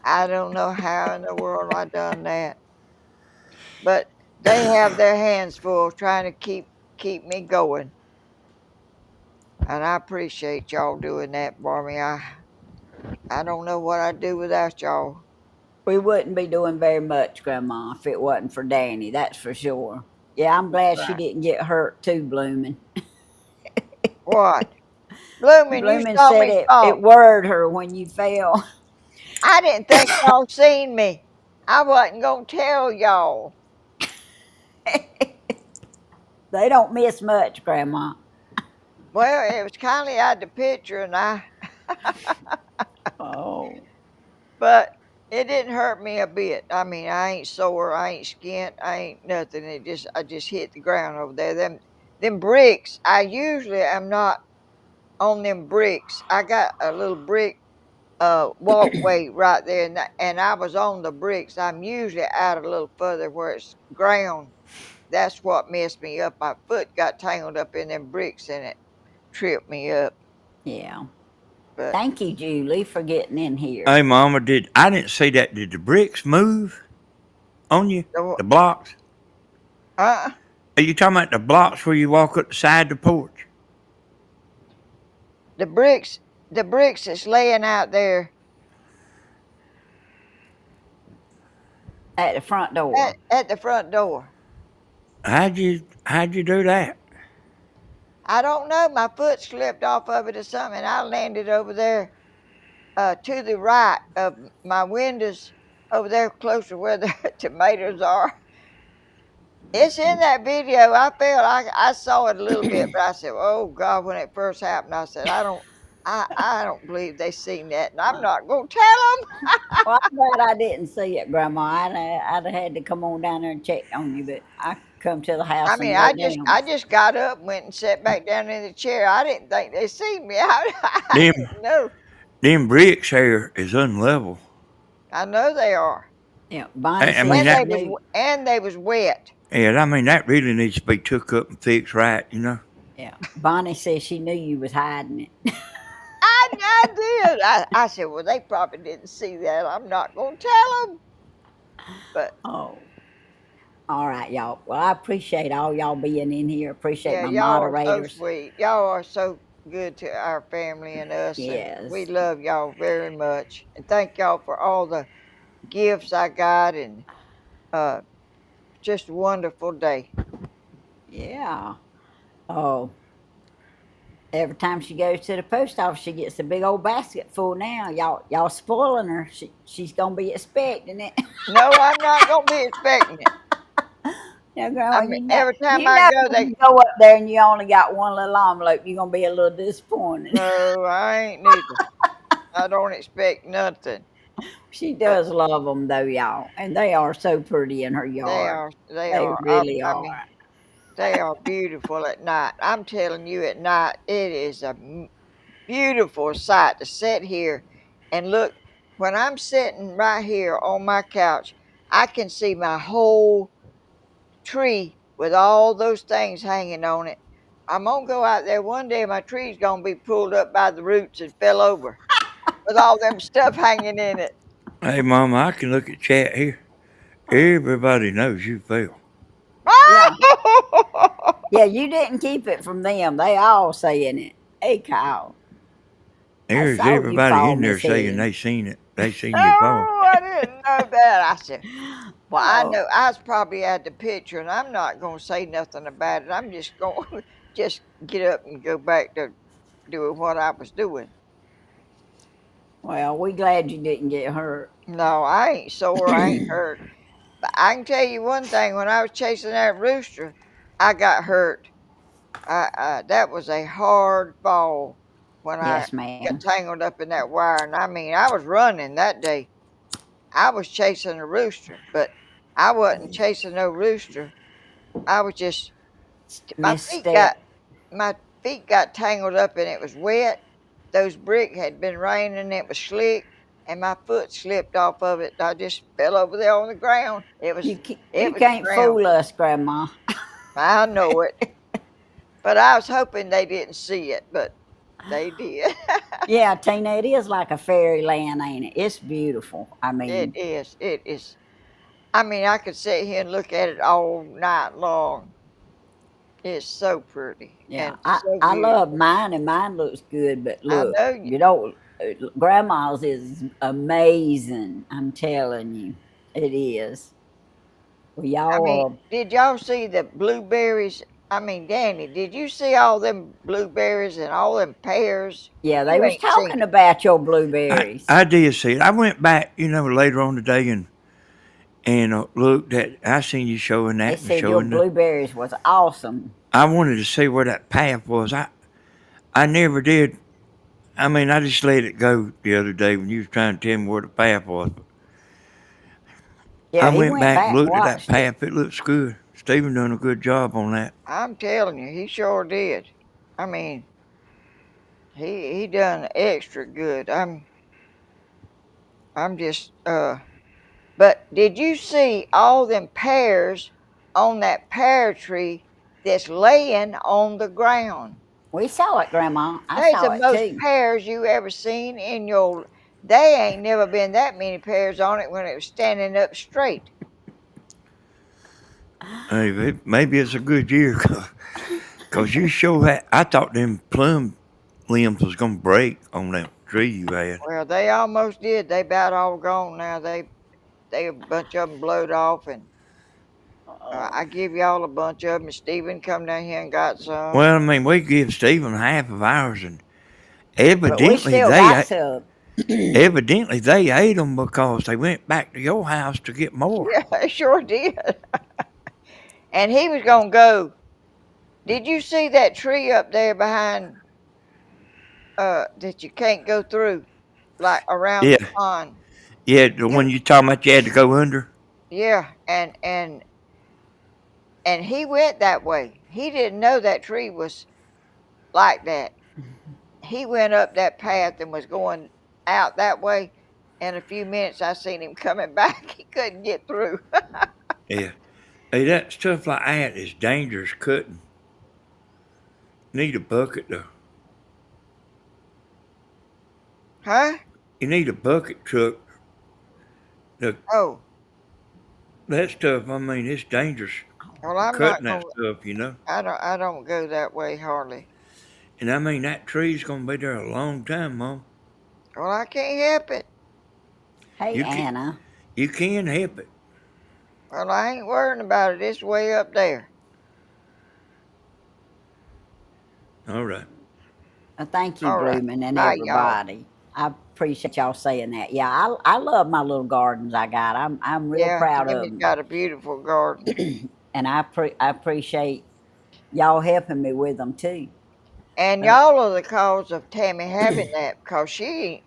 I don't know how in the world I done that, but they have their hands full trying to keep me going, and I appreciate y'all doing that for me. I don't know what I'd do without y'all. we wouldn't be doing very much, Grandma, if it wasn't for Danny, that's for sure. Yeah, I'm glad she Right. didn't get hurt too, Bloomin'. What? Blooming, you Bloomin' saw said me it fall. worried her when you fell. I didn't think y'all seen me. I wasn't gonna tell y'all. They don't miss much, Grandma. Well, it was kindly out the picture, Oh, but it didn't hurt me a bit. I mean, I ain't sore, I ain't skint, I ain't nothing. I just hit the ground over there. Them bricks. I usually am not on them bricks. I got a little brick walkway right there, and I was on the bricks. I'm usually out a little further where it's ground. That's what messed me up. My foot got tangled up in them bricks, and it tripped me up. yeah. But Thank you, Julie, for getting in here. Hey, Mama, I didn't see that? Did the bricks move on you? the The blocks? uh, Are you talking about the blocks where you walk up the side of the porch? the bricks, the bricks that's laying out there At the front door. at the front door. How'd you do that? I don't know. My foot slipped off of it or something. I landed over there to the right of my windows, over there closer where the tomatoes are. It's in that video. I saw it a little bit, but I said, "Oh God!" When it first happened, I said, I don't believe they seen that, and I'm not gonna tell them." Well, I'm glad I didn't see it, Grandma. I'd have had to come on down there and check on you, but I come to the I house mean, and lay down. I just got up, and went and sat back down in the chair. I didn't think they seen me. I Them didn't know. them bricks here is unlevel. I know they are, Yeah, Bonnie I said mean and she that. knew. they was wet. Yeah, I mean that really needs to be took up and fixed right. You know. Yeah, Bonnie said she knew you was hiding it. I did. I said, well, they probably didn't see that. I'm not gonna tell them. But Oh, all right, y'all. Well, I appreciate all y'all being in here. Appreciate yeah, my y'all are so moderators. sweet. Y'all are so good to our family and us, and we Yes, love y'all very much. And thank y'all for all the gifts I got, and uh, just a wonderful day. yeah. Oh, every time she goes to the post office, she gets a big old basket full. Now, y'all spoiling her. She's gonna be expecting it. No, I'm not gonna be expecting it. Now, I Grandma, mean, every time you I know go, when they you go up there and you only got one little envelope, you're gonna be a little disappointed. no, I ain't neither. I don't expect nothing. She But does love them though, y'all, and they are so pretty in her yard. they They are. really I are. mean, they are beautiful at night. I'm telling you, at night it is a beautiful sight to sit here and look. When I'm sitting right here on my couch, I can see my whole tree with all those things hanging on it. I'm gonna go out there one day. My tree's gonna be pulled up by the roots and fell over with all them stuff hanging in it. Hey, Mama, I can look at chat here. Everybody knows you fell. Yeah, yeah. You didn't keep it from them. They all saying it. Hey, Kyle, I There's saw you everybody fall, in there Miss saying Helen. they seen it. They seen you fall. Oh, I didn't know that. I said, well, I Oh, know I was probably at the picture, and I'm not going to say nothing about it. I'm just going to just get up and go back to doing what I was doing. well, we glad you didn't get hurt. No, I ain't sore. I ain't hurt. But I can tell you one thing: when I was chasing that rooster, I got hurt. That was a hard fall when I Yes, got ma'am. tangled up in that wire. And I mean, I was running that day. I was chasing a rooster, but I wasn't chasing no rooster. I was just my feet got Misstep. my feet got tangled up and it was wet. Those bricks had been raining, it was slick, and my foot slipped off of it. I just fell over there on the ground. It You was can't ground. fool us, Grandma. I know it. But I was hoping they didn't see it, but they did. Yeah, Tina, it is like a fairyland, ain't it? It's beautiful. I It mean, is. It is. I mean, I could sit here and look at it all night long. It's so pretty yeah, and so I love beautiful. mine, and mine looks good. But I look, know you. you know, Grandma's is amazing. I'm telling you, it is. Well, I mean, y'all, did y'all see the blueberries? I mean, Danny, did you see all them blueberries and all them pears? yeah, they You was ain't seen talking it. about your I, blueberries. I did see it. I went back, later on today and looked at. I seen you showing They that and said your showing the. blueberries was awesome. I wanted to see where that path was. I never did. I mean, I just let it go the other day when you was trying to tell me where the path was. But I Yeah, he went went back and back and looked at that watched it. path. It looks good. Stephen done a good job on that. I'm telling you, he sure did. I mean, he done extra good. I'm just But did you see all them pears on that pear tree that's laying on the ground? We saw it, Grandma. I They's saw the it most too. pears you ever seen in your. They ain't never been that many pears on it when it was standing up straight. Hey, maybe it's a good year, cause you sure had. I thought them plum limbs was gonna break on that tree you had. Well, they almost did. They about all gone now. They a bunch of them blowed off, and I give y'all a bunch of them. And Stephen come down here and got some. Well, I mean, we give Stephen half of ours, and But we evidently still they got some. evidently they ate them because they went back to your house to get more. Yeah, they sure did. And he was gonna go. Did you see that tree up there behind that you can't go through, like around Yeah, the pond? yeah. The He, one you talking about you had to go under. yeah, and he went that way. He didn't know that tree was like that. He went up that path and was going out that way. In a few minutes, I seen him coming back. He couldn't get through. Yeah. Hey, that stuff like that is dangerous cutting. Need a bucket though. Huh? You need a bucket truck. The, Oh, that stuff, I mean, it's dangerous well, I'm not cutting that going. stuff, you know. I don't go that way hardly. And I mean, that tree's gonna be there a long time, Mom. Well, I can't help it. Hey, You can Anna. you can help it. Well, I ain't worrying about it. It's way up there. All right. Thank you, All right. Bloomin' and Bye, y'all. everybody. I appreciate y'all saying that. Yeah, I love my little gardens I got. I'm real Yeah, proud of Tammy's them, got a beautiful garden. and I appreciate y'all helping me with them too. And Uh, y'all are the cause of Tammy having that because she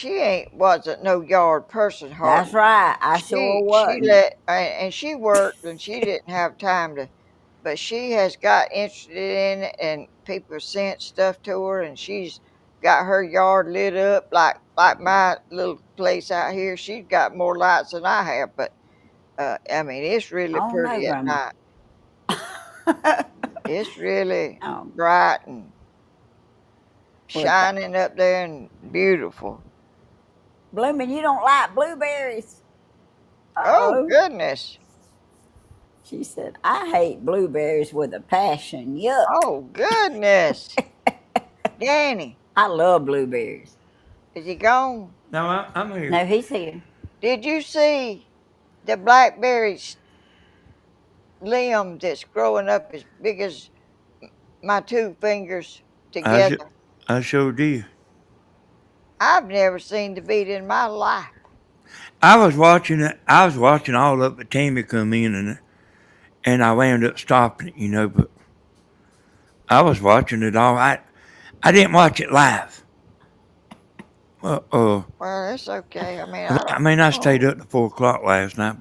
ain't wasn't no yard person that's hardly. right. I sure She wasn't. let and she worked and she didn't have time to, but she has got interested in it and people sent stuff to her and she's got her yard lit up like my little place out here. She's got more lights than I have, but I mean it's really Oh no, pretty at Grandma. night. It's really um, bright and with shining up there and beautiful. Bloomin', you don't like blueberries? Oh Oh, goodness. she said I hate blueberries with a passion. Yuck. Oh goodness. Danny, I love blueberries. is he gone? No, I'm here. No, he's here. Did you see the blackberry limb that's growing up as big as my two fingers I sh- together? I sure did. I've never seen the beat in my life. I was watching it. I was watching all up at Tammy come in, and I wound up stopping it, you know. But I was watching it all. I didn't watch it live. Uh, uh, Well, it's okay. I mean, I I don't. mean, I stayed Oh, up to 4 o'clock last night,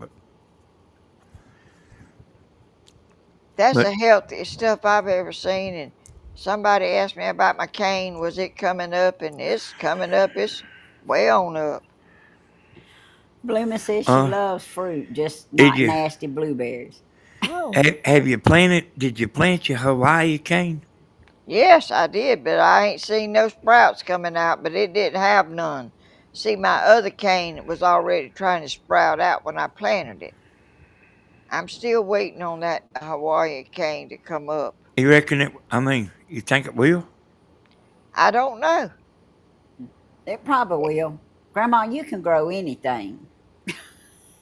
that's but the healthiest stuff I've ever seen. And somebody asked me about my cane. Was it coming up? And it's coming up. It's way on up. Bloomin' says she uh, loves fruit, just did not you nasty blueberries. Oh. have you planted? Did you plant your Hawaii cane? Yes, I did, but I ain't seen no sprouts coming out, but it didn't have none. See, my other cane was already trying to sprout out when I planted it. I'm still waiting on that Hawaiian cane to come up. You reckon it? I mean, you think it will? I don't know. It probably will. Grandma, you can grow anything.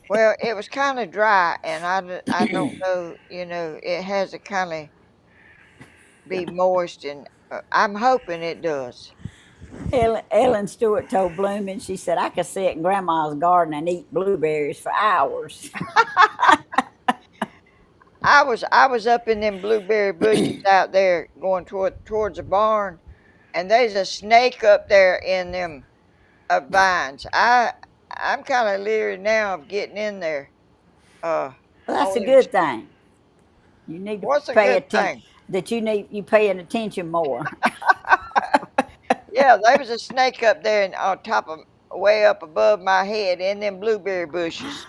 Well, it was kind of dry, and I don't know, it has to kind of be moist, and I'm hoping it does. Ellen Stewart told Bloomin', she said, I could sit in Grandma's garden and eat blueberries for hours. I was up in them blueberry bushes out there going towards the barn. and there's a snake up there in them vines. I'm kind of leery now of getting in there. Uh, Well, that's a only good thing. You need to what's a pay good attention. thing? That you paying attention more. Yeah, there was a snake up there and on top of way up above my head in them blueberry bushes.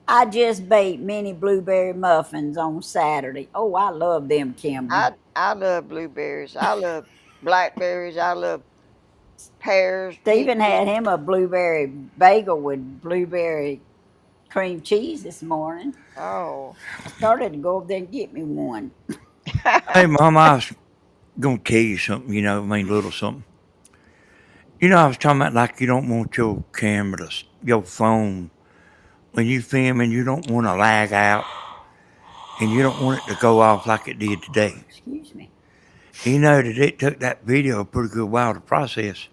I just baked mini blueberry muffins on Saturday. Oh, I love them, Kimber. I love blueberries. I love blackberries. I love pears, Stephen peaches. had him a blueberry bagel with blueberry cream cheese this morning. Oh, I started to go over there and get me one. Hey, Mom, I was gonna tell you something. I mean, little something. I was talking about like you don't want your camera your phone when you film and you don't want to lag out and you don't want it to go off like it did today. Excuse me. You know that it took that video a pretty good while to process.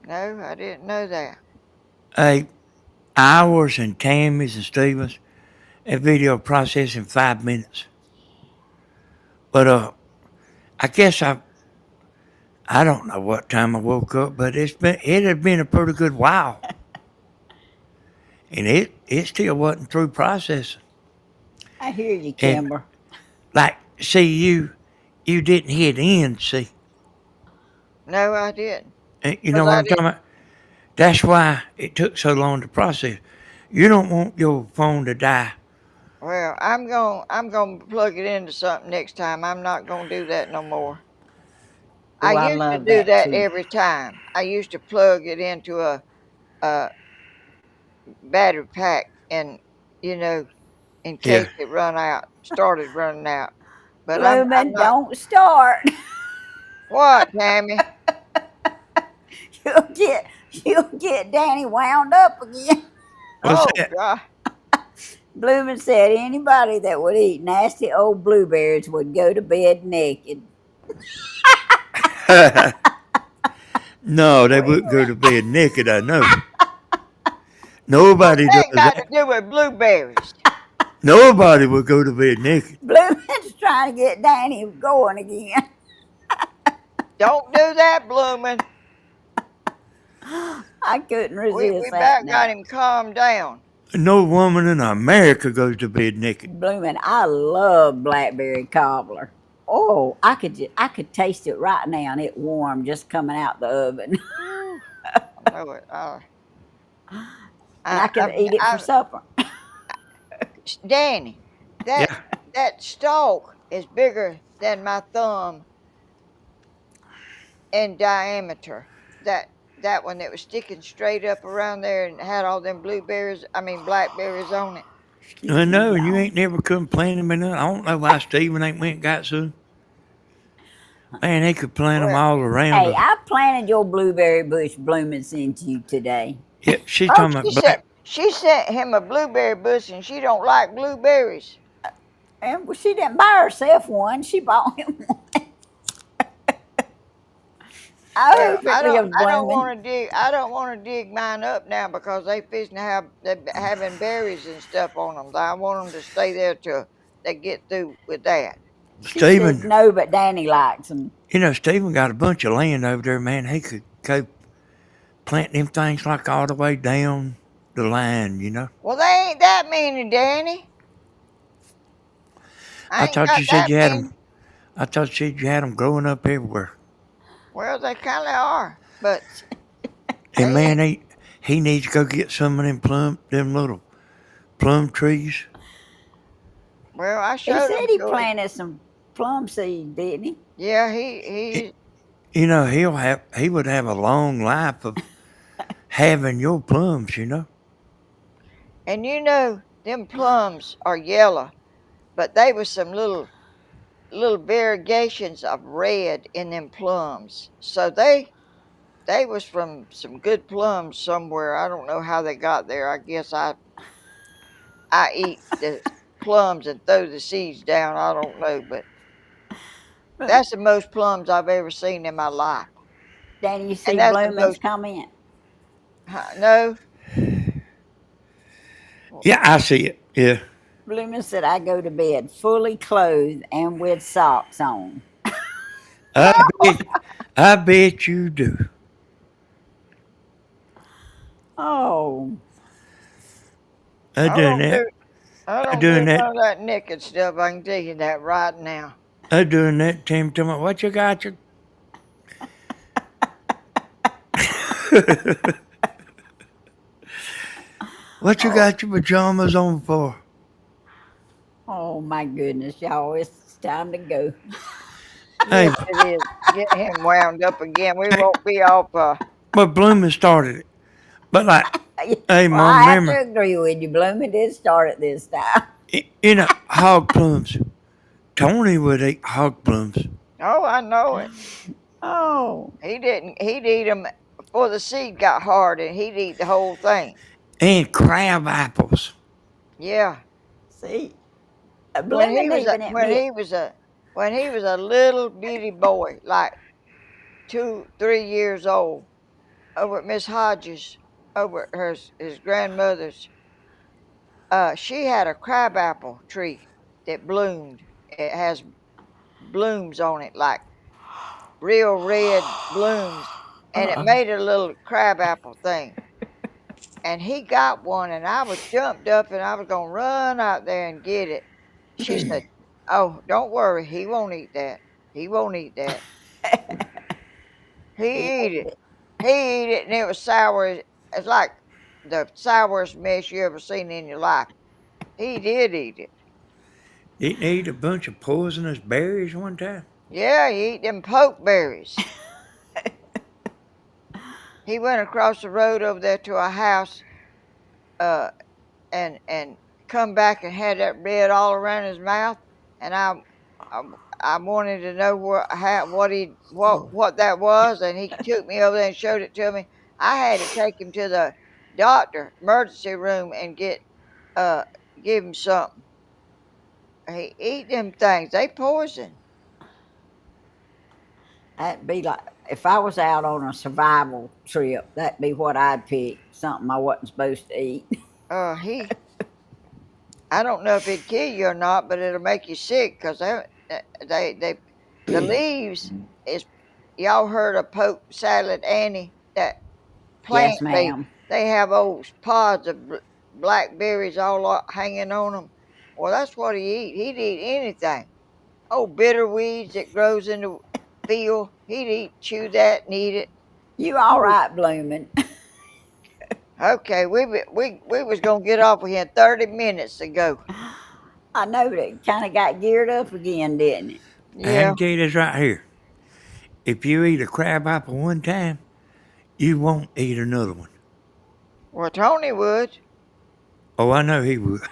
no, I didn't know that. Hey, ours and Tammy's and Stevens, that video processed in 5 minutes. But I guess I don't know what time I woke up, but it had been a pretty good while, and it still wasn't through processing. I hear you, And Kimber. like, see you didn't hit end, see, No, I didn't. and you know Cause what I I'm talking didn't. about. That's why it took so long to process. You don't want your phone to die. Well, I'm gonna plug it into something next time. I'm not gonna do that no more. I Oh, I used to love do that that too. every time. I used to plug it into a battery pack, and you know, in case Yeah. it started running out. But I'm Bloomin', not. don't start. What, Tammy? You'll get Danny wound up again. What's Oh that? God. Bloomin' said anybody that would eat nasty old blueberries would go to bed naked. No, they Well, wouldn't go to bed naked. I know. What's Nobody does that got to that. do with blueberries? Nobody would go to bed naked. Bloomin's trying to get Danny going again. Don't do that, Bloomin'. I couldn't resist We that about got now. him calmed down. No woman in America goes to bed naked. Bloomin', I love blackberry cobbler. Oh, I could taste it right now, and it warm just coming out the oven, Whew, I know it. and I could eat it for supper. Danny, that Yeah. that stalk is bigger than my thumb in diameter. That that one that was sticking straight up around there and had all them blackberries on it. I Excuse me, know, and you y'all. ain't never come planting me none. I don't know why Stephen ain't went and got some. Man, they could plant them Well, all around Hey, us. I planted your blueberry bush blooming into you today. Yeah, she's oh, talking about she said black. she sent him a blueberry bush and she don't like blueberries. And well, she didn't buy herself one. She bought him one. I Well, hope it lives blooming. I don't want to dig mine up now because they having berries and stuff on them. I want them to stay there till they get through with that. She said Stephen, no, but Danny likes them. Stephen got a bunch of land over there, man. He could go plant them things like all the way down the line. Well, they ain't that many, Danny. I I ain't thought got you said that you had them. many. I thought you said you had them growing up everywhere. Well, they kind of are, but And they man, ain't. he needs to go get some of them little plum trees. Well, I He showed said them he to him. planted some plum seeds, didn't he? Yeah, Y- he he would have a long life of having your plums. and them plums are yellow, but they was some little variegations of red in them plums. So they was from some good plums somewhere. I don't know how they got there. I guess I eat the plums and throw the seeds down. I don't know, but But that's the most plums I've ever seen in my life. Danny, you And see that's the Blooming's most comment. no. Yeah, I see it. Yeah. Blooming said I go to bed fully clothed and with socks on. I bet, I bet you do. Oh, I I doing don't that. do I I don't doing do that. none of that naked stuff. I can tell you that right now. I doing that. Tim, tell me what you got your what you oh, got your pajamas on for? oh my goodness, y'all! It's time to go. Hey, Yes, it is. Get him wound up again. We won't be off. but Blooming started it. But like, hey, Well, mom, I have to remember, agree with you. Blooming did start it this time. you know, hog plums. Tony would eat hog plums Oh, I know it. Oh, He didn't. He'd eat them before the seed got hard, and he'd eat the whole thing. and crab apples. Yeah. see, When he Blooming was a even when admit. he was a when he was a little bitty boy, like 2, 3 years old, over at Miss Hodges, over at his grandmother's. She had a crabapple tree that bloomed. It has blooms on it, like real red blooms, and it Uh, made a little crabapple thing. And he got one, and I was jumped up, and I was gonna run out there and get it. She said, "Oh, don't worry, he won't eat that. He won't eat that. he He eat ate it. it. He eat it, and it was sour. It's like the sourest mess you ever seen in your life. He did eat it. Didn't he eat a bunch of poisonous berries one time? Yeah, he eat them pokeberries. He went across the road over there to a house, uh, and come back and had that red all around his mouth, and I, I wanted to know what that was, and he took me over there and showed it to me. I had to take him to the doctor emergency room and uh give him something. He eat them things. They poison. That'd be like if I was out on a survival trip. That'd be what I'd pick. Something I wasn't supposed to eat. He I don't know if it'd kill you or not, but it'll make you sick because they the leaves is y'all heard of poke salad Annie, that Yes, plant base. ma'am. They have old pods of blackberries hanging on them. Well, that's what he eat. He'd eat anything. Oh, bitter weeds that grows in the field. He'd chew that and eat it. You all right, Blooming? Okay, we was gonna get off of here 30 minutes ago. I know that kind of got geared up again, didn't it? I Yeah. can tell you this right here. If you eat a crab apple one time, you won't eat another one. Well, Tony would. Oh, I know he would.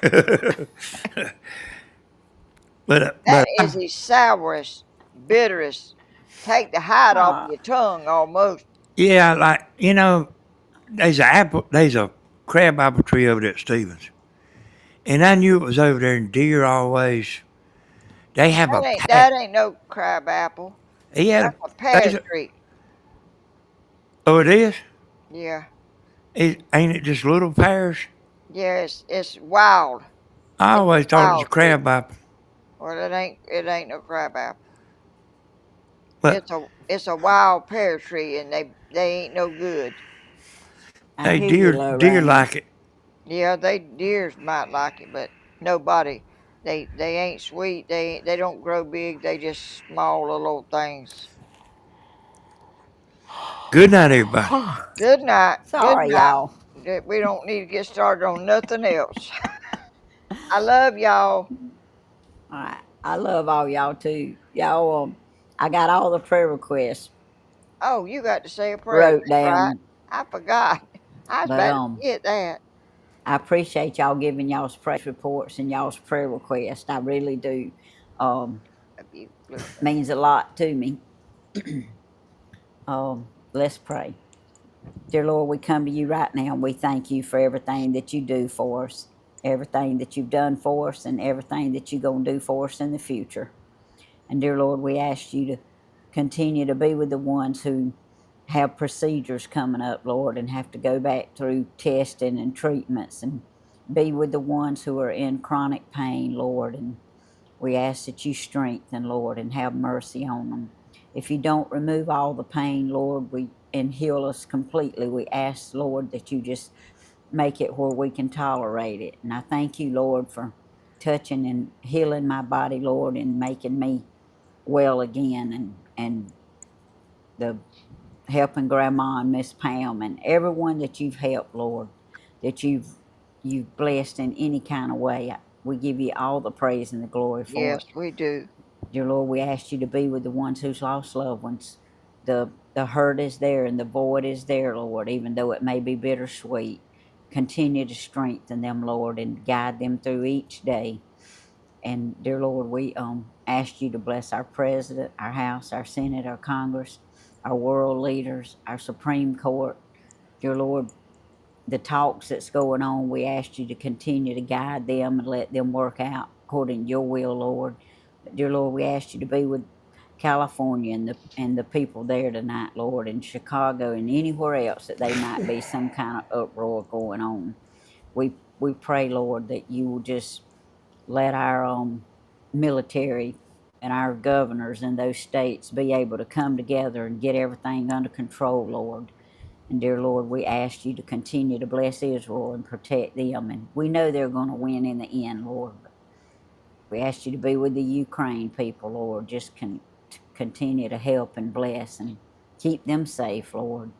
That but is the sourest, bitterest. Take the hide off Uh, your tongue almost. yeah, like there's a crab apple tree over there at Stevens, and I knew it was over there. And deer always they have a patch. That ain't no crab apple. He had That's a a pear there's a tree. oh it is. Yeah. Ain't it just little pears? Yeah, it's wild. I It's always a thought it was a wild tree. crab apple. Well, it ain't no crab apple. But It's a wild pear tree, and they ain't no good. I hey, hear you, deer Lorraine. like it. Yeah, deers might like it, but nobody. They ain't sweet. They don't grow big. They just small little old things. Good night, everybody. Good night. Good Sorry, night. y'all. We don't need to get started on nothing else. I love y'all. All right. I love all y'all too. Y'all, I got all the prayer requests Oh, you got to say a prayer. wrote That's right. down, I forgot. I was but about to forget that. I appreciate y'all giving y'all's praise reports and y'all's prayer requests. I really do. Um, A beautiful blue bird. means a lot to me. Let's pray. Dear Lord, we come to you right now and we thank you for everything that you do for us, everything that you've done for us, and everything that you're going to do for us in the future. And dear Lord, we ask you to continue to be with the ones who have procedures coming up, Lord, and have to go back through testing and treatments, and be with the ones who are in chronic pain, Lord. And we ask that you strengthen, Lord, and have mercy on them. if you don't remove all the pain, Lord, and heal us completely, we ask, Lord, that you just make it where we can tolerate it. And I thank you, Lord, for touching and healing my body, Lord, and making me well again, and the helping Grandma and Miss Pam and everyone that you've helped, Lord, that you've blessed in any kind of way. We give you all the praise and the glory for Yes, it. we do. Dear Lord, we ask you to be with the ones who's lost loved ones. The hurt is there and the void is there, Lord, even though it may be bittersweet. Continue to strengthen them, Lord, and guide them through each day. And dear Lord, we ask you to bless our president, our House, our Senate, our Congress, our world leaders, our Supreme Court. Dear Lord, the talks that's going on, we ask you to continue to guide them and let them work out according to your will, Lord. But dear Lord, we ask you to be with California and the people there tonight, Lord, in Chicago and anywhere else that they might be some kind of uproar going on. We pray, Lord, that you will just let our military and our governors in those states be able to come together and get everything under control, Lord. And dear Lord, we ask you to continue to bless Israel and protect them. And we know they're going to win in the end, Lord. But we ask you to be with the Ukraine people, Lord. Just continue to help and bless and keep them safe, Lord.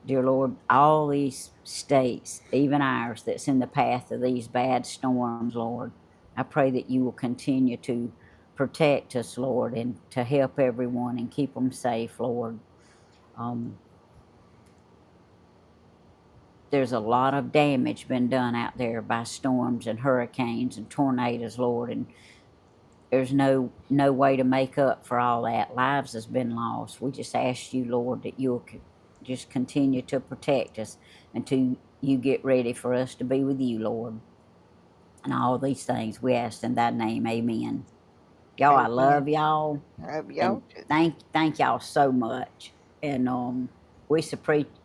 Dear Lord, all these states, even ours, that's in the path of these bad storms, Lord, I pray that you will continue to protect us, Lord, and to help everyone and keep them safe, Lord. Um, there's a lot of damage been done out there by storms and hurricanes and tornadoes, Lord, and there's no way to make up for all that. Lives has been lost. We just ask you, Lord, that you'll just continue to protect us until you get ready for us to be with you, Lord. And all these things we ask in thy name, amen. Y'all, I Amen. love y'all, Love and y'all too. thank y'all so much. And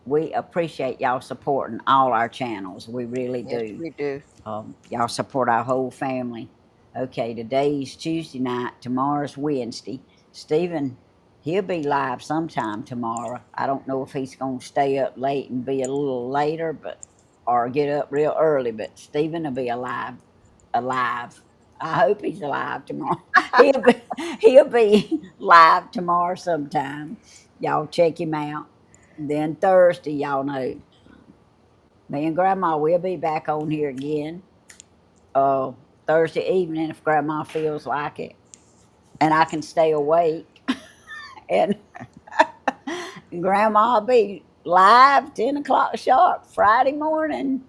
we appreciate y'all supporting all our channels. We really Yes, do. we do. Y'all support our whole family. Okay, today's Tuesday night. Tomorrow's Wednesday. Stephen, he'll be live sometime tomorrow. I don't know if he's going to stay up late and be a little later, but or get up real early. But Stephen will be alive. Alive. I hope he's alive tomorrow. He'll be live tomorrow sometime. Y'all check him out. Then Thursday, y'all know, me and Grandma will be back on here again uh, Thursday evening if Grandma feels like it, and I can stay awake. And Grandma will be live 10 o'clock sharp Friday morning.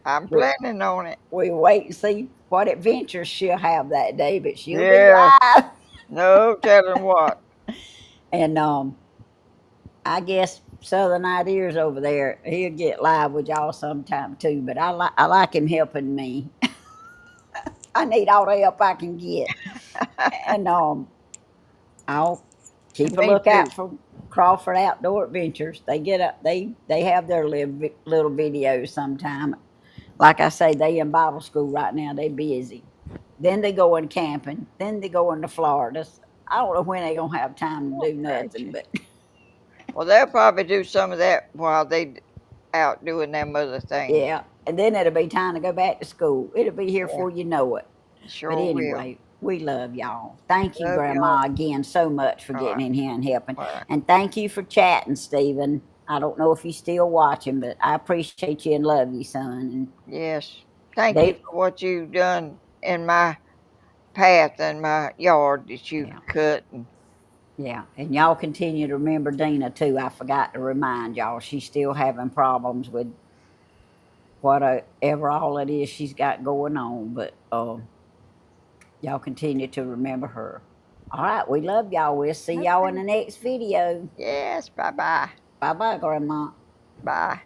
I'm We planning on it. we wait and see what adventures she'll have that day, but she'll be Yes. live. No telling what. And I guess Southern Ideas over there, he'll get live with y'all sometime too. But I like him helping me. I need all the help I can get, and I'll keep a Me too. lookout for Crawford Outdoor Adventures. They get up. They have their little videos sometime. Like I say, they in Bible school right now. They busy. Then they go in camping. Then they go into Florida. I don't know when they gonna have time to Oh, do nothing. gracious. But Well, they'll probably do some of that while they out doing them other things. yeah, and then it'll be time to go back to school. It'll be here Yeah, before you know it. But sure will. anyway, we love y'all. Thank you, Love y'all. Grandma, again so much for All right. getting in here and helping. All right. And thank you for chatting, Stephen. I don't know if you're still watching, but I appreciate you and love you, son. And Yes. Thank you they, for what you've done in my path and my yard that you yeah, cut. And yeah. And y'all continue to remember Dina, too. I forgot to remind y'all, she's still having problems with whatever all it is she's got going on. But y'all continue to remember her. All right, we love y'all. We'll see y'all in okay. the next video. Yes. Bye bye. Bye bye, Grandma. Bye.